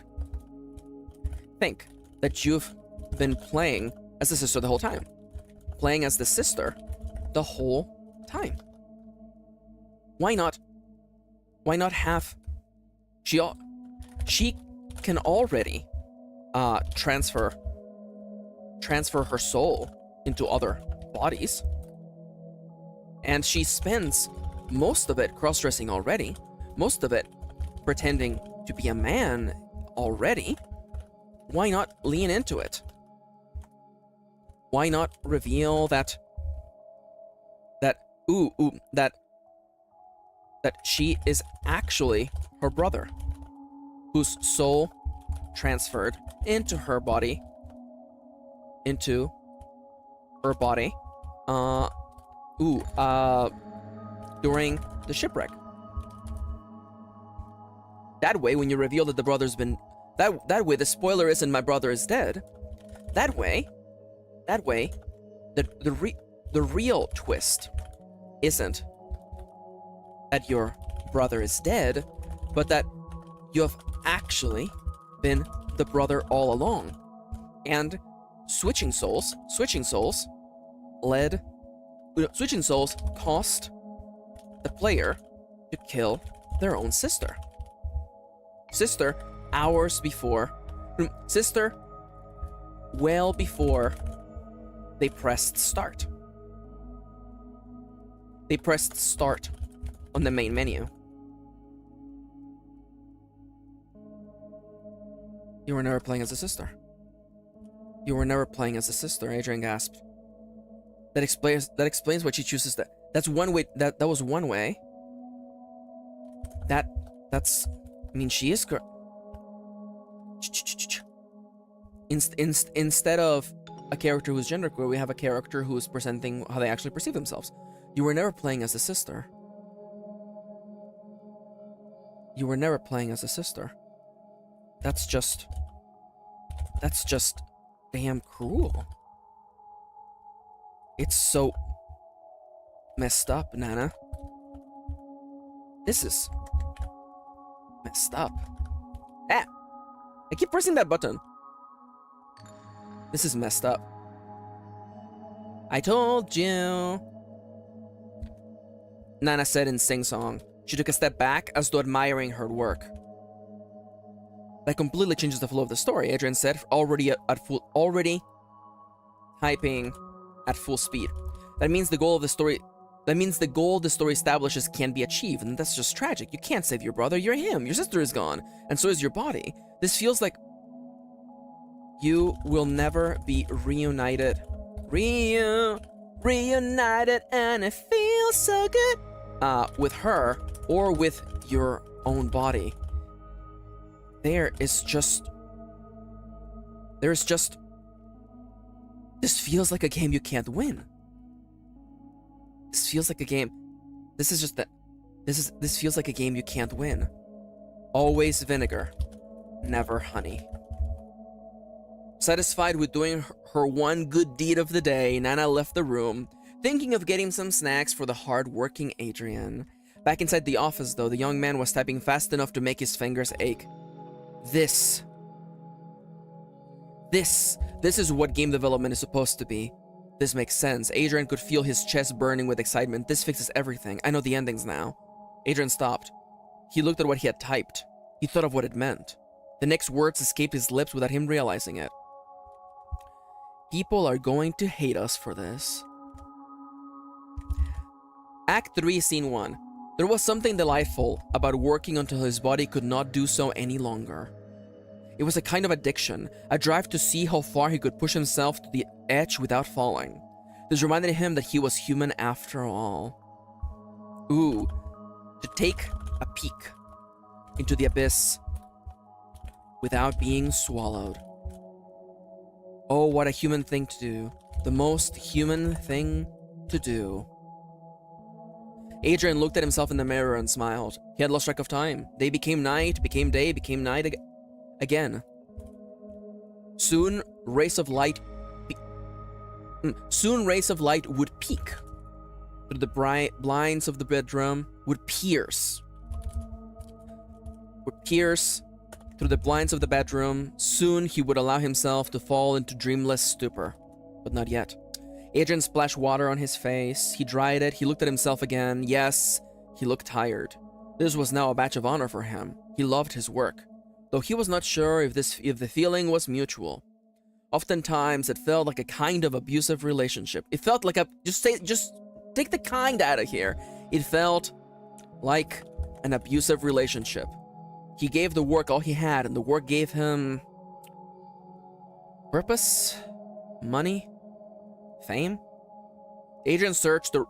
Think that you've been playing as a sister the whole time. Playing as the sister the whole time. Why not have... She can already transfer her soul into other bodies. And she spends most of it cross-dressing already. Most of it pretending to be a man already. Why not lean into it? Why not reveal that she is actually her brother, whose soul transferred into her body, during the shipwreck. That way, when you reveal that the brother's been... That way, the spoiler isn't my brother is dead. That way, the real twist isn't that your brother is dead, but that you have actually been the brother all along. And switching souls cost the player to kill their own sister. Sister hours before, sister well before they pressed start. They pressed start on the main menu. You were never playing as a sister. You were never playing as a sister, Adrian gasped. That explains why she chooses that. That's one way. That was one way. That's. I mean, she is. Instead of a character who's genderqueer, we have a character who is presenting how they actually perceive themselves. You were never playing as a sister. You were never playing as a sister. That's just damn cruel. It's so messed up, Nana. This is messed up. Ah! I keep pressing that button. This is messed up. I told you. Nana said in sing-song. She took a step back as though admiring her work. That completely changes the flow of the story, Adrian said, already typing at full speed. That means the goal the story establishes can't be achieved, and that's just tragic. You can't save your brother, you're him. Your sister is gone, and so is your body. This feels like you will never be reunited. Reunited, and it feels so good. With her, or with your own body. There's just... This feels like a game you can't win. This feels like a game... This feels like a game you can't win. Always vinegar, never honey. Satisfied with doing her one good deed of the day, Nana left the room, thinking of getting some snacks for the hard-working Adrian. Back inside the office, though, the young man was typing fast enough to make his fingers ache. This is what game development is supposed to be. This makes sense. Adrian could feel his chest burning with excitement. This fixes everything. I know the endings now. Adrian stopped. He looked at what he had typed. He thought of what it meant. The next words escaped his lips without him realizing it. People are going to hate us for this. Act 3, Scene 1. There was something delightful about working until his body could not do so any longer. It was a kind of addiction, a drive to see how far he could push himself to the edge without falling. This reminded him that he was human after all. Ooh, to take a peek into the abyss without being swallowed. Oh, what a human thing to do. The most human thing to do. Adrian looked at himself in the mirror and smiled. He had lost track of time. Day became night, became day, became night again. Soon, rays of light would peek through the bright blinds of the bedroom, would pierce through the blinds of the bedroom. Soon he would allow himself to fall into dreamless stupor, but not yet. Adrian splashed water on his face. He dried it. He looked at himself again. Yes, he looked tired. This was now a badge of honor for him. He loved his work, though he was not sure if the feeling was mutual. Oftentimes, it felt like a kind of abusive relationship. It felt like just take the kind out of here. It felt like an abusive relationship. He gave the work all he had, and the work gave him purpose, money, fame. Adrian searched the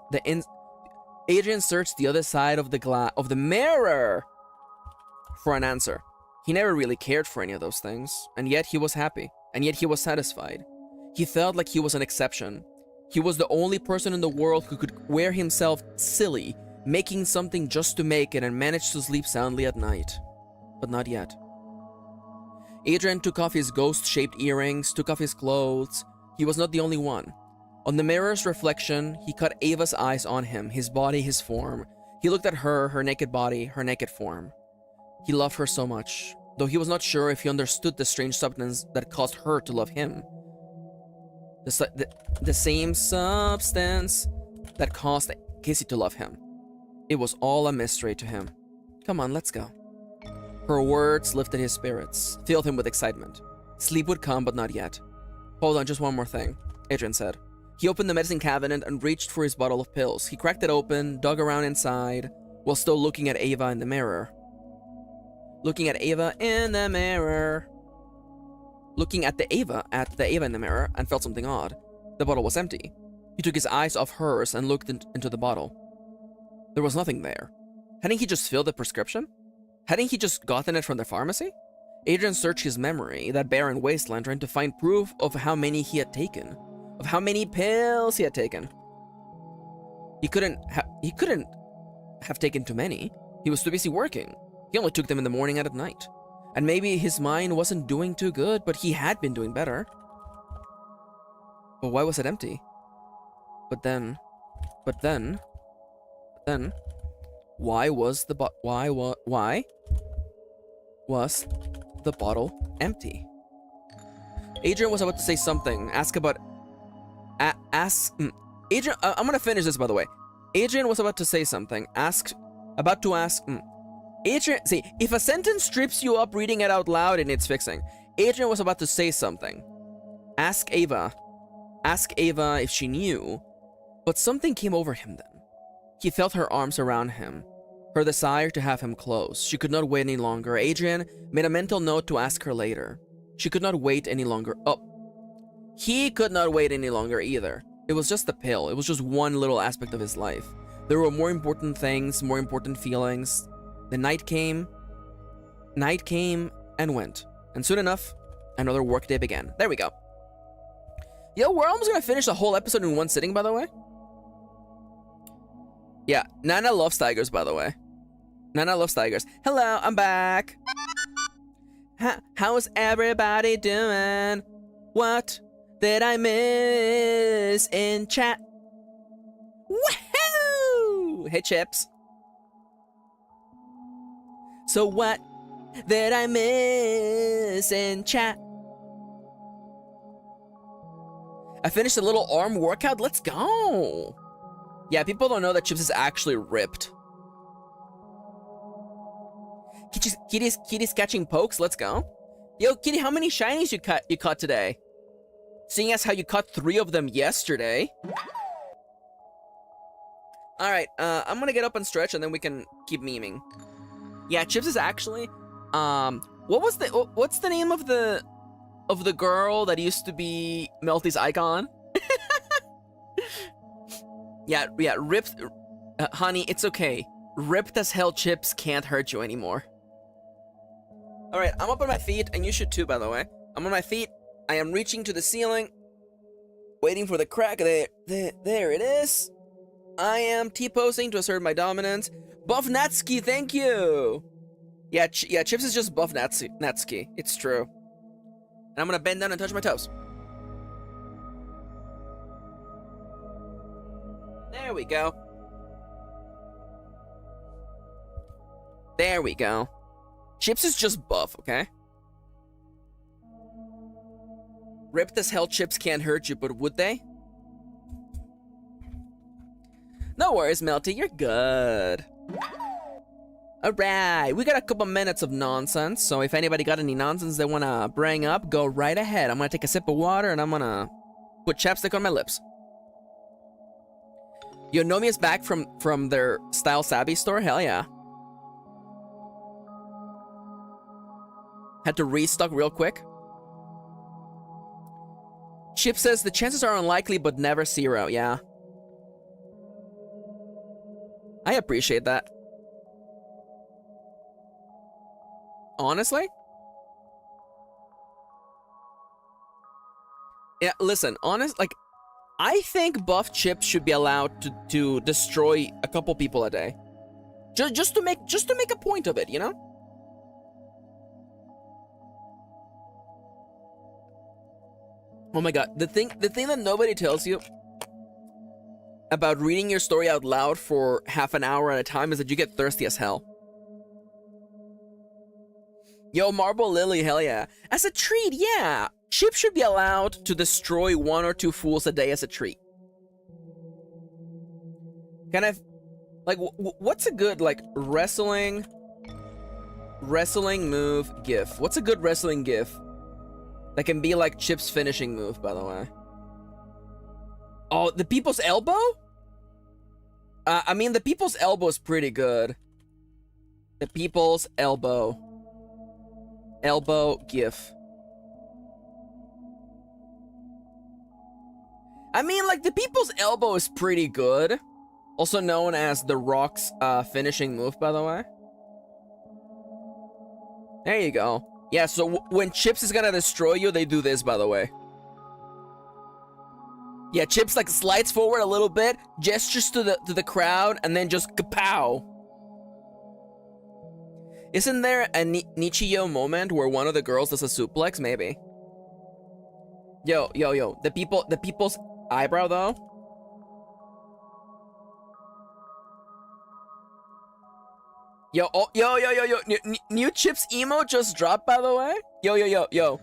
other side of the mirror for an answer. He never really cared for any of those things, and yet he was happy, and yet he was satisfied. He felt like he was an exception. He was the only person in the world who could wear himself silly, making something just to make it, and manage to sleep soundly at night. But not yet. Adrian took off his ghost-shaped earrings, took off his clothes. He was not the only one. On the mirror's reflection, he caught Ava's eyes on him, his body, his form. He looked at her, her naked body, her naked form. He loved her so much, though he was not sure if he understood the strange substance that caused her to love him. The same substance that caused Casey to love him. It was all a mystery to him. Come on, let's go. Her words lifted his spirits, filled him with excitement. Sleep would come, but not yet. Hold on, just one more thing, Adrian said. He opened the medicine cabinet and reached for his bottle of pills. He cracked it open, dug around inside, while still looking at Ava in the mirror. Looking at the Ava in the mirror, and felt something odd. The bottle was empty. He took his eyes off hers and looked into the bottle. There was nothing there. Hadn't he just filled the prescription? Hadn't he just gotten it from the pharmacy? Adrian searched his memory, that barren wasteland, trying to find proof of how many he had taken, of how many pills he had taken. He couldn't have taken too many. He was too busy working. He only took them in the morning and at night. And maybe his mind wasn't doing too good, but he had been doing better. But why was it empty? But then, why was the bottle empty? Adrian was about to say something. Adrian, I'm gonna finish this, by the way. Adrian was about to say something. Adrian, see, if a sentence trips you up reading it out loud, it needs fixing. Adrian was about to say something. Ask Ava if she knew, but something came over him then. He felt her arms around him, her desire to have him close. She could not wait any longer. Adrian made a mental note to ask her later. She could not wait any longer. Oh, he could not wait any longer either. It was just the pill. It was just one little aspect of his life. There were more important things, more important feelings. The night came and went. And soon enough, another workday began. There we go. Yo, we're almost gonna finish the whole episode in one sitting, by the way. Yeah, Nana loves tigers, by the way. Nana loves tigers. Hello, I'm back. How's everybody doing? What did I miss in chat? Woohoo! Hey, Chips. So what did I miss in chat? I finished a little arm workout. Let's go. Yeah, people don't know that Chips is actually ripped. Kitty's catching pokes. Let's go. Yo, Kitty, how many shinies you caught today? Seeing as how you caught 3 of them yesterday. All right, I'm gonna get up and stretch, and then we can keep memeing. Yeah, Chips is actually, what's the name of the girl that used to be Melty's icon? yeah, ripped, honey, it's okay. Ripped as hell Chips can't hurt you anymore. All right, I'm up on my feet, and you should too, by the way. I'm on my feet. I am reaching to the ceiling, waiting for the crack. There it is. I am T-posing to assert my dominance. Buff Natsuki, thank you. Yeah, Chips is just Buff Natsuki. It's true. And I'm gonna bend down and touch my toes. There we go. There we go. Chips is just buff, okay? Ripped as hell Chips can't hurt you, but would they? No worries, Melty, you're good. Alright, we got a couple minutes of nonsense, so if anybody got any nonsense they wanna bring up, go right ahead. I'm gonna take a sip of water and I'm gonna put chapstick on my lips. Yo, Nomi is back from their Style Savvy store? Hell yeah. Had to restock real quick. Chip says the chances are unlikely, but never 0. Yeah. I appreciate that. Honestly? Yeah, listen, I think buff Chips should be allowed to destroy a couple people a day. Just to make a point of it, you know? Oh my god, the thing that nobody tells you about reading your story out loud for half an hour at a time is that you get thirsty as hell. Yo, Marble Lily, hell yeah. As a treat, yeah. Chip should be allowed to destroy 1 or 2 fools a day as a treat. Kind of, like, what's a good, like, wrestling move gif? What's a good wrestling gif that can be like Chip's finishing move, by the way? Oh, the people's elbow? I mean, the people's elbow is pretty good. The people's elbow. Elbow gif. I mean, like, the people's elbow is pretty good. Also known as The Rock's finishing move, by the way. There you go. Yeah, so when Chips is gonna destroy you, they do this, by the way. Yeah, Chips, like, slides forward a little bit, gestures to the crowd, and then just kapow. Isn't there a Nichio moment where one of the girls does a suplex? Maybe. Yo. The people's eyebrow though. Yo, new Chips emo just dropped, by the way. Yo.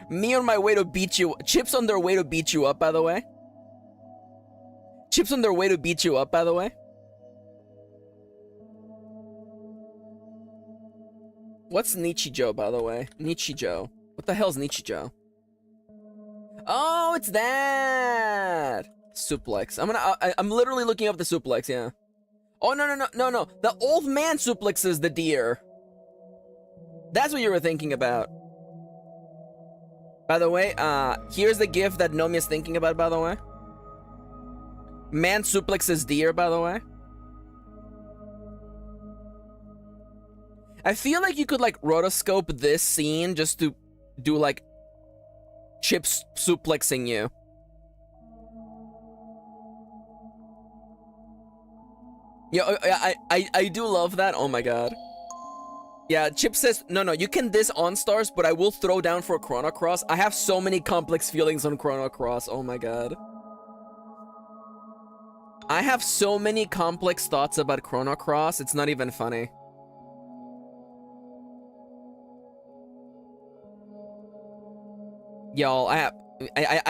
Me on my way to beat you. Chips on their way to beat you up, by the way. Chips on their way to beat you up, by the way. What's Nichijou, by the way? Nichijou. What the hell's Nichijou? Oh, it's that! Suplex. I'm literally looking up the suplex, yeah. Oh, no. The old man suplexes the deer. That's what you were thinking about. By the way, here's the gif that Nomia's thinking about, by the way. Man suplexes deer, by the way. I feel like you could, like, rotoscope this scene just to do, like, Chips suplexing you. Yeah, I do love that. Oh my god. Yeah, Chip says, no, you can diss OnStars, but I will throw down for Chrono Cross. I have so many complex feelings on Chrono Cross. Oh my god. I have so many complex thoughts about Chrono Cross, it's not even funny. Y'all, I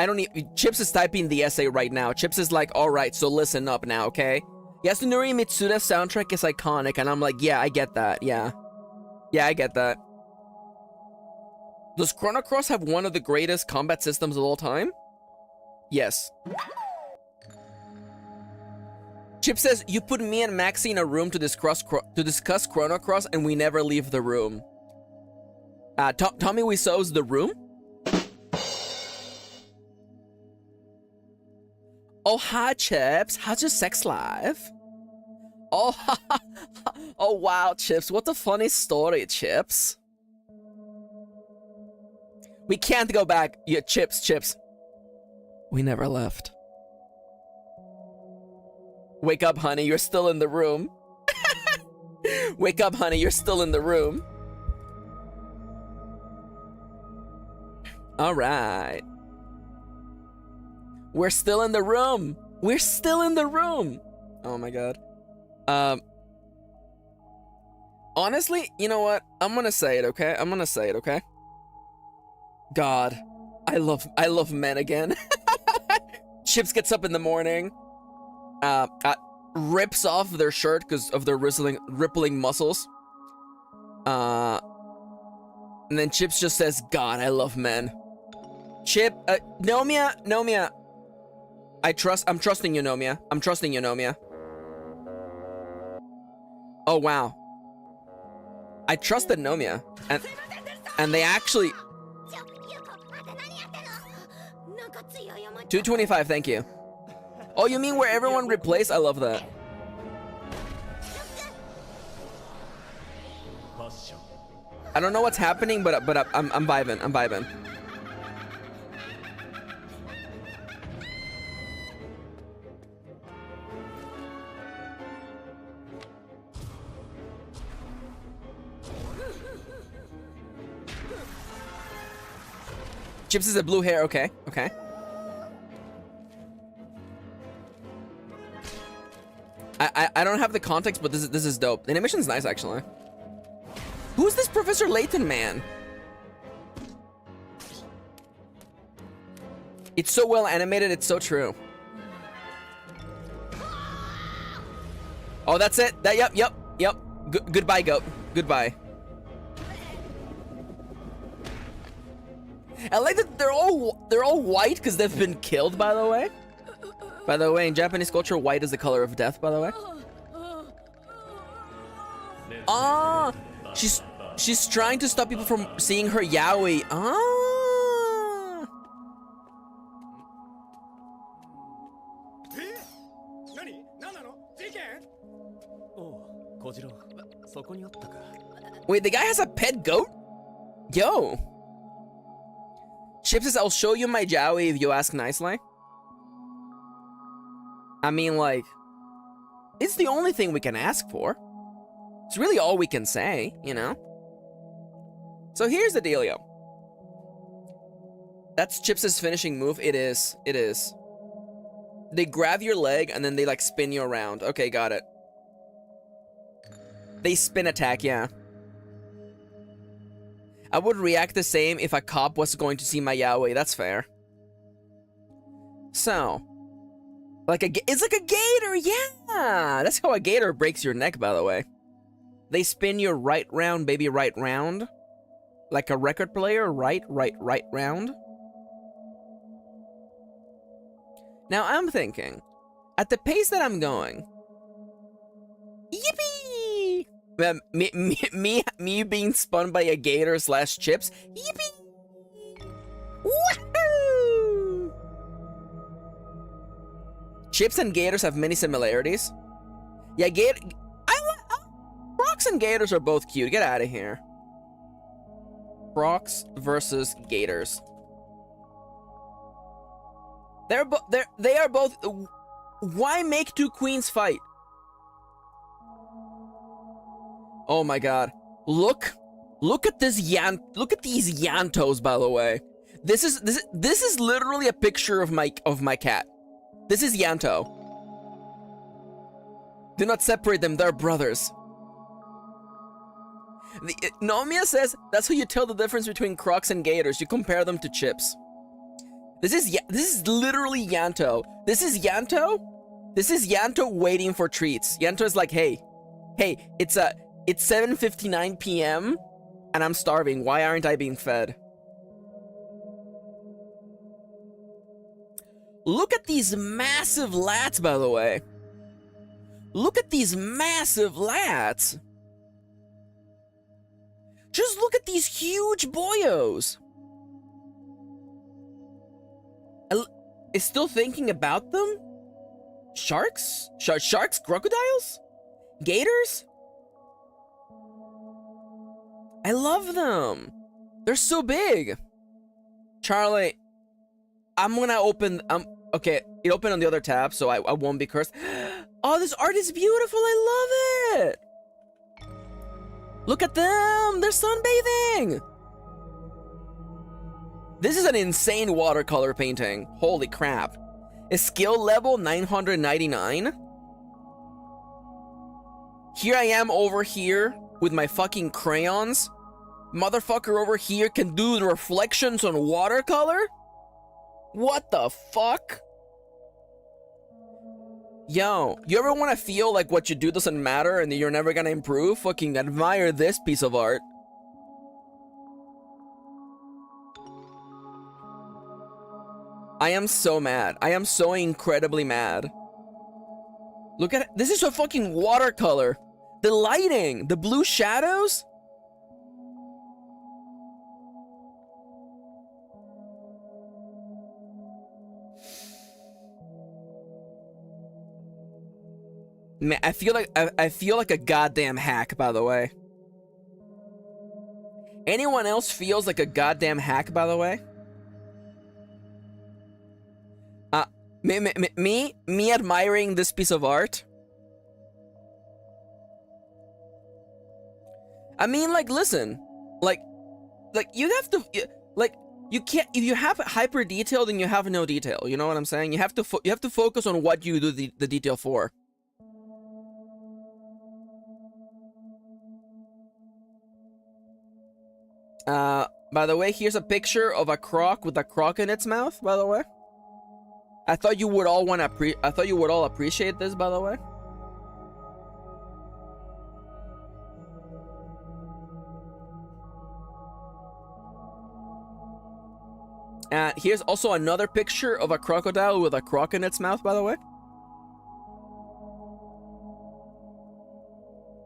don't need... Chips is typing the essay right now. Chips is like, alright, so listen up now, okay? Yasunori Mitsuda's soundtrack is iconic, and I'm like, yeah, I get that, yeah. Yeah, I get that. Does Chrono Cross have one of the greatest combat systems of all time? Yes. Chip says, you put me and Maxi in a room to discuss Chrono Cross, and we never leave the room. Tommy Wiseau's The Room? Oh, hi, Chips. How's your sex life? Oh, oh, wow, Chips. What a funny story, Chips. We can't go back. Yeah, Chips. We never left. Wake up, honey. You're still in the room. Wake up, honey. You're still in the room. All right. We're still in the room. We're still in the room. Oh my god. Honestly, you know what? I'm gonna say it, okay? I'm gonna say it, okay? God, I love men again. Chips gets up in the morning, rips off their shirt because of their rippling muscles. And then Chips just says, God, I love men. Nomia. I'm trusting you, Nomia. I'm trusting you, Nomia. Oh, wow. I trusted Nomia. And they actually... 225, thank you. Oh, you mean where everyone replaced? I love that. I don't know what's happening, but I'm vibing. I'm vibing. Chips is a blue hair. Okay. I don't have the context, but this is dope. The animation's nice, actually. Who's this Professor Layton man? It's so well animated. It's so true. Oh, that's it. Yep. Goodbye, goat. Goodbye. I like that they're all white because they've been killed, by the way. By the way, in Japanese culture, white is the color of death, by the way. Ah, she's trying to stop people from seeing her yaoi. Ah. Wait, the guy has a pet goat? Yo. Chips says, I'll show you my yaoi if you ask nicely. I mean, like, It's the only thing we can ask for. It's really all we can say, you know? So here's the dealio. That's Chips' finishing move. It is. It is. They grab your leg and then they like spin you around. Okay, got it. They spin attack, yeah. I would react the same if a cop was going to see my yaoi. That's fair. So, it's like a gator, yeah! That's how a gator breaks your neck, by the way. They spin you right round, baby, right round. Like a record player, right round. Now, I'm thinking, at the pace that I'm going, yippee! Me being spun by a gator slash Chips, yippee! Woohoo! Chips and gators have many similarities. Yeah, Crocs and gators are both cute. Get out of here. Crocs versus gators. They are both. Why make two queens fight? Oh my god! Look at this look at these Yantos, by the way. This is literally a picture of my cat. This is Yanto. Do not separate them. They're brothers. Nomiya says that's how you tell the difference between Crocs and gators. You compare them to Chips. This is literally Yanto. This is Yanto waiting for treats. Yanto is like, hey, it's 7:59 p.m. and I'm starving. Why aren't I being fed? Look at these massive lats, by the way. Look at these massive lats. Just look at these huge boyos. Is still thinking about them? Sharks? Sharks? Crocodiles? Gators? I love them. They're so big. Charlie, I'm gonna open... okay, it opened on the other tab, so I won't be cursed. Oh, this art is beautiful. I love it. Look at them. They're sunbathing. This is an insane watercolor painting. Holy crap. Is skill level 999? Here I am over here with my fucking crayons. Motherfucker over here can do the reflections on watercolor? What the fuck? Yo, you ever want to feel like what you do doesn't matter and that you're never gonna improve? Fucking admire this piece of art. I am so mad. I am so incredibly mad. Look at it. This is a fucking watercolor. The lighting, the blue shadows. Man, I feel like a goddamn hack, by the way. Anyone else feels like a goddamn hack, by the way? Me admiring this piece of art. I mean, like, listen, like you have to, like, you can't, if you have hyper detail, then you have no detail. You know what I'm saying? You have to focus on what you do the detail for. By the way, here's a picture of a croc with a croc in its mouth, by the way. I thought you would all appreciate this, by the way. Here's also another picture of a crocodile with a croc in its mouth, by the way.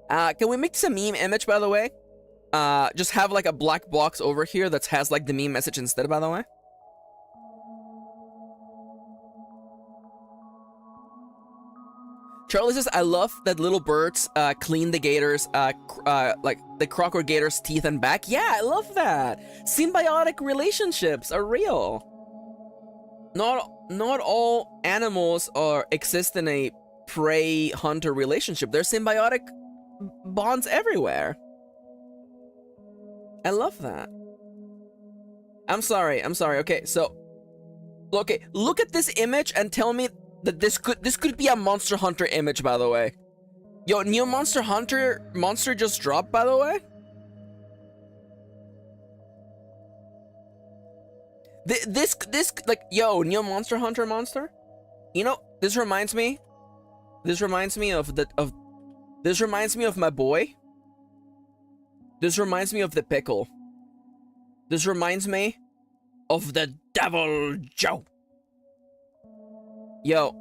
Can we make this a meme image, by the way? Just have like a black box over here that has like the meme message instead, by the way. Charlie says, I love that little birds clean the gators, like the croc or gator's teeth and back. Yeah, I love that. Symbiotic relationships are real. Not all animals exist in a prey hunter relationship. There's symbiotic bonds everywhere. I love that. I'm sorry. Okay, so okay, look at this image and tell me that this could be a Monster Hunter image, by the way. Yo, new Monster Hunter monster just dropped, by the way. This like, yo, new Monster Hunter monster. You know, this reminds me of my boy. This reminds me of the pickle. This reminds me of the Devil Joe. Yo.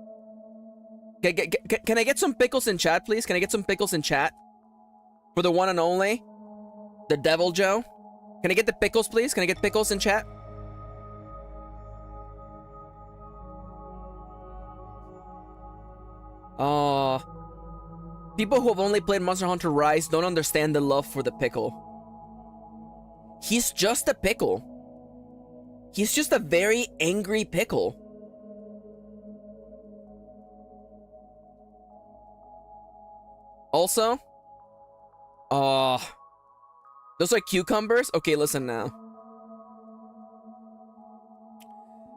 Can I get some pickles in chat, please? Can I get some pickles in chat? For the one and only, the Devil Joe. Can I get the pickles, please? Can I get pickles in chat? People who have only played Monster Hunter Rise don't understand the love for the pickle. He's just a pickle. He's just a very angry pickle. Also, those are cucumbers? Okay, listen now.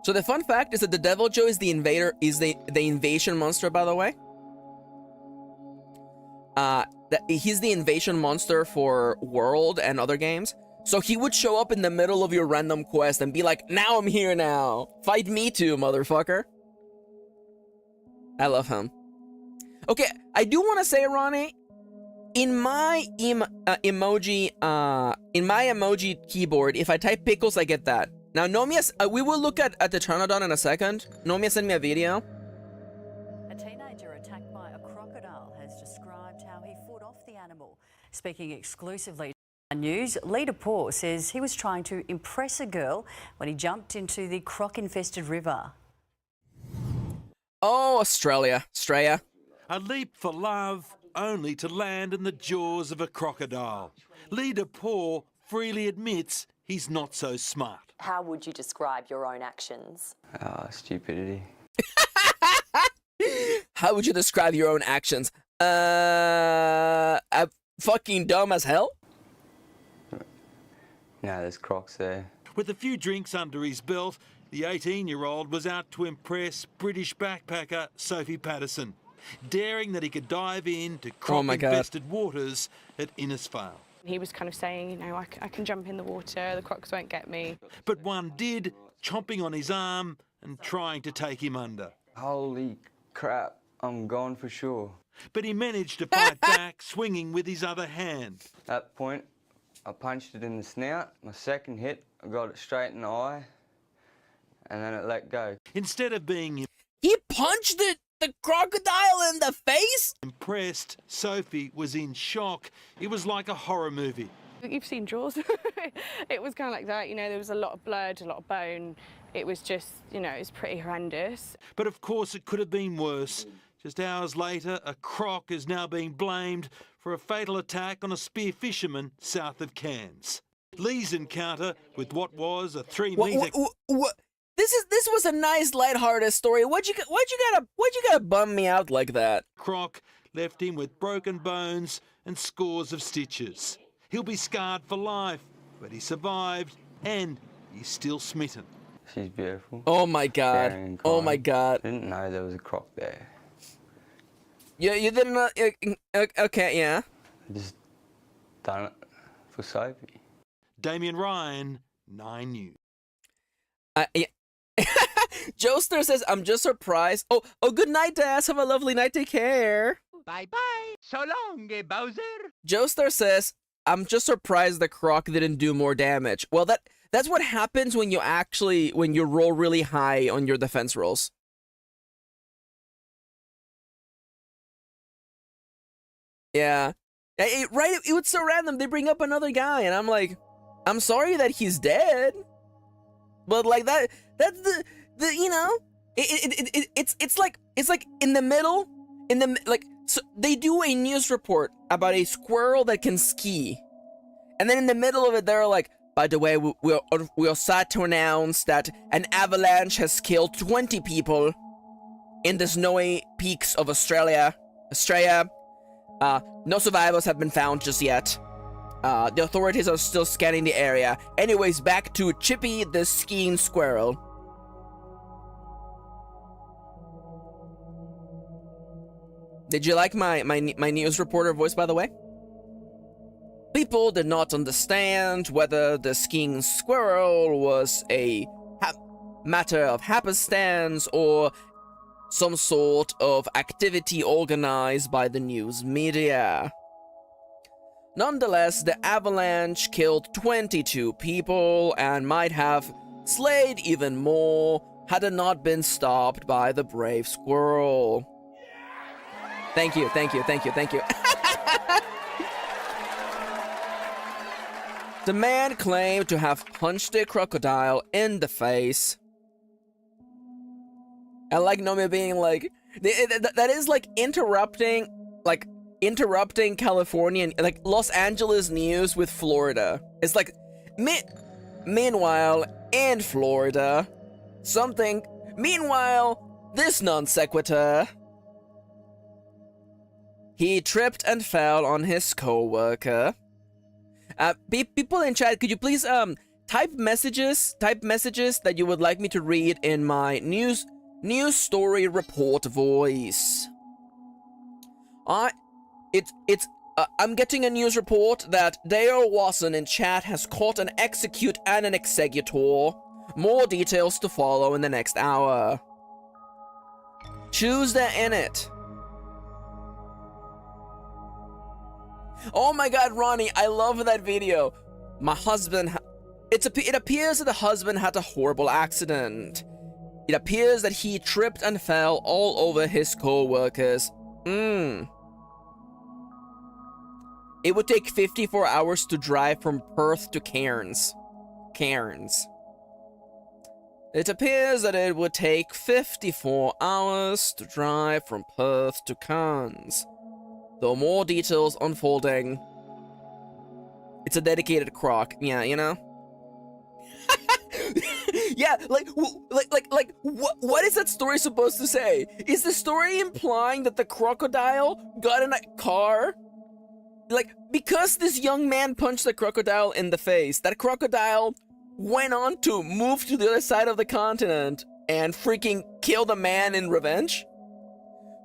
So the fun fact is that the Devil Joe is the invasion monster, by the way. He's the invasion monster for World and other games. So he would show up in the middle of your random quest and be like, now I'm here now. Fight me too, motherfucker. I love him. Okay, I do want to say, Ronnie, in my emoji keyboard, if I type pickles, I get that. Now, Nomiya, we will look at the Pteranodon in a second. Nomiya sent me a video. A teenager attacked by a crocodile has described how he fought off the animal. Speaking exclusively to News, Leader Paul says he was trying to impress a girl when he jumped into the croc-infested river. Oh, Australia. A leap for love, only to land in the jaws of a crocodile. Leader Paul freely admits he's not so smart. How would you describe your own actions? Stupidity. How would you describe your own actions? Fucking dumb as hell? No, there's crocs there. With a few drinks under his belt, the 18-year-old was out to impress British backpacker Sophie Patterson, daring that he could dive into croc-infested waters at Innisfail. He was kind of saying, you know, I can jump in the water, the crocs won't get me. But one did, chomping on his arm and trying to take him under. Holy crap, I'm gone for sure. But he managed to fight back, swinging with his other hand. At that point, I punched it in the snout. My second hit, I got it straight in the eye, and then it let go. Instead of being He punched the crocodile in the face? impressed, Sophie was in shock. It was like a horror movie. You've seen Jaws. It was kind of like that, you know, there was a lot of blood, a lot of bone. It was just, you know, it was pretty horrendous. But of course it could have been worse. Just hours later, a croc is now being blamed for a fatal attack on a spear fisherman south of Cairns. Lee's encounter with what was a 3-metre... What? This was a nice, lighthearted story. Why'd you gotta bum me out like that? croc left him with broken bones and scores of stitches. He'll be scarred for life, but he survived and he's still smitten. She's beautiful. Oh my god. Caring and Oh kind. my god. Didn't know there was a croc there. Yeah, you didn't know... Okay, yeah. I just done it for Sophie. Damien Ryan, 9 News. Yeah. Joester says, I'm just surprised. Oh, good night, Daz. Have a lovely night. Take care. Bye-bye. So long, Bowser. Joester says, I'm just surprised the croc didn't do more damage. Well, that's what happens when you roll really high on your defense rolls. Yeah. Right? It was so random. They bring up another guy, and I'm like, I'm sorry that he's dead. But like that's the you know, it's like in the middle, so they do a news report about a squirrel that can ski, and then in the middle of it they're like, by the way, we are sad to announce that an avalanche has killed 20 people. in the snowy peaks of Australia. No survivors have been found just yet. The authorities are still scanning the area. Anyways, back to Chippy the skiing squirrel. Did you like my news reporter voice, by the way? People did not understand whether the skiing squirrel was a matter of happenstance or some sort of activity organized by the news media. Nonetheless, the avalanche killed 22 people and might have slayed even more had it not been stopped by the brave squirrel. Thank you, thank you, thank you, thank you. The man claimed to have punched a crocodile in the face. I like Nomi being like, that is like interrupting California, like Los Angeles news with Florida. It's like, meanwhile, in Florida, meanwhile, this non sequitur. He tripped and fell on his co-worker. People in chat, could you please type messages that you would like me to read in my news story report voice. I'm getting a news report that Dale Wasson in chat has caught an execute and an executor. More details to follow in the next hour. Tuesday in it. Oh my god, Ronnie, I love that video. My husband, it appears that the husband had a horrible accident. It appears that he tripped and fell all over his co-workers. It would take 54 hours to drive from Perth to Cairns. It appears that it would take 54 hours to drive from Perth to Cairns. Though more details unfolding. It's a dedicated croc. Yeah, you know? Yeah, what is that story supposed to say? Is the story implying that the crocodile got in a car? Like, because this young man punched the crocodile in the face, that crocodile went on to move to the other side of the continent and freaking kill the man in revenge?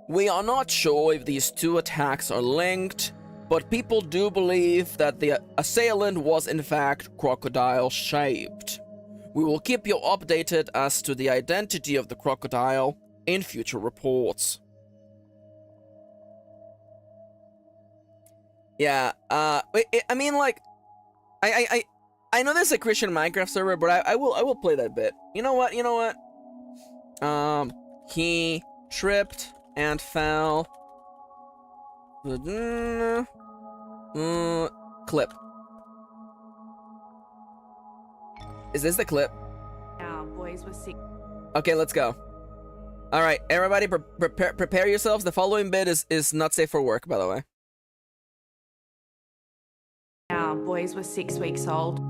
We are not sure if these two attacks are linked, but people do believe that the assailant was in fact crocodile-shaped. We will keep you updated as to the identity of the crocodile in future reports. Yeah, I mean, like, I know there's a Christian Minecraft server, but I will play that bit. You know what? He tripped and fell. Clip. Is this the clip? Boys were sick. Okay, let's go. All right, everybody, prepare yourselves. The following bit is not safe for work, by the way. Our boys were 6 weeks old.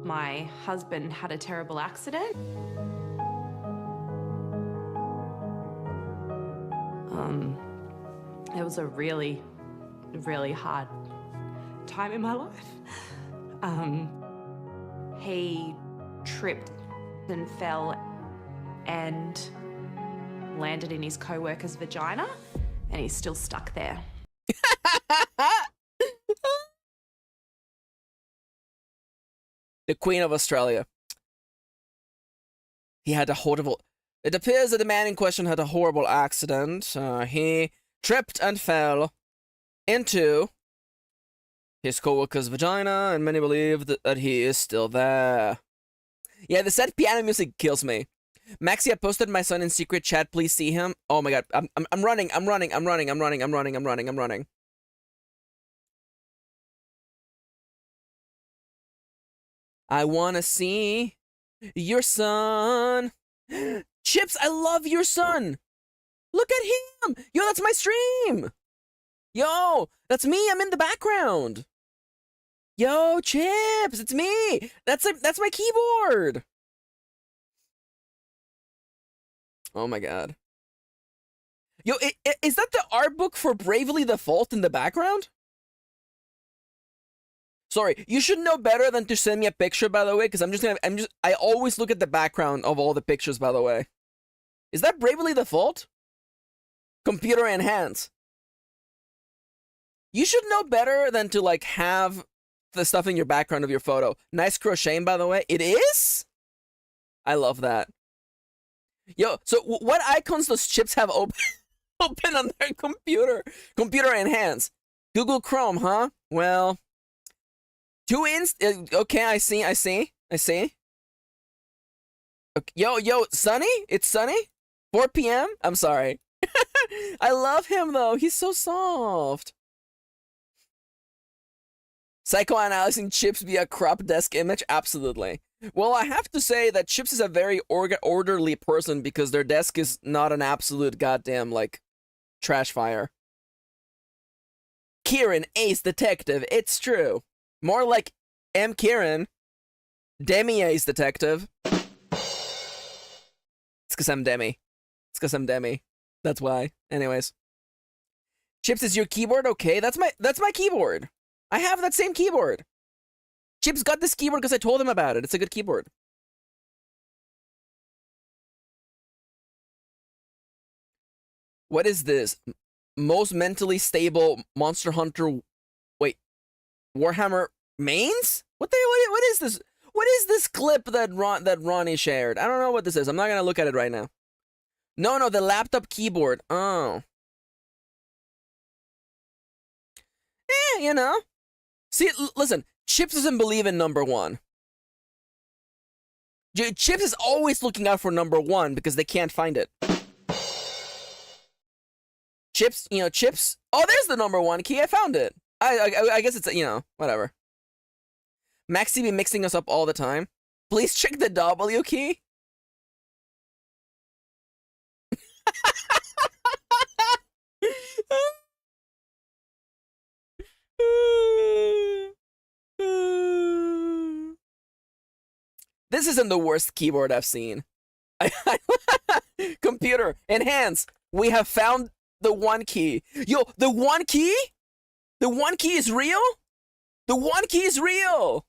My husband had a terrible accident. It was a really, really hard time in my life. He tripped and fell and landed in his co-worker's vagina, and he's still stuck there. The Queen of Australia. He had a horrible... It appears that the man in question had a horrible accident. He tripped and fell into his co-worker's vagina, and many believe that he is still there. Yeah, the sad piano music kills me. Maxi, I posted my son in secret chat. Please see him. Oh my god, I'm running. I wanna see your son. Chips, I love your son. Look at him. Yo, that's my stream. Yo, that's me. I'm in the background. Yo, Chips, it's me. That's my keyboard. Oh my god. Yo, is that the art book for Bravely Default in the background? Sorry, you should know better than to send me a picture, by the way, because I always look at the background of all the pictures, by the way. Is that Bravely Default? Computer enhance. You should know better than to, like, have the stuff in your background of your photo. Nice crocheting, by the way. It is? I love that. Yo, so what icons does Chips have open on their computer? Computer enhance. Google Chrome, huh? Well... okay, I see. Okay, yo, Sunny? It's Sunny? 4 p.m.? I'm sorry. I love him, though. He's so soft. Psychoanalyzing Chips via crop desk image? Absolutely. Well, I have to say that Chips is a very orderly person because their desk is not an absolute goddamn, like, trash fire. Kirin, ace detective. It's true. More like M. Kirin, Demi-ace detective. It's because I'm Demi. That's why. Anyways. Chips, is your keyboard okay? That's my keyboard. I have that same keyboard. Chips got this keyboard because I told him about it. It's a good keyboard. What is this? Most mentally stable Monster Hunter... Wait. Warhammer mains? What is this? What is this clip that Ronnie shared? I don't know what this is. I'm not gonna look at it right now. No, the laptop keyboard. Oh. You know. See, listen. Chips doesn't believe in number one. Chips is always looking out for number one because they can't find it. Chips, Chips. Oh, there's the number one key. I found it. I guess it's, whatever. Maxi be mixing us up all the time. Please check the W key. This isn't the worst keyboard I've seen. Computer, enhance. We have found the one key. Yo, the one key? The one key is real? The one key is real.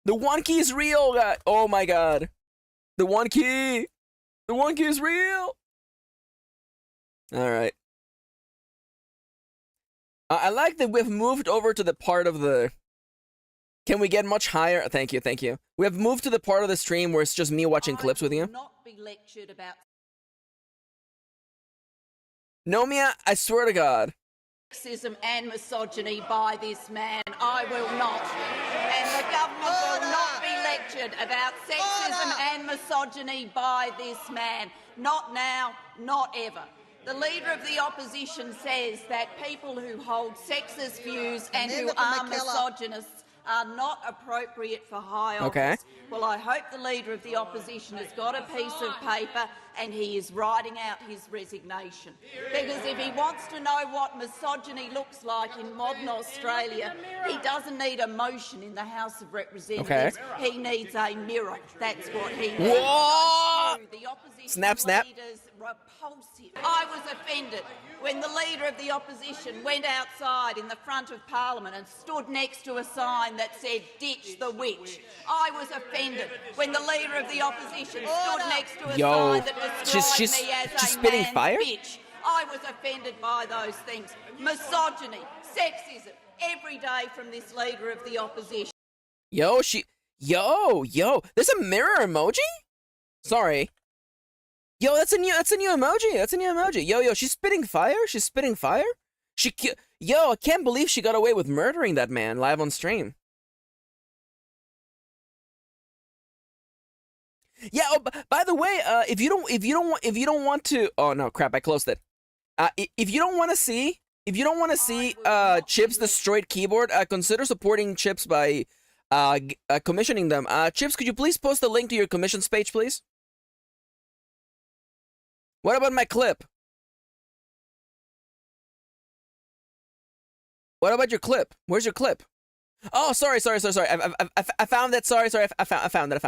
The one key is real, guys. Oh my god. The one key. The one key is real. All right. I like that we've moved over to the part of the... Can we get much higher? Thank you. We have moved to the part of the stream where it's just me watching clips with you. Not be lectured about Nomia, I swear to God. sexism and misogyny by this man. I will not. And the government will not be lectured about sexism and misogyny by this man. Not now, not ever. The Leader of the Opposition says that people who hold sexist views and who are misogynists are not appropriate for high office. Okay. Well, I hope the Leader of the Opposition has got a piece of paper and he is writing out his resignation. Because if he wants to know what misogyny looks like in modern Australia, he doesn't need a motion in the House of Representatives. Okay. He needs a mirror. That's what he needs. Whoa! The opposition Snap. leaders repulsive. I was offended when the Leader of the Opposition went outside in the front of Parliament and stood next to a sign that said, "Ditch the witch." I was offended when the Leader of the Opposition stood next to a sign that described me as a spitting man's fire? bitch. I was offended by those things. Misogyny, sexism, every day from this Leader of the Opposition. Yo, there's a mirror emoji? Sorry. Yo, that's a new emoji. Yo, she's spitting fire? Yo, I can't believe she got away with murdering that man live on stream. Yeah, oh, by the way, if you don't want to, oh no, crap, I closed it. If you don't want to see Chips destroyed keyboard, consider supporting Chips by commissioning them. Chips, could you please post the link to your commissions page, please? What about my clip? What about your clip? Where's your clip? Oh, sorry. I found that. Sorry. I found it.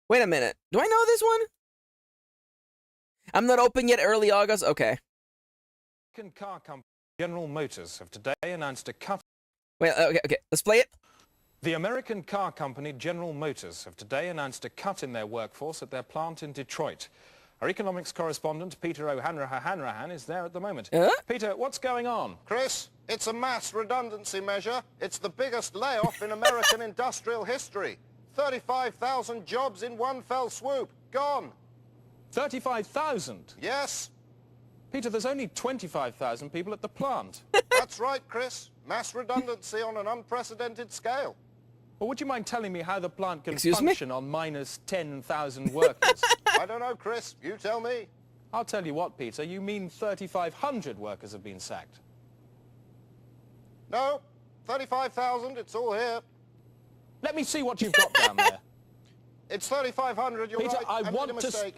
Wait a minute. Do I know this one? I'm not open yet, early August? Okay. American car company General Motors have today announced a cut. Wait, okay, let's play it. The American car company General Motors have today announced a cut in their workforce at their plant in Detroit. Our economics correspondent, Peter O'Hanrahan, is there at the moment. Peter, what's going on? Chris, it's a mass redundancy measure. It's the biggest layoff in American industrial history. 35,000 jobs in one fell swoop. Gone. 35,000? Yes. Peter, there's only 25,000 people at the plant. That's right, Chris. Mass redundancy on an unprecedented scale. Well, would you mind telling me how the plant can Excuse me? function on minus 10,000 workers? I don't know, Chris. You tell me. I'll tell you what, Peter, you mean 3,500 workers have been sacked? No, 35,000. It's all here. Let me see what you've got down there. It's 3,500. You're Peter, right.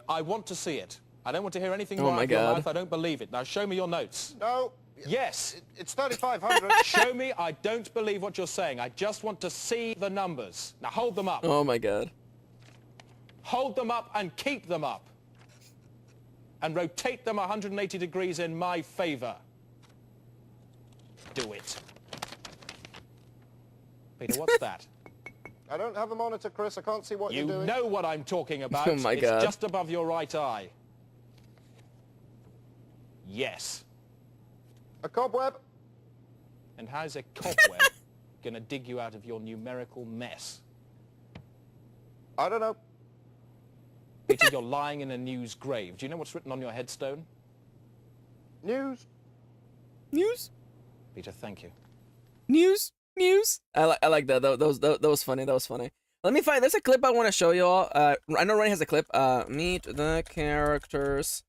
I want to see it. I don't want to hear anything more out of your mouth. I don't believe it. Now show me your notes. No. Yes. It's 3,500. Show me. I don't believe what you're saying. I just want to see the numbers. Now hold them up. Oh my God. Hold them up and keep them up. And rotate them 180 degrees in my favor. Do it. Peter, what's that? I don't have a monitor, Chris. I can't see what you're doing. You know what I'm talking about. Oh my God. It's just above your right eye. Yes. A cobweb? And how's a cobweb going to dig you out of your numerical mess? I don't know. Peter, you're lying in a news grave. Do you know what's written on your headstone? News. News? Peter, thank you. News? News? I like that. That was funny. That was funny. Let me find. There's a clip I want to show y'all. I know Ronnie has a clip. Meet the characters.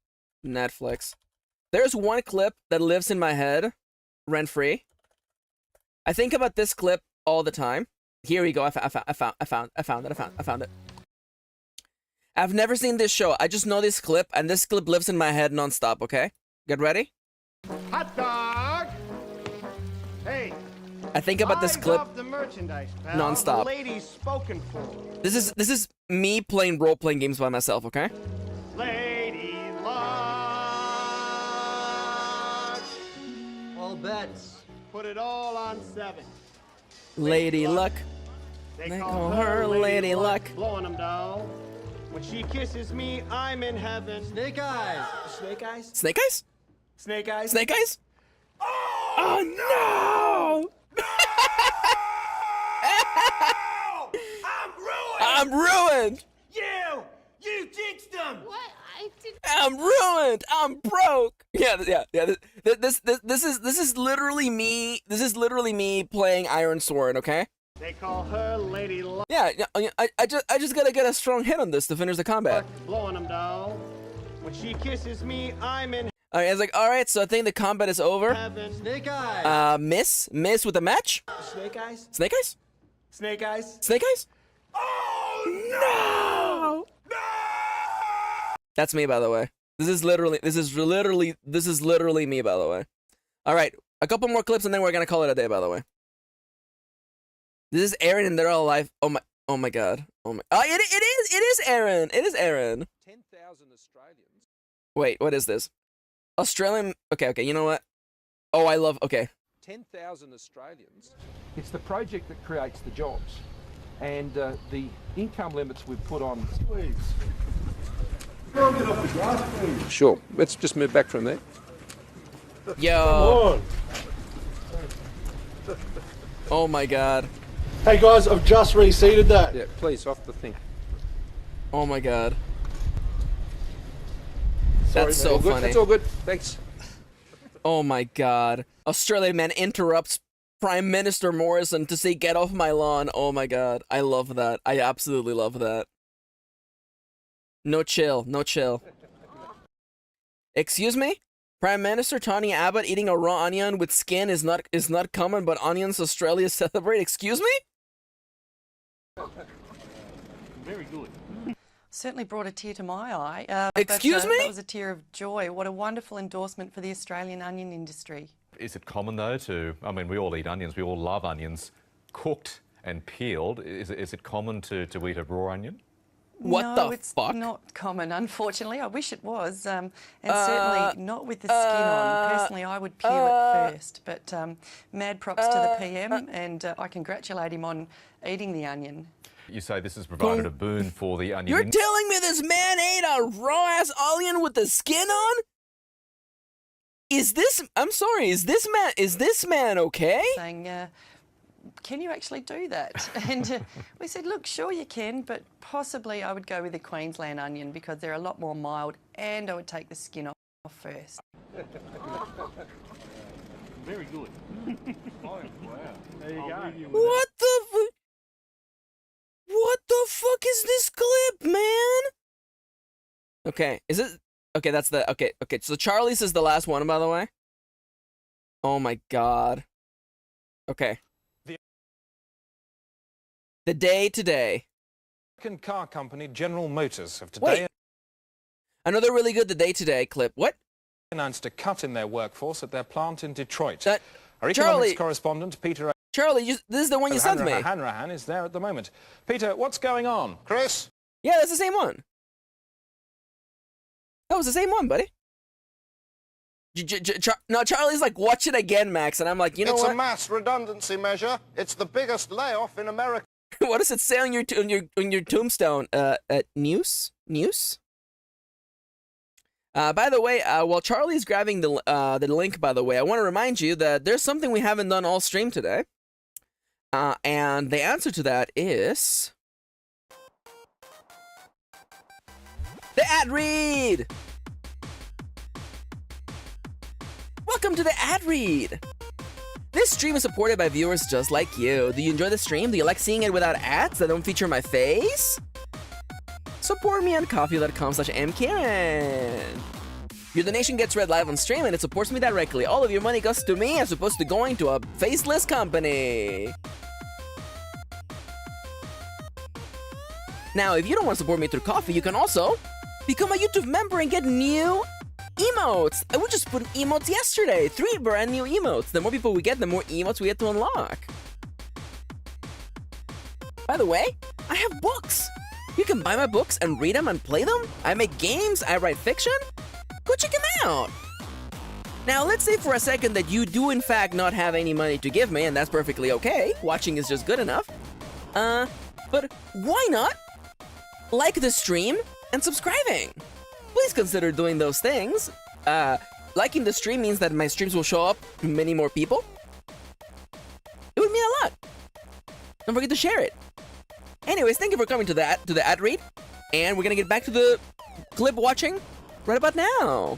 Netflix. There's one clip that lives in my head, rent-free. I think about this clip all the time. Here we go. I found it. I've never seen this show. I just know this clip, and this clip lives in my head nonstop. Okay, get ready. Hot dog. Hey. I think about this clip the merchandise, pal. nonstop. The lady's spoken for. This is me playing role-playing games by myself. Okay. Lady luck. All bets. Put it all on 7. Lady Luck. They call her Lady Luck. Blowing them down. When she kisses me, I'm in heaven. Snake eyes. Snake eyes. Snake Eyes? Snake eyes. Snake Eyes? Oh no! I'm ruined! You jinxed them! What? I did. I'm ruined! I'm broke! Yeah. This is literally me. This is literally me playing Iron Sword, okay? They call her Lady Luck. Yeah, I just gotta get a strong hit on this to finish the combat. Blowing them down. When she kisses me, I'm in Alright, it's like, alright, so I think the combat is over. heaven. Snake eyes. Miss with the match? Snake eyes. Snake Eyes? Snake eyes. Snake Eyes? Oh no! That's me, by the way. This is literally me, by the way. All right, a couple more clips and then we're gonna call it a day, by the way. This is Aaron and they're all alive. Oh my God. Oh my. Oh, it is Aaron. It is Aaron. 10,000 Australians. Wait, what is this? Australian. Okay. You know what? Oh, I love. Okay. 10,000 Australians. It's the project that creates the jobs, and the income limits we've put on. Please. Sure. Let's just move back from there. Yo. Oh my God. Hey guys, I've just reseated that. Yeah, please, off the thing. Oh my God. Sorry, That's so funny. That's all good. Thanks. Oh my God. Australian man interrupts Prime Minister Morrison to say, "Get off my lawn." Oh my God. I love that. I absolutely love that. No chill. No chill. Excuse me? Prime Minister Tony Abbott eating a raw onion with skin is not common, but onions Australia celebrate. Excuse me? Very good. Certainly brought a tear to my eye. Excuse me? That was a tear of joy. What a wonderful endorsement for the Australian onion industry. Is it common, though, I mean, we all eat onions, we all love onions, cooked and peeled. Is it common to eat a raw onion? What no, the it's fuck? not common, unfortunately. I wish it was. And certainly not with the skin on. Personally, I would peel it first. But mad props to the PM, and I congratulate him on eating the onion. You say this has provided a boon for the onion. You're telling me this man ate a raw-ass onion with the skin on? Is this... I'm sorry, is this man okay? Saying, can you actually do that? And we said, look, sure you can, but possibly I would go with the Queensland onion because they're a lot more mild, and I would take the skin off first. Very good. Oh, wow. There you go. What the fuck is this clip, man? Okay, is it... Okay, that's the... Okay, so Charlie's is the last one, by the way. Oh my god. Okay. The day today. American car company General Motors have today... Wait. Another really good The Day Today clip. What? ...announced a cut in their workforce at their plant in Detroit. Our economics Charlie, correspondent, Peter... Charlie, this is the one you sent me. O'Hanrahan is there at the moment. Peter, what's going on? Chris? Yeah, that's the same one. That was the same one, buddy. No, Charlie's like, watch it again, Max, and I'm like, you know what? It's a mass redundancy measure. It's the biggest layoff in America. What does it say on your tombstone? News? By the way, while Charlie's grabbing the link, by the way, I want to remind you that there's something we haven't done all stream today. And the answer to that is... the ad read! Welcome to the ad read! This stream is supported by viewers just like you. Do you enjoy the stream? Do you like seeing it without ads that don't feature my face? Support me on coffee.com/mkirin. Your donation gets read live on stream and it supports me directly. All of your money goes to me as opposed to going to a faceless company. Now, if you don't want to support me through coffee, you can also become a YouTube member and get new emotes. I just put emotes yesterday. 3 brand new emotes. The more people we get, the more emotes we get to unlock. By the way, I have books. You can buy my books and read them and play them. I make games, I write fiction. Go check them out. Now, let's say for a second that you do in fact not have any money to give me, and that's perfectly okay. Watching is just good enough. But why not like the stream and subscribing? Please consider doing those things. Liking the stream means that my streams will show up to many more people. It would mean a lot. Don't forget to share it. Anyways, thank you for coming to the ad read, and we're gonna get back to the clip watching right about now.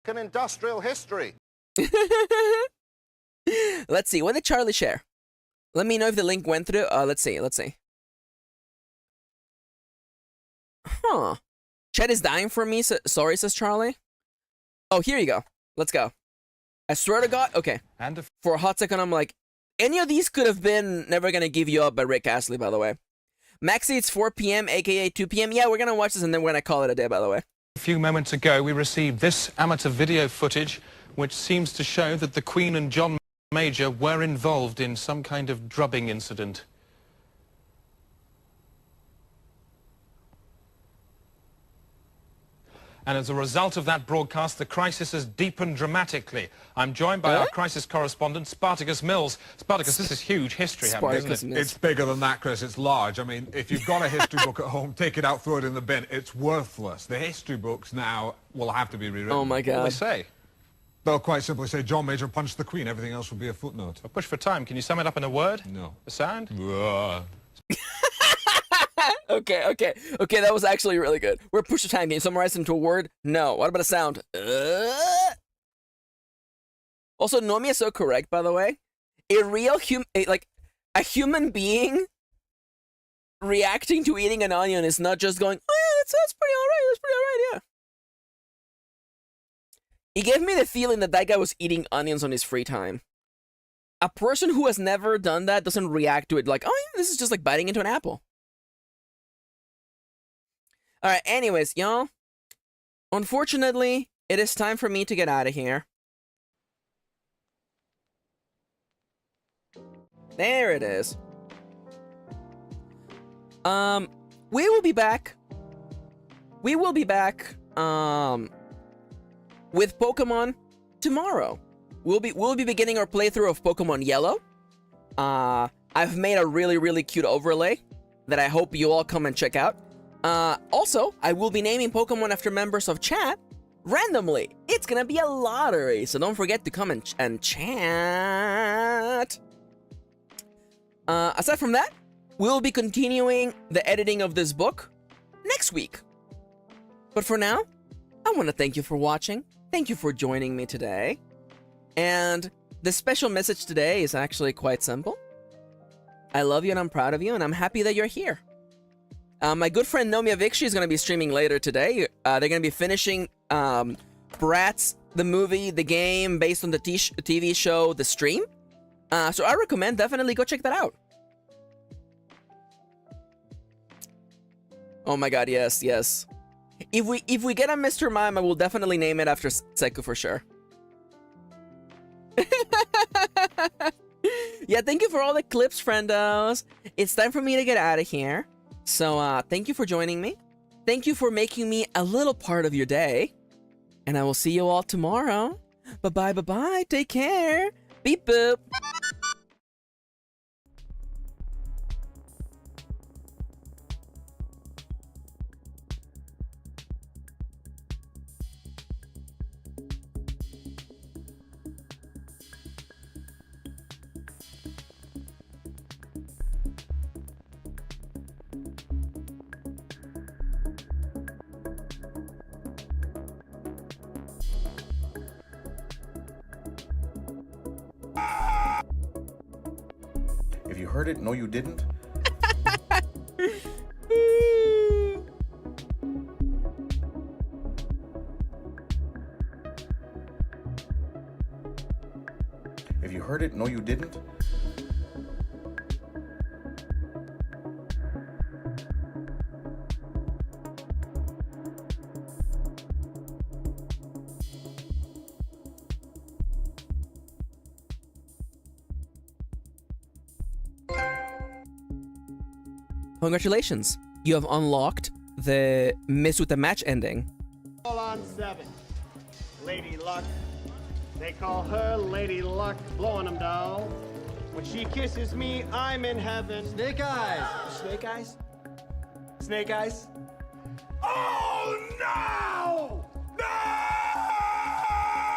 In industrial history. Let's see. What did Charlie share? Let me know if the link went through. Let's see. Huh. Chet is dying for me. Sorry, says Charlie. Oh, here you go. Let's go. I swear to God. Okay. And for a hot second, I'm like, any of these could have been Never Gonna Give You Up by Rick Astley, by the way. Maxi, it's 4 p.m., aka 2 p.m. Yeah, we're gonna watch this and then we're gonna call it a day, by the way. A few moments ago, we received this amateur video footage, which seems to show that the Queen and John Major were involved in some kind of drubbing incident. And as a result of that broadcast, the crisis has deepened dramatically. I'm joined by our crisis correspondent, Spartacus Mills. Spartacus, this is huge history, isn't it? It's bigger than that, Chris. It's large. I mean, if you've got a history book at home, take it out, throw it in the bin. It's worthless. The history books now will have to be rewritten. Oh, my God. What do they say? They'll quite simply say, John Major punched the Queen. Everything else will be a footnote. A push for time. Can you sum it up in a word? No. A sound? Okay, that was actually really good. We're push of time. Can you summarize into a word? No. What about a sound? Also, Nomi is so correct, by the way. A real a human being reacting to eating an onion is not just going, oh yeah, that's pretty alright, yeah. He gave me the feeling that guy was eating onions on his free time. A person who has never done that doesn't react to it like, oh yeah, this is just like biting into an apple. Alright, anyways, y'all. Unfortunately, it is time for me to get out of here. There it is. We will be back. We will be back with Pokemon tomorrow. We'll be beginning our playthrough of Pokemon Yellow. I've made a really cute overlay that I hope you all come and check out. Also, I will be naming Pokemon after members of chat randomly. It's gonna be a lottery, so don't forget to come and chat. Aside from that, we'll be continuing the editing of this book next week. But for now, I want to thank you for watching. Thank you for joining me today. And the special message today is actually quite simple. I love you and I'm proud of you and I'm happy that you're here. My good friend Nomia Vikshi is going to be streaming later today. They're going to be finishing Bratz, the movie, the game, based on the TV show, The Stream. So I recommend definitely go check that out. Oh my god, yes. If we get a Mr. Mime, I will definitely name it after Seku for sure. Yeah, thank you for all the clips, friendos. It's time for me to get out of here. So, thank you for joining me. Thank you for making me a little part of your day. And I will see you all tomorrow. Bye-bye. Take care. Beep boop. If you heard it, no you didn't. If you heard it, no you didn't. Congratulations, you have unlocked the Miss with the Match ending. All on 7. Lady Luck. They call her Lady Luck. Blowing them down. When she kisses me, I'm in heaven. Snake eyes. Snake eyes? Snake eyes? Oh,